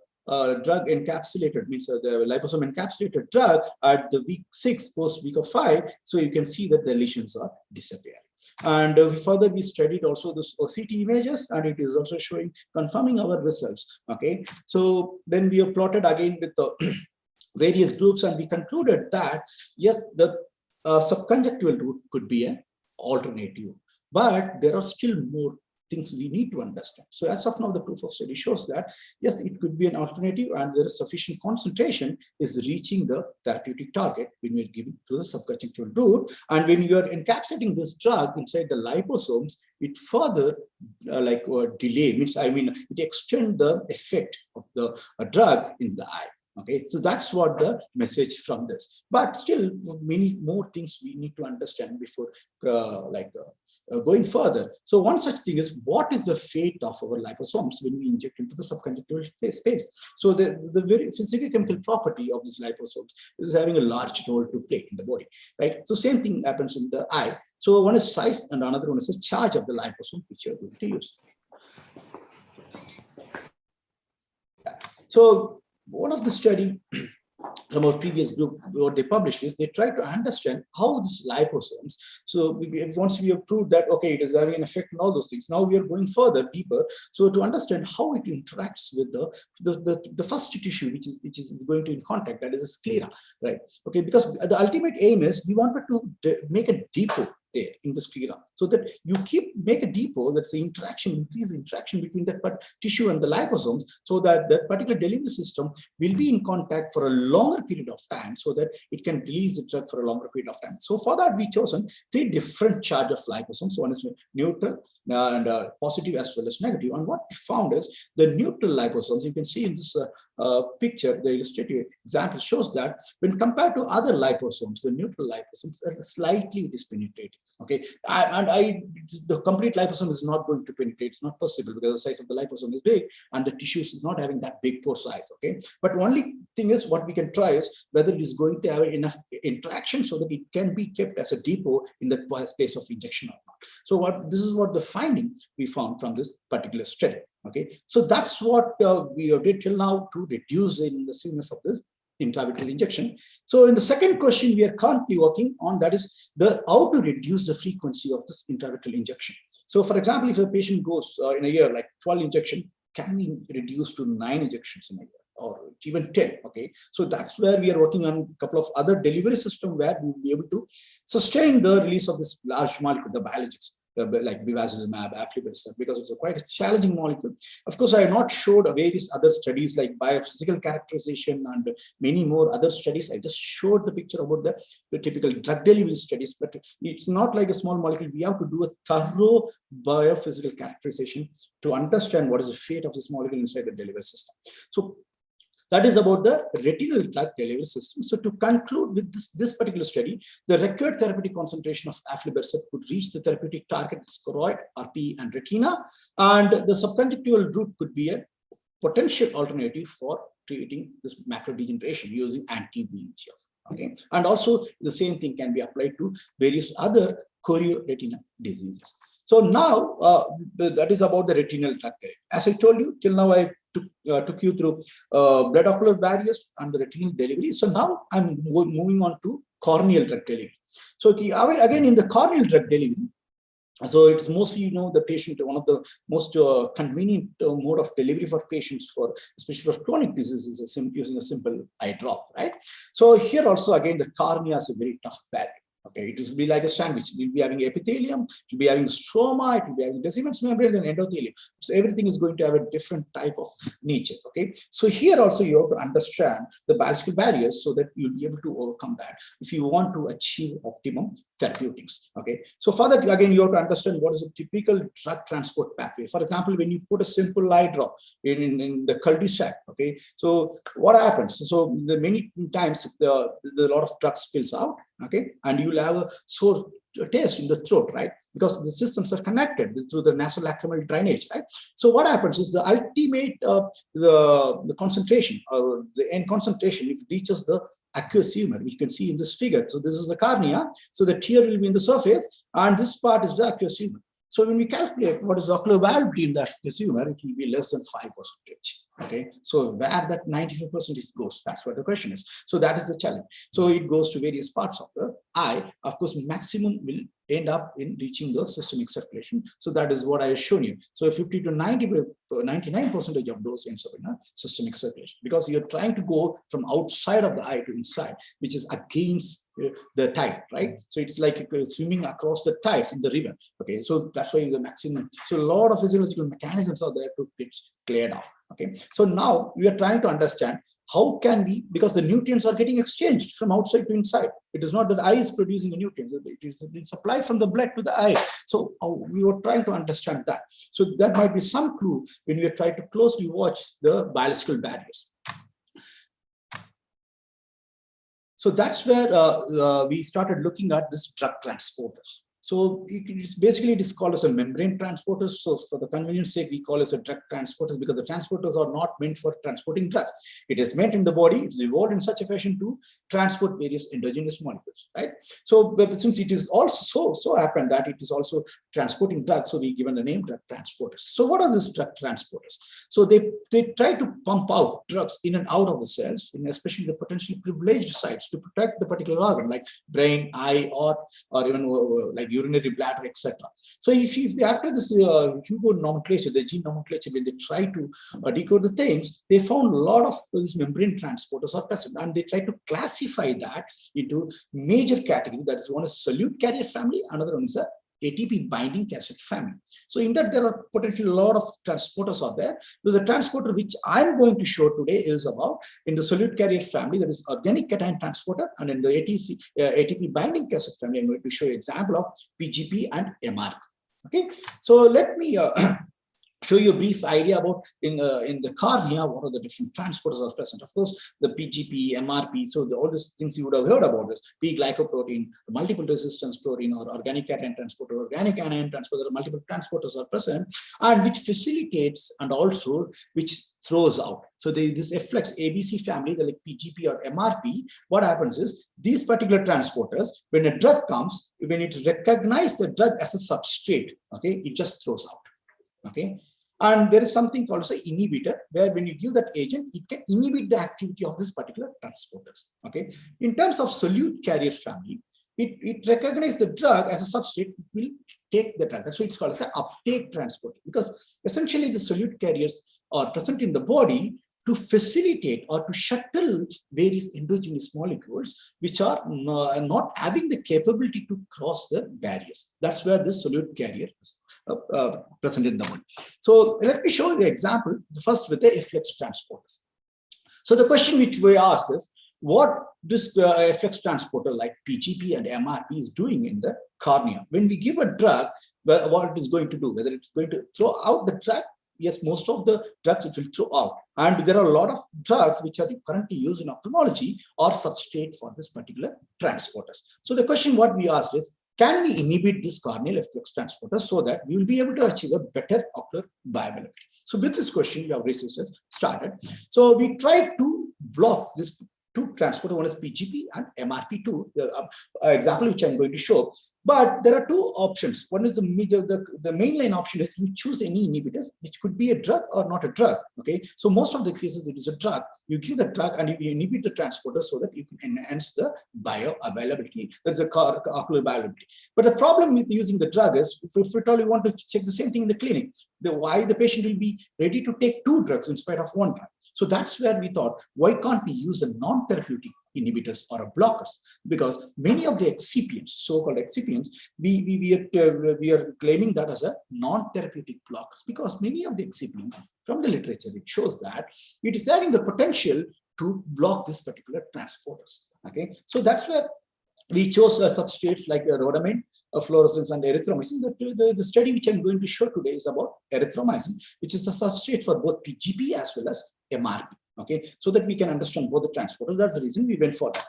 drug encapsulated, means the liposome encapsulated drug at the week 6 post week of 5. So you can see that the lesions are disappearing. And further, we studied also this CT images, and it is also showing, confirming our results. Okay, so then we have plotted again with the various groups, and we concluded that yes, the subconjunctival route could be an alternative, but there are still more things we need to understand. So as of now, the proof of study shows that yes, it could be an alternative, and there is sufficient concentration is reaching the therapeutic target when we're giving to the subconjunctival route. And when you are encapsulating this drug inside the liposomes, it further delay, means it extends the effect of the drug in the eye. Okay, so that's what the message from this. But still, many more things we need to understand before going further. So one such thing is, what is the fate of our liposomes when we inject into the subconjunctival space? So the very physical chemical property of these liposomes is having a large role to play in the body, right? So same thing happens in the eye. So one is size, and another one is the charge of the liposome which you're going to use. So one of the study from our previous group, what they published is they try to understand how these liposomes. So once we have proved that, okay, it is having an effect on all those things, now we are going further, deeper. So to understand how it interacts with the first tissue, which is going to in contact, that is a sclera, right? Okay, because the ultimate aim is we wanted to make a depot there in the sclera, so that you make a depot, that's the interaction, increase interaction between that tissue and the liposomes, so that that particular delivery system will be in contact for a longer period of time, so that it can release the drug for a longer period of time. So for that, we chosen 3 different charge of liposomes. One is neutral and positive as well as negative. And what we found is the neutral liposomes, you can see in this picture, the illustrative example shows that when compared to other liposomes, the neutral liposomes are slightly dispenetrating. Okay, the complete liposome is not going to penetrate. It's not possible because the size of the liposome is big and the tissues is not having that big pore size. Okay, but only thing is, what we can try is whether it is going to have enough interaction so that it can be kept as a depot in the space of injection or not. So this is what the finding we found from this particular study. Okay, so that's what we did till now to reduce in the seriousness of this intravitreal injection. So in the second question we are currently working on, that is how to reduce the frequency of this intravitreal injection. So for example, if a patient goes in a year like 12 injection, can we reduce to 9 injections in a year, or even 10? Okay, so that's where we are working on a couple of other delivery systems where we will be able to sustain the release of this large molecule, the biologics, like bevacizumab, aflibercept, because it's quite a challenging molecule. Of course, I have not showed various other studies like biophysical characterization and many more other studies. I just showed the picture about the typical drug delivery studies, but it's not like a small molecule. We have to do a thorough biophysical characterization to understand what is the fate of this molecule inside the delivery system. So that is about the retinal drug delivery system. So to conclude with this particular study, the required therapeutic concentration of aflibercept could reach the therapeutic target choroid, RPE, and retina, and the subconjunctival route could be a potential alternative for treating this macular degeneration using anti-VEGF. Okay, and also the same thing can be applied to various other chorioretinal diseases. So now that is about the retinal drug delivery. As I told you, till now I took you through blood ocular barriers and the retinal delivery. So now I'm moving on to corneal drug delivery. So again, in the corneal drug delivery, so it's mostly, the patient, one of the most convenient mode of delivery for patients, especially for chronic diseases, is using a simple eye drop, right? So here also, again, the cornea is a very tough barrier. Okay, it will be like a sandwich. It will be having epithelium, it will be having stroma, it will be having descendants membrane and endothelium. So everything is going to have a different type of nature. Okay, so here also you have to understand the biological barriers so that you'll be able to overcome that if you want to achieve optimum therapeutics. Okay, so for that, again, you have to understand what is a typical drug transport pathway. For example, when you put a simple eye drop in the cul-de-sac, okay, so what happens? So many times a lot of drug spills out. Okay, and you will have a sore taste in the throat, right? Because the systems are connected through the nasolacrimal drainage, right? So what happens is the ultimate the concentration, or the end concentration, if it reaches the aqueous humor, which you can see in this figure. So this is the cornea. So the tear will be in the surface, and this part is the aqueous humor. So when we calculate what is the ocular valve in the aqueous humor, it will be less than 5%. Okay, so where that 95% goes, that's what the question is. So that is the challenge. So it goes to various parts of the eye. Of course, maximum will end up in reaching the systemic circulation. So that is what I have shown you. So 50 to 99% of those ends up in a systemic circulation, because you're trying to go from outside of the eye to inside, which is against the tide, right? So it's like swimming across the tides in the river. Okay, so that's why the maximum. So a lot of physiological mechanisms are there to get cleared off. Okay, so now we are trying to understand how can we, because the nutrients are getting exchanged from outside to inside. It is not that the eye is producing the nutrients, it is supplied from the blood to the eye. So we were trying to understand that. So that might be some clue when we are trying to closely watch the biological barriers. So that's where we started looking at this drug transporters. So it is called as a membrane transporters. So for the convenience sake, we call it a drug transporters, because the transporters are not meant for transporting drugs. It is meant in the body. It's evolved in such a fashion to transport various endogenous molecules, right? So since it is also so happened that it is also transporting drugs, so we given the name drug transporters. So what are these drug transporters? So they try to pump out drugs in and out of the cells, in especially the potentially privileged sites, to protect the particular organ, like brain, eye, or even like urinary bladder, etc. So if after this Hugo nomenclature, the gene nomenclature, when they try to decode the things, they found a lot of these membrane transporters are present, and they try to classify that into major category. That is, one is solute carrier family, another one is a ATP binding cassette family. So in that, there are potentially a lot of transporters out there. So the transporter which I'm going to show today is about in the solute carrier family, that is organic cation transporter, and in the ATP binding cassette family, I'm going to show you an example of PGP and MRP. Okay, so let me show you a brief idea about in the cornea, what are the different transporters are present. Of course, the PGP, MRP, so all these things you would have heard about this, P-glycoprotein, multiple resistance protein, or organic cation transporter, organic anion transporter, multiple transporters are present, and which facilitates and also which throws out. So this efflux ABC family, the like PGP or MRP, what happens is these particular transporters, when a drug comes, when it recognizes the drug as a substrate, okay, it just throws out. Okay, and there is something called as an inhibitor, where when you give that agent, it can inhibit the activity of this particular transporters. Okay, in terms of solute carrier family, it recognizes the drug as a substrate, it will take the drug. That's why it's called as an uptake transporter, because essentially the solute carriers are present in the body to facilitate or to shuttle various endogenous molecules which are not having the capability to cross the barriers. That's where this solute carrier is present in the body. So let me show you the example, first with the efflux transporters. So the question which we asked is, what this efflux transporter like PGP and MRP is doing in the cornea? When we give a drug, what it is going to do, whether it's going to throw out the drug. Yes, most of the drugs it will throw out. And there are a lot of drugs which are currently used in ophthalmology or substrate for this particular transporters. So the question what we asked is, can we inhibit this corneal efflux transporter so that we will be able to achieve a better ocular bioavailability? So with this question, our researchers started. So we tried to block this two transporter, one is PGP and MRP2, the example which I'm going to show. But there are two options. One is the mainline option is you choose any inhibitors, which could be a drug or not a drug. Okay, so most of the cases it is a drug. You give the drug and you inhibit the transporter so that you can enhance the bioavailability. That's the ocular bioavailability. But the problem with using the drug is, if at all you want to check the same thing in the clinic, why the patient will be ready to take two drugs in spite of one drug. So that's where we thought, why can't we use a non-therapeutic inhibitors or blockers? Because many of the excipients, so-called excipients, we are claiming that as a non-therapeutic blockers, because many of the excipients from the literature, it shows that it is having the potential to block this particular transporters. Okay, so that's where we chose substrates like rhodamine, fluorescence, and erythromycin. The study which I'm going to show today is about erythromycin, which is a substrate for both PGP as well as MRP. Okay, so that we can understand both the transporters. That's the reason we went for that.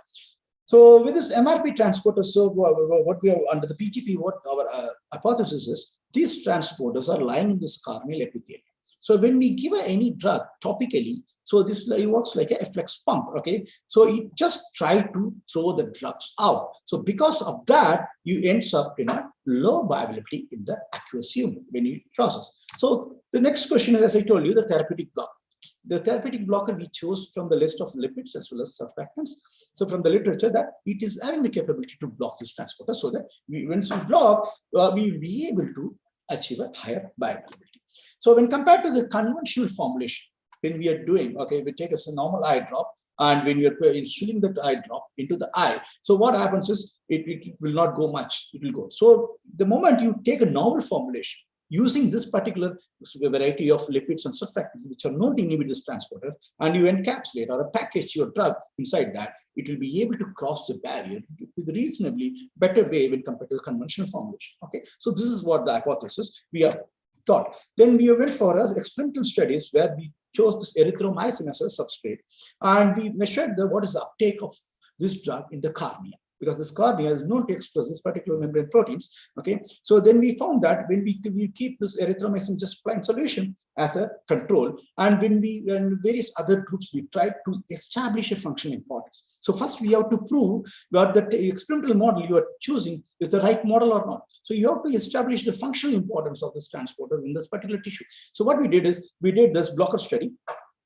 So with this MRP transporter, so what we are under the PGP, what our hypothesis is, these transporters are lying in this corneal epithelium. So when we give any drug topically, so this works like a efflux pump. Okay, so it just try to throw the drugs out. So because of that, you ends up in a low bioavailability in the aqueous humor when you process. So the next question is, as I told you, the therapeutic block. the therapeutic blocker we chose from the list of lipids as well as surfactants. So from the literature that it is having the capability to block this transporter, so that once we block, we will be able to achieve a higher bioavailability. So when compared to the conventional formulation, when we are doing, okay, we take a normal eye drop, and when you are instilling that eye drop into the eye, so what happens is it will not go much, it will go. So the moment you take a novel formulation, using this particular variety of lipids and surfactants which are known to inhibit this transporter, and you encapsulate or package your drug inside that, it will be able to cross the barrier with a reasonably better way when compared to the conventional formulation. Okay, so this is what the hypothesis we are taught. Then we went for experimental studies where we chose this erythromycin as a substrate, and we measured what is the uptake of this drug in the cornea, because this cornea is known to express this particular membrane proteins. Okay, so then we found that when we keep this erythromycin just plain solution as a control, and when we and various other groups we tried to establish a functional importance. So first we have to prove that the experimental model you are choosing is the right model or not. So you have to establish the functional importance of this transporter in this particular tissue. So what we did is we did this blocker study,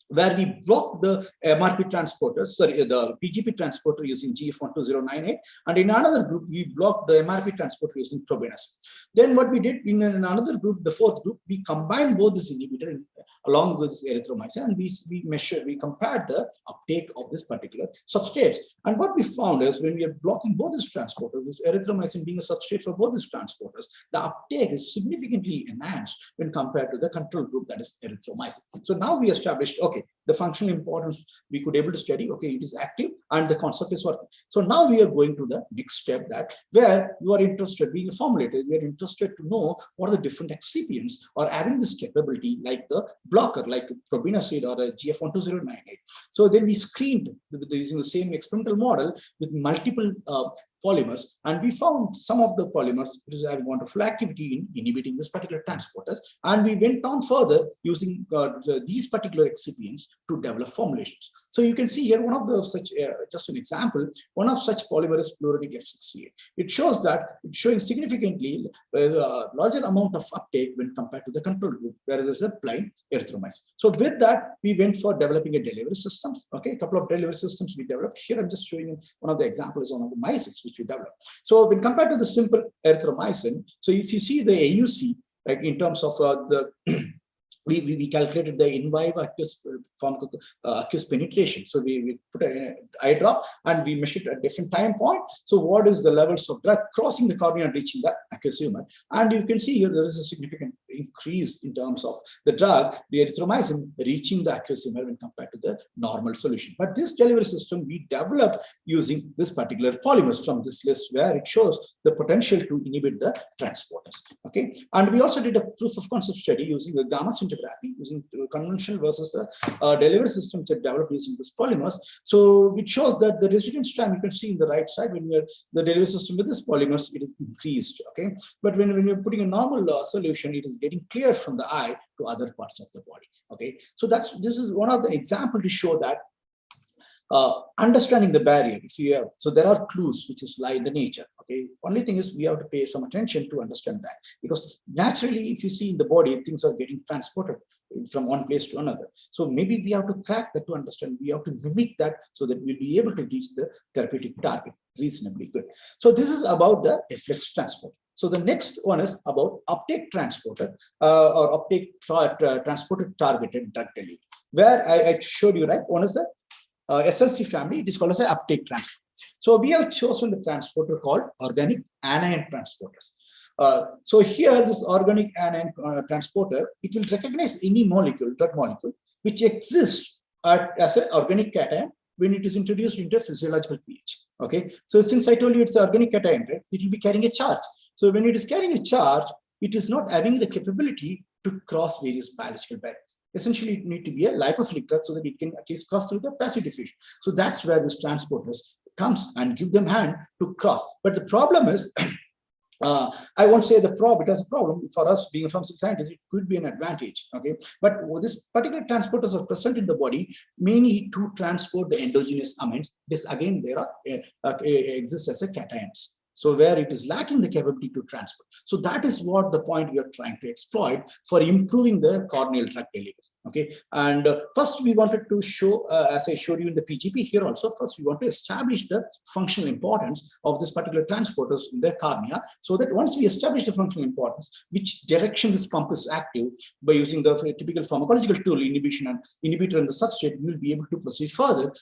where we blocked the MRP transporter, sorry, the PGP transporter using GF12098, and in another group, we blocked the MRP transporter using probenecid. Then what we did in another group, the fourth group, we combined both this inhibitor along with erythromycin, and we compared the uptake of this particular substrates. And what we found is when we are blocking both these transporters, this erythromycin being a substrate for both these transporters, the uptake is significantly enhanced when compared to the control group, that is erythromycin. So now we established, okay, the functional importance we could able to study, okay, it is active and the concept is working. So now we are going to the next step, that where you are interested, being a formulator, we are interested to know what are the different excipients or having this capability like the blocker, like probenecid or a GF12098. So then we screened using the same experimental model with multiple polymers, and we found some of the polymers which is having wonderful activity in inhibiting this particular transporters, and we went on further using these particular excipients to develop formulations. So you can see here one of the such just an example, one of such polymer is fluoronic F68. It shows that it's showing significantly larger amount of uptake when compared to the control group, whereas there's a plain erythromycin. So with that, we went for developing a delivery systems. Okay, a couple of delivery systems we developed. Here I'm just showing you one of the examples on the mice which we developed. So when compared to the simple erythromycin, so if you see the AUC, like in terms of the we calculated the in vivo aqueous penetration. So we put an eye drop and we measured at different time point. So what is the levels of drug crossing the cornea and reaching the aqueous humor? And you can see here there is a significant increase in terms of the drug, the erythromycin, reaching the aqueous humor when compared to the normal solution. But this delivery system we developed using this particular polymers from this list, where it shows the potential to inhibit the transporters. Okay, and we also did a proof of concept study using the gamma scintigraphy, using conventional versus the delivery system that developed using this polymers. So it shows that the residence time you can see in the right side when you're the delivery system with this polymers, it is increased. Okay, but when you're putting a normal solution, it is getting cleared from the eye to other parts of the body. Okay, so this is one of the example to show that understanding the barrier. If you have, so there are clues which is lie in the nature. Okay, only thing is we have to pay some attention to understand that, because naturally if you see in the body things are getting transported from one place to another. So maybe we have to crack that to understand. We have to mimic that so that we'll be able to reach the therapeutic target reasonably good. So this is about the efflux transport. So the next one is about uptake transporter or uptake transported targeted drug delivery, where I showed you, right? One is the SLC family. It is called as an uptake transport. So we have chosen the transporter called organic anion transporters. So here, this organic anion transporter, it will recognize any molecule, drug molecule, which exists as an organic cation when it is introduced into a physiological pH. Okay, so since I told you it's an organic cation, right, it will be carrying a charge. So when it is carrying a charge, it is not having the capability to cross various biological barriers. Essentially, it needs to be a lipophilic drug so that it can at least cross through the passive diffusion. So that's where this transporters comes and give them hand to cross. But the problem is, I won't say the problem, it has a problem for us being a pharmaceutical scientist, it could be an advantage. Okay, but this particular transporters are present in the body mainly to transport the endogenous amines. This again, there are exists as a cations. So where it is lacking the capability to transport. So that is what the point we are trying to exploit for improving the corneal drug delivery. Okay, and first we wanted to show, as I showed you in the PGP here also, first we want to establish the functional importance of this particular transporters in the cornea, so that once we establish the functional importance, which direction this pump is active, by using the typical pharmacological tool, inhibition and inhibitor and the substrate, we will be able to proceed further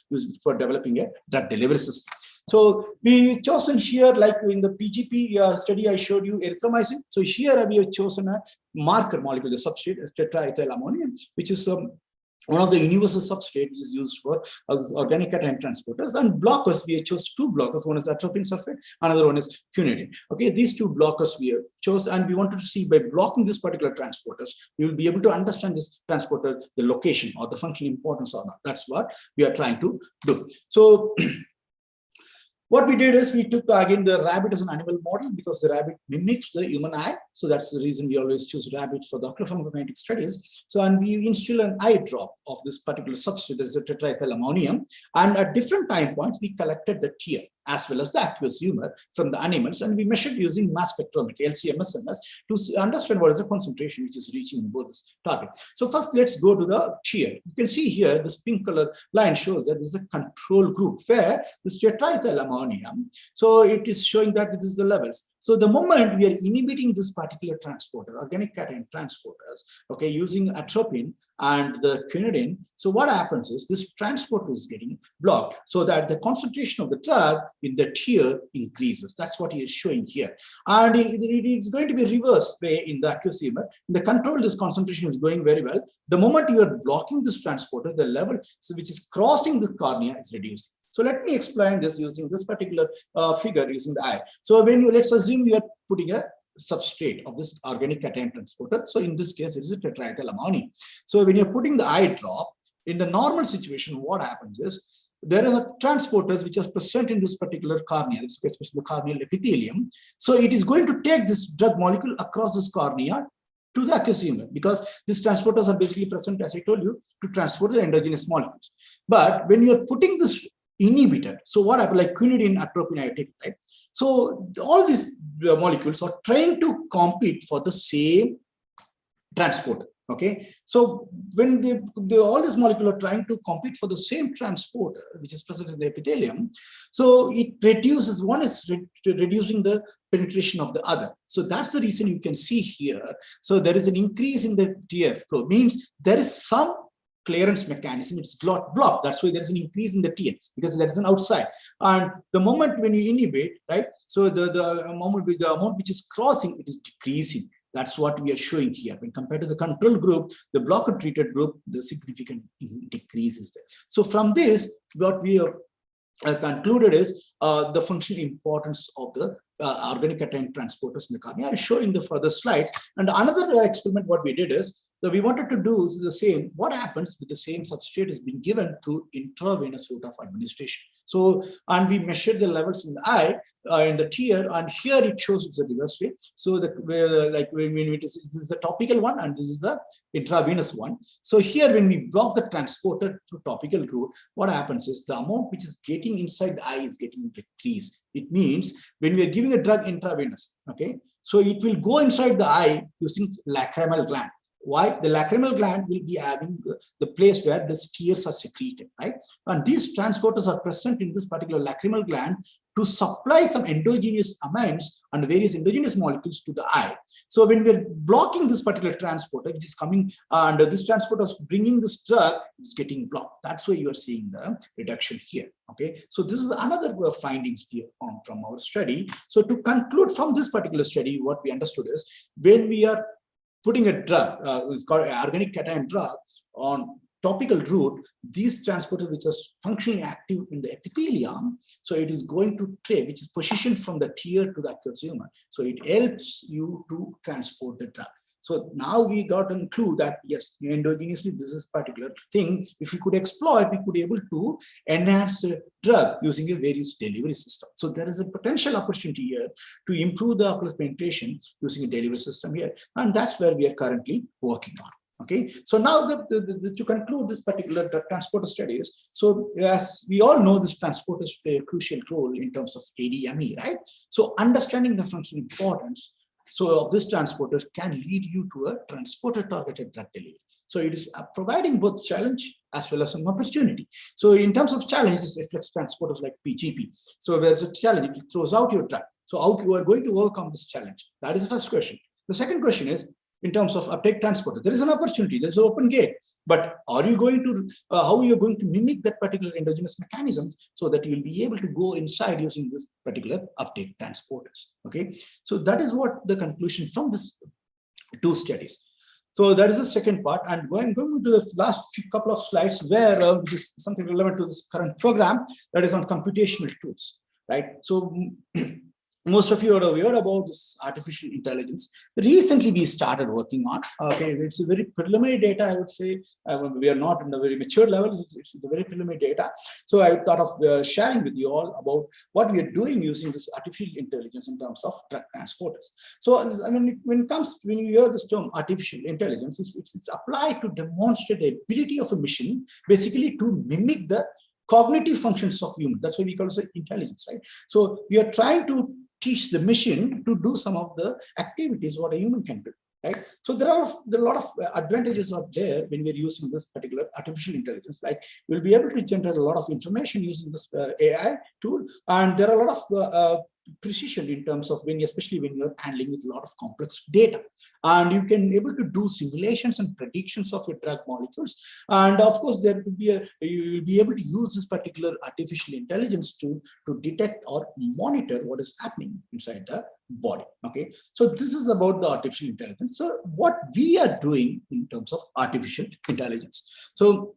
for developing a drug delivery system. So we chosen here, like in the PGP study I showed you, erythromycin. So here we have chosen a marker molecule, the substrate, tetraethyl ammonium, which is one of the universal substrate which is used for organic cation transporters. And blockers, we have chose two blockers. One is atropine sulfate, another one is quinidine. Okay, these two blockers we have chose, and we wanted to see by blocking this particular transporters, we will be able to understand this transporter, the location or the functional importance or not. That's what we are trying to do. So what we did is we took again the rabbit as an animal model, because the rabbit mimics the human eye. So that's the reason we always choose rabbits for the oculopharmacokinetic studies. So, and we instill an eye drop of this particular substrate, that is a tetraethyl ammonium. And at different time points, we collected the tear as well as the aqueous humor from the animals, and we measured using mass spectrometry, LC-MS, to understand what is the concentration which is reaching in both targets. So first, let's go to the tear. You can see here, this pink color line shows that this is a control group where this tetraethyl ammonium, so it is showing that this is the levels. So the moment we are inhibiting this particular transporter, organic cation transporters, okay, using atropine and the quinidine, so what happens is this transporter is getting blocked, so that the concentration of the drug in the tear increases. That's what he is showing here. And it is going to be reversed way in the aqueous humor. In the control, this concentration is going very well. The moment you are blocking this transporter, the level which is crossing the cornea is reduced. So let me explain this using this particular figure using the eye. So when you, let's assume you are putting a substrate of this organic cation transporter. So in this case, it is a tetraethyl ammonium. So when you're putting the eye drop, in the normal situation, what happens is there are transporters which are present in this particular cornea, especially the corneal epithelium. So it is going to take this drug molecule across this cornea to the aqueous humor, because these transporters are basically present, as I told you, to transport the endogenous molecules. But when you're putting this inhibited, so what happens, like quinidine, atropine, I take, right? So all these molecules are trying to compete for the same transporter. Okay, so when all these molecules are trying to compete for the same transporter, which is present in the epithelium, so it reduces, one is reducing the penetration of the other. So that's the reason you can see here. So there is an increase in the tear flow, means there is some clearance mechanism, it's blocked. That's why there's an increase in the tear, because there is an outside. And the moment when you inhibit, right, so the amount which is crossing, it is decreasing. That's what we are showing here. When compared to the control group, the blocker treated group, the significant decrease is there. So from this, what we have concluded is the functional importance of the organic cation transporters in the cornea. I'll show in the further slides. And another experiment, what we did is, so we wanted to do the same. What happens with the same substrate is being given through intravenous route of administration. So, and we measured the levels in the eye, in the tear, and here it shows it's a reverse way. So like when this is the topical one and this is the intravenous one. So here when we block the transporter through topical route, what happens is the amount which is getting inside the eye is getting decreased. It means when we are giving a drug intravenous, okay, so it will go inside the eye using lacrimal gland. Why? The lacrimal gland will be having the place where the tears are secreted, right? And these transporters are present in this particular lacrimal gland to supply some endogenous amines and various endogenous molecules to the eye. So when we're blocking this particular transporter, which is coming and this transporter is bringing this drug, it's getting blocked. That's why you are seeing the reduction here. Okay, so this is another findings we have found from our study. So to conclude from this particular study, what we understood is when we are putting a drug, it's called organic cation drug, on topical route, these transporters which are functionally active in the epithelium, so it is going to tray, which is positioned from the tear to the aqueous humor. So it helps you to transport the drug. So now we got a clue that yes, endogenously this is particular thing. If we could exploit, we could be able to enhance the drug using a various delivery system. So there is a potential opportunity here to improve the ocular penetration using a delivery system here, and that's where we are currently working on. Okay, so now to conclude this particular transporter studies, so as we all know, this transporters play a crucial role in terms of ADME, right? So understanding the functional importance So this transporter can lead you to a transporter targeted drug delivery. So it is providing both challenge as well as an opportunity. So in terms of challenge, this efflux transporters like PGP. So there's a challenge, it throws out your drug. So how you are going to overcome this challenge? That is the first question. The second question is, in terms of uptake transporter, there is an opportunity, there's an open gate, but are you going to, how are you going to mimic that particular endogenous mechanisms so that you'll be able to go inside using this particular uptake transporters, okay? So that is what the conclusion from this two studies. So that is the second part, and going to the last couple of slides where which is something relevant to this current program, that is on computational tools, right? So most of you are aware about this artificial intelligence. Recently, we started working on. Okay, it's a very preliminary data, I would say. We are not in a very mature level. It's the very preliminary data. So I thought of sharing with you all about what we are doing using this artificial intelligence in terms of drug transporters. So I mean, when you hear this term artificial intelligence, it's applied to demonstrate the ability of a machine, basically to mimic the cognitive functions of human. That's why we call it intelligence, right? So we are trying to teach the machine to do some of the activities what a human can do, right? So there are a lot of advantages out there when we're using this particular artificial intelligence. Like we'll be able to generate a lot of information using this AI tool, and there are a lot of precision in terms of especially when you're handling with a lot of complex data, and you can able to do simulations and predictions of your drug molecules. And of course, there will be you will be able to use this particular artificial intelligence to detect or monitor what is happening inside the body. Okay, so this is about the artificial intelligence. So what we are doing in terms of artificial intelligence. So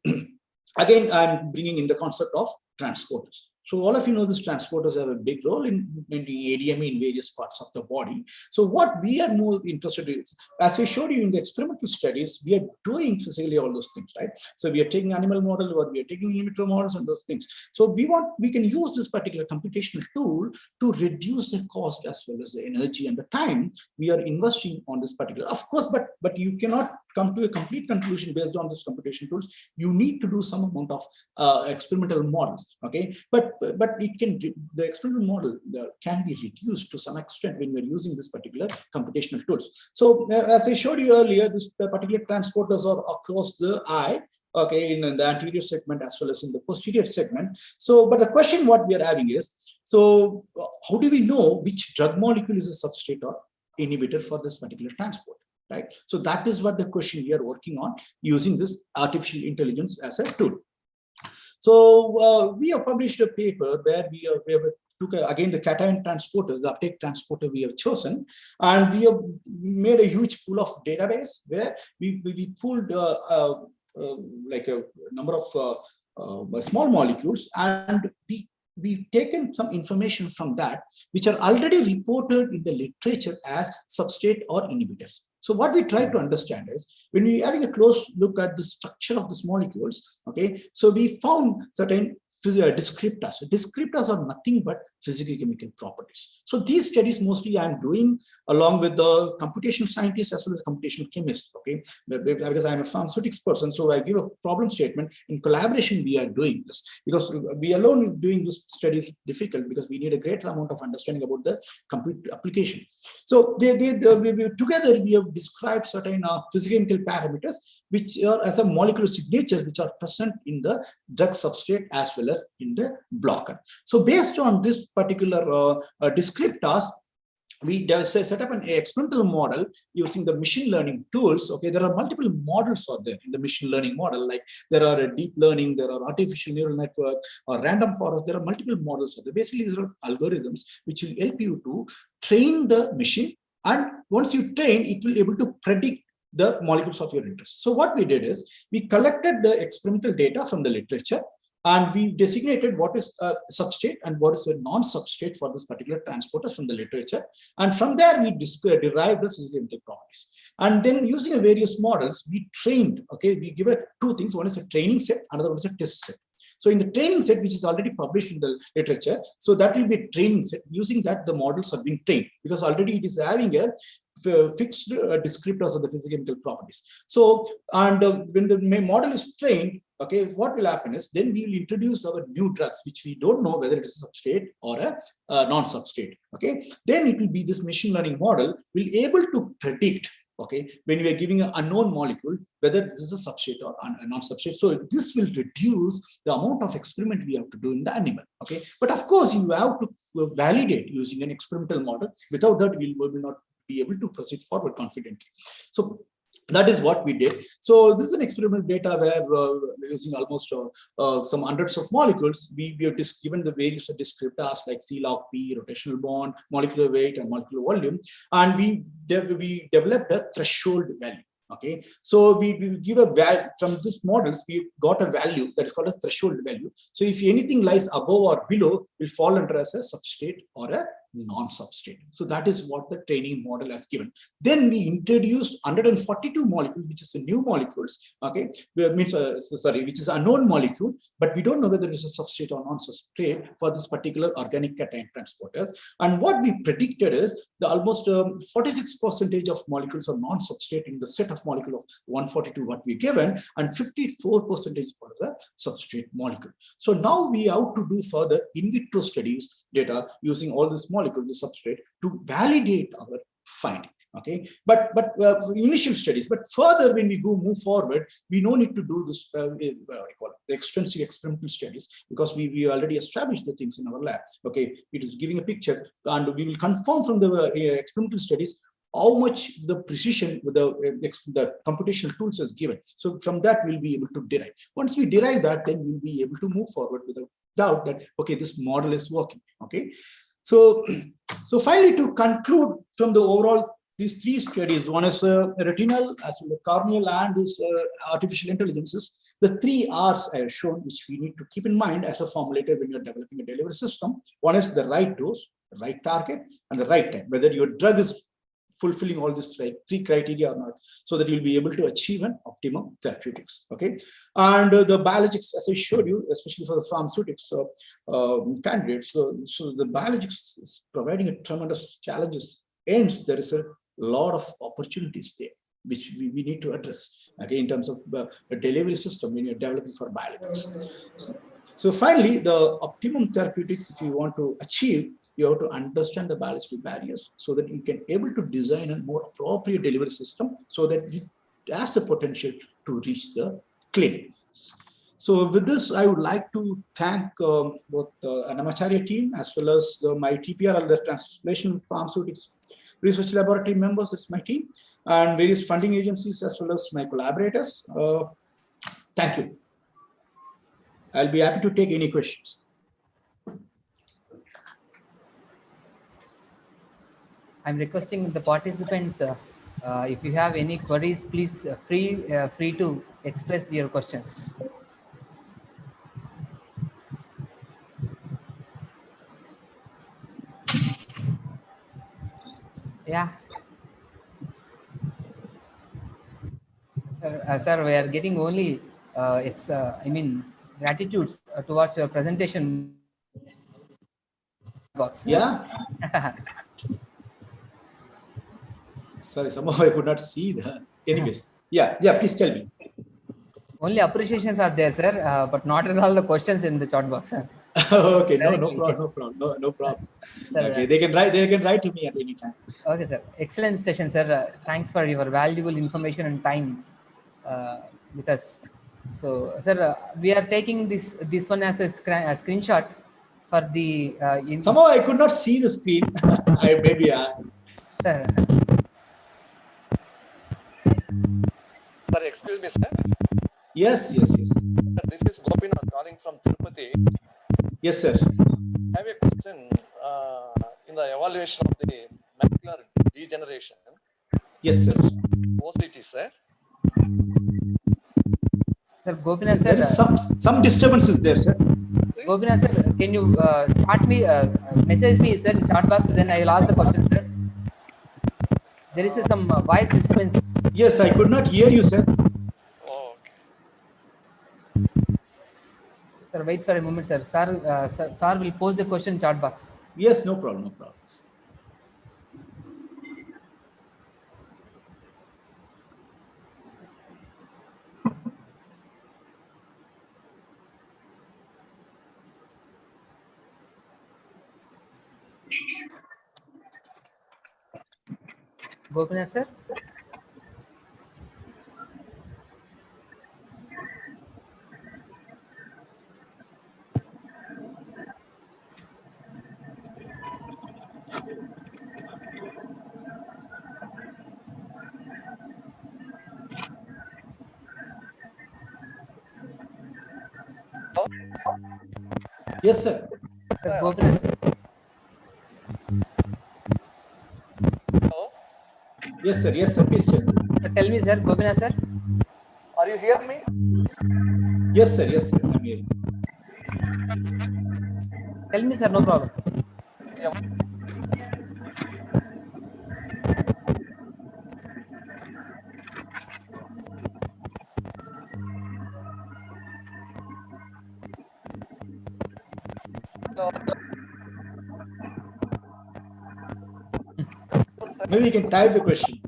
again, I'm bringing in the concept of transporters. So all of you know these transporters have a big role in the ADME in various parts of the body. So what we are more interested in is, as I showed you in the experimental studies, we are doing physically all those things, right? So we are taking animal models, or we are taking in vitro models and those things. So we can use this particular computational tool to reduce the cost as well as the energy and the time we are investing on this particular. Of course, but you cannot come to a complete conclusion based on this computation tools. You need to do some amount of experimental models, okay? But it can, the experimental model can be reduced to some extent when we're using this particular computational tools. So as I showed you earlier, this particular transporters are across the eye, okay, in the anterior segment as well as in the posterior segment. So, but the question what we are having is, so how do we know which drug molecule is a substrate or inhibitor for this particular transport? Right. So that is what the question we are working on using this artificial intelligence as a tool. So we have published a paper where we took again the cation transporters, the uptake transporter we have chosen, and we have made a huge pool of database where we pulled like a number of small molecules, and we've taken some information from that which are already reported in the literature as substrate or inhibitors. So what we try to understand is, when we're having a close look at the structure of these molecules, okay, so we found certain descriptors. So descriptors are nothing but physicochemical properties. So these studies mostly I'm doing along with the computational scientists as well as computational chemists, okay, because I'm a pharmaceutics person, so I give a problem statement. In collaboration we are doing this, because we alone doing this study is difficult, because we need a greater amount of understanding about the compute application. So together we have described certain physicochemical parameters which are as a molecular signatures which are present in the drug substrate as well as in the blocker. So based on this particular descriptors, we set up an experimental model using the machine learning tools. Okay, there are multiple models out there in the machine learning model, like there are a deep learning, there are artificial neural network, or random forest. There are multiple models out there. Basically, these are algorithms which will help you to train the machine, and once you train, it will be able to predict the molecules of your interest. So what we did is, we collected the experimental data from the literature, and we designated what is a substrate and what is a non-substrate for this particular transporters from the literature. And from there, we derived the physicochemical properties. And then using various models, we trained, okay, we give two things. One is a training set, another one is a test set. So in the training set, which is already published in the literature, so that will be a training set. Using that, the models are being trained because already it is having a fixed descriptors of the physical properties. So, and when the model is trained, okay, what will happen is then we will introduce our new drugs, which we don't know whether it is a substrate or a non-substrate. Okay, then it will be this machine learning model will able to predict, okay, when we are giving an unknown molecule, whether this is a substrate or a non-substrate. So this will reduce the amount of experiment we have to do in the animal. Okay, but of course you have to validate using an experimental model. Without that, we will not be able to proceed forward confidently. So that is what we did. So this is an experimental data where using almost some hundreds of molecules, we are given the various descriptors like C log P, rotational bond, molecular weight, and molecular volume, and we developed a threshold value. Okay, so we give a value from these models. We got a value that is called a threshold value. So if anything lies above or below, will fall under as a substrate or a non-substrate. So that is what the training model has given. Then we introduced 142 molecules, which is a new molecules. Okay, which is a known molecule, but we don't know whether it is a substrate or non-substrate for this particular organic cation transporters. And what we predicted is the almost 46% of molecules are non-substrate in the set of molecule of 142 what we given, and 54% for the substrate molecule. So now we have to do further in vitro studies data using all this molecule, the substrate, to validate our finding. Okay, but initial studies, but further when we move forward, we no need to do this the extensive experimental studies, because we already established the things in our lab. Okay, it is giving a picture, and we will confirm from the experimental studies how much the precision with the computational tools is given. So from that we'll be able to derive. Once we derive that, then we'll be able to move forward without doubt that okay, this model is working. Okay. So finally, to conclude from the overall, these three studies, one is retinal, as well as corneal, and is artificial intelligences. The three R's I have shown, which we need to keep in mind as a formulator when you're developing a delivery system. One is the right dose, the right target, and the right time, whether your drug is fulfilling all these three criteria or not, so that you'll be able to achieve an optimum therapeutics. Okay, and the biologics, as I showed you, especially for the pharmaceutics candidates, so the biologics is providing a tremendous challenges. Hence, there is a lot of opportunities there, which we need to address. Okay, in terms of a delivery system when you're developing for biologics. So finally, the optimum therapeutics, if you want to achieve, you have to understand the biological barriers so that you can able to design a more appropriate delivery system so that it has the potential to reach the clinic. So with this, I would like to thank both the Annamacharya team as well as my TPR and the Translational Pharmaceutics Research Laboratory members, that's my team, and various funding agencies as well as my collaborators. Thank you. I'll be happy to take any questions. I'm requesting the participants, if you have any queries, please free to express your questions. Yeah. Sir, we are getting only gratitudes towards your presentation box. Yeah. Sorry, somehow I could not see that. Anyways, yeah, please tell me. Only appreciations are there, sir, but not at all the questions in the chat box, sir. Okay, no problem. Sir, okay, they can write to me at any time. Okay, sir. Excellent session, sir. Thanks for your valuable information and time with us. So, sir, we are taking this one as a screenshot for the. Somehow I could not see the screen. Sir. Sir, excuse me, sir. Yes. Sir, this is Gopinath calling from Tirupati. Yes, sir. I have a question in the evaluation of the macular degeneration. Yes, sir. OCT, sir. Sir, Gopinath, sir. There is some disturbances there, sir. Gopinath, sir, can you chat me, message me, sir, in chat box, then I will ask the question, sir. There is some voice disturbance. Yes, I could not hear you, sir. Oh, okay. Sir, wait for a moment, sir. Sir will post the question in chat box. Yes, no problem, no problem. Gopinath, sir. Yes, sir. Sir, Gopinath, sir. Hello? Yes, sir. Yes, sir. Please tell me. Sir, tell me, sir. Gopinath, sir. Are you hearing me? Yes, sir. Yes, sir. I'm here. Tell me, sir. No problem. Yeah. Hello. Maybe you can type the question.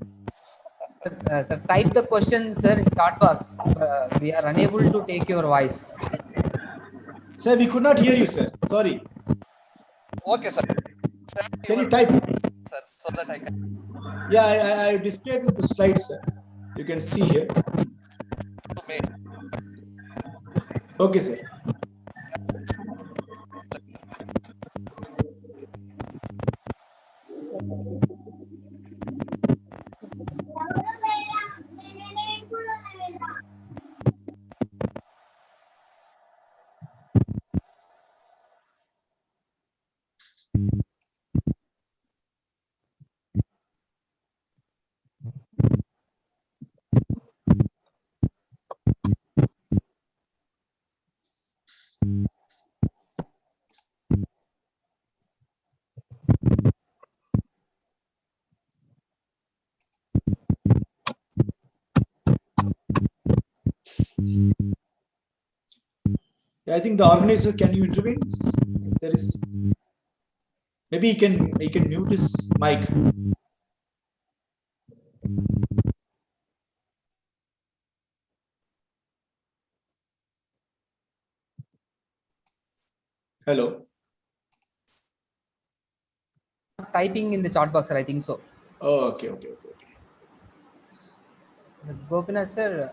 Sir, type the question, sir, in chat box. We are unable to take your voice. Sir, we could not hear you, sir. Sorry. Okay, sir. Can you type? Sir, so that I can. Yeah, I displayed with the slides, sir. You can see here. To me. Okay, sir. Yeah, I think the organizer, can you intervene? If there is, maybe he can mute his mic. Hello. Typing in the chat box, sir. I think so. Oh, okay. Gopinath, sir.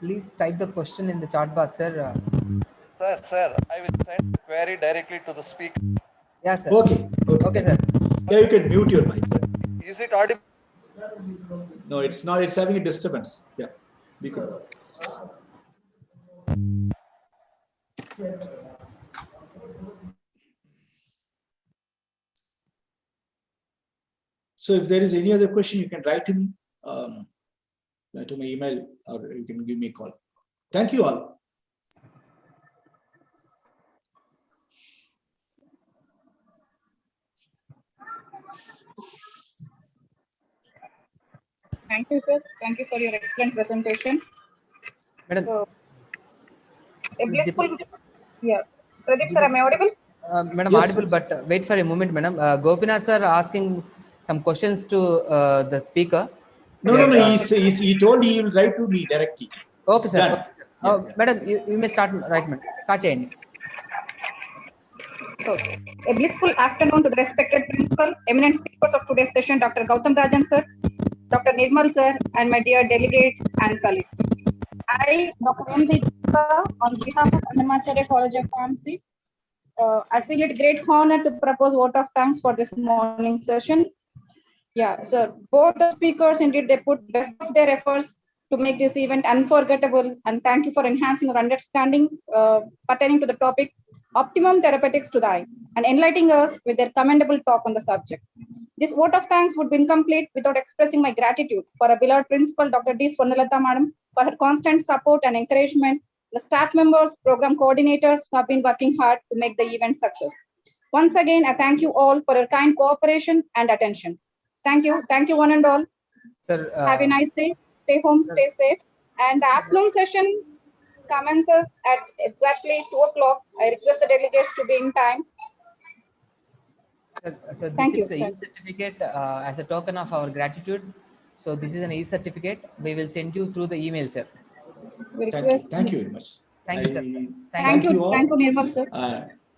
Please type the question in the chat box, sir. Sir, I will send the query directly to the speaker. Yeah, sir. Okay. Okay, sir. Yeah, you can mute your mic. Is it audible? No, it's not. It's having a disturbance. Yeah, we could. So if there is any other question, you can write to me, to my email, or you can give me a call. Thank you all. Thank you, sir. Thank you for your excellent presentation. Madam, So, a blissful, yeah. Pradeep, sir, am I audible? Madam, Yes, audible, sir. but wait for a moment, madam. Gopinath, sir, asking some questions to the speaker. No. He told he will write to me directly. Okay, It's sir. done. Okay, sir. Yeah. Madam, you may start, right, madam. Start cheyandi. So, a blissful afternoon to the respected principal, eminent speakers of today's session, Dr. Gautam Rajan, sir, Dr. Nirmal, sir, and my dear delegates and colleagues. I, Dr. M. Deepika, on behalf of Annamacharya College of Pharmacy, I feel it great honor to propose vote of thanks for this morning session. Yeah, sir, both the speakers indeed they put best of their efforts to make this event unforgettable, and thank you for enhancing our understanding pertaining to the topic optimum therapeutics to the eye and enlightening us with their commendable talk on the subject. This vote of thanks would be incomplete without expressing my gratitude for our beloved principal, Dr. D. Swarnalatha Madam, for her constant support and encouragement, the staff members, program coordinators who have been working hard to make the event success. Once again, I thank you all for your kind cooperation and attention. Thank you one and all. Sir, Have a nice day. Stay home, sir. stay safe. And the afternoon session, commences at exactly 2 o'clock. I request the delegates to be in time. So this Thank you, is a sir. e-certificate as a token of our gratitude. So this is an e-certificate. We will send you through the email, sir. We Thank you. request. Thank you very much. Thank you, sir. Thank you. all. Thank you, Nirmal, sir.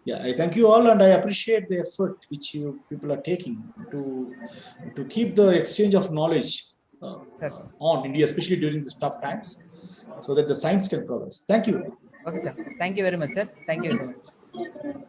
Yeah, I thank you all, and I appreciate the effort which you people are taking to keep the exchange of knowledge on India, especially during these tough times, so that the science can progress. Thank you. Okay, sir. Thank you very much, sir. Thank you very much.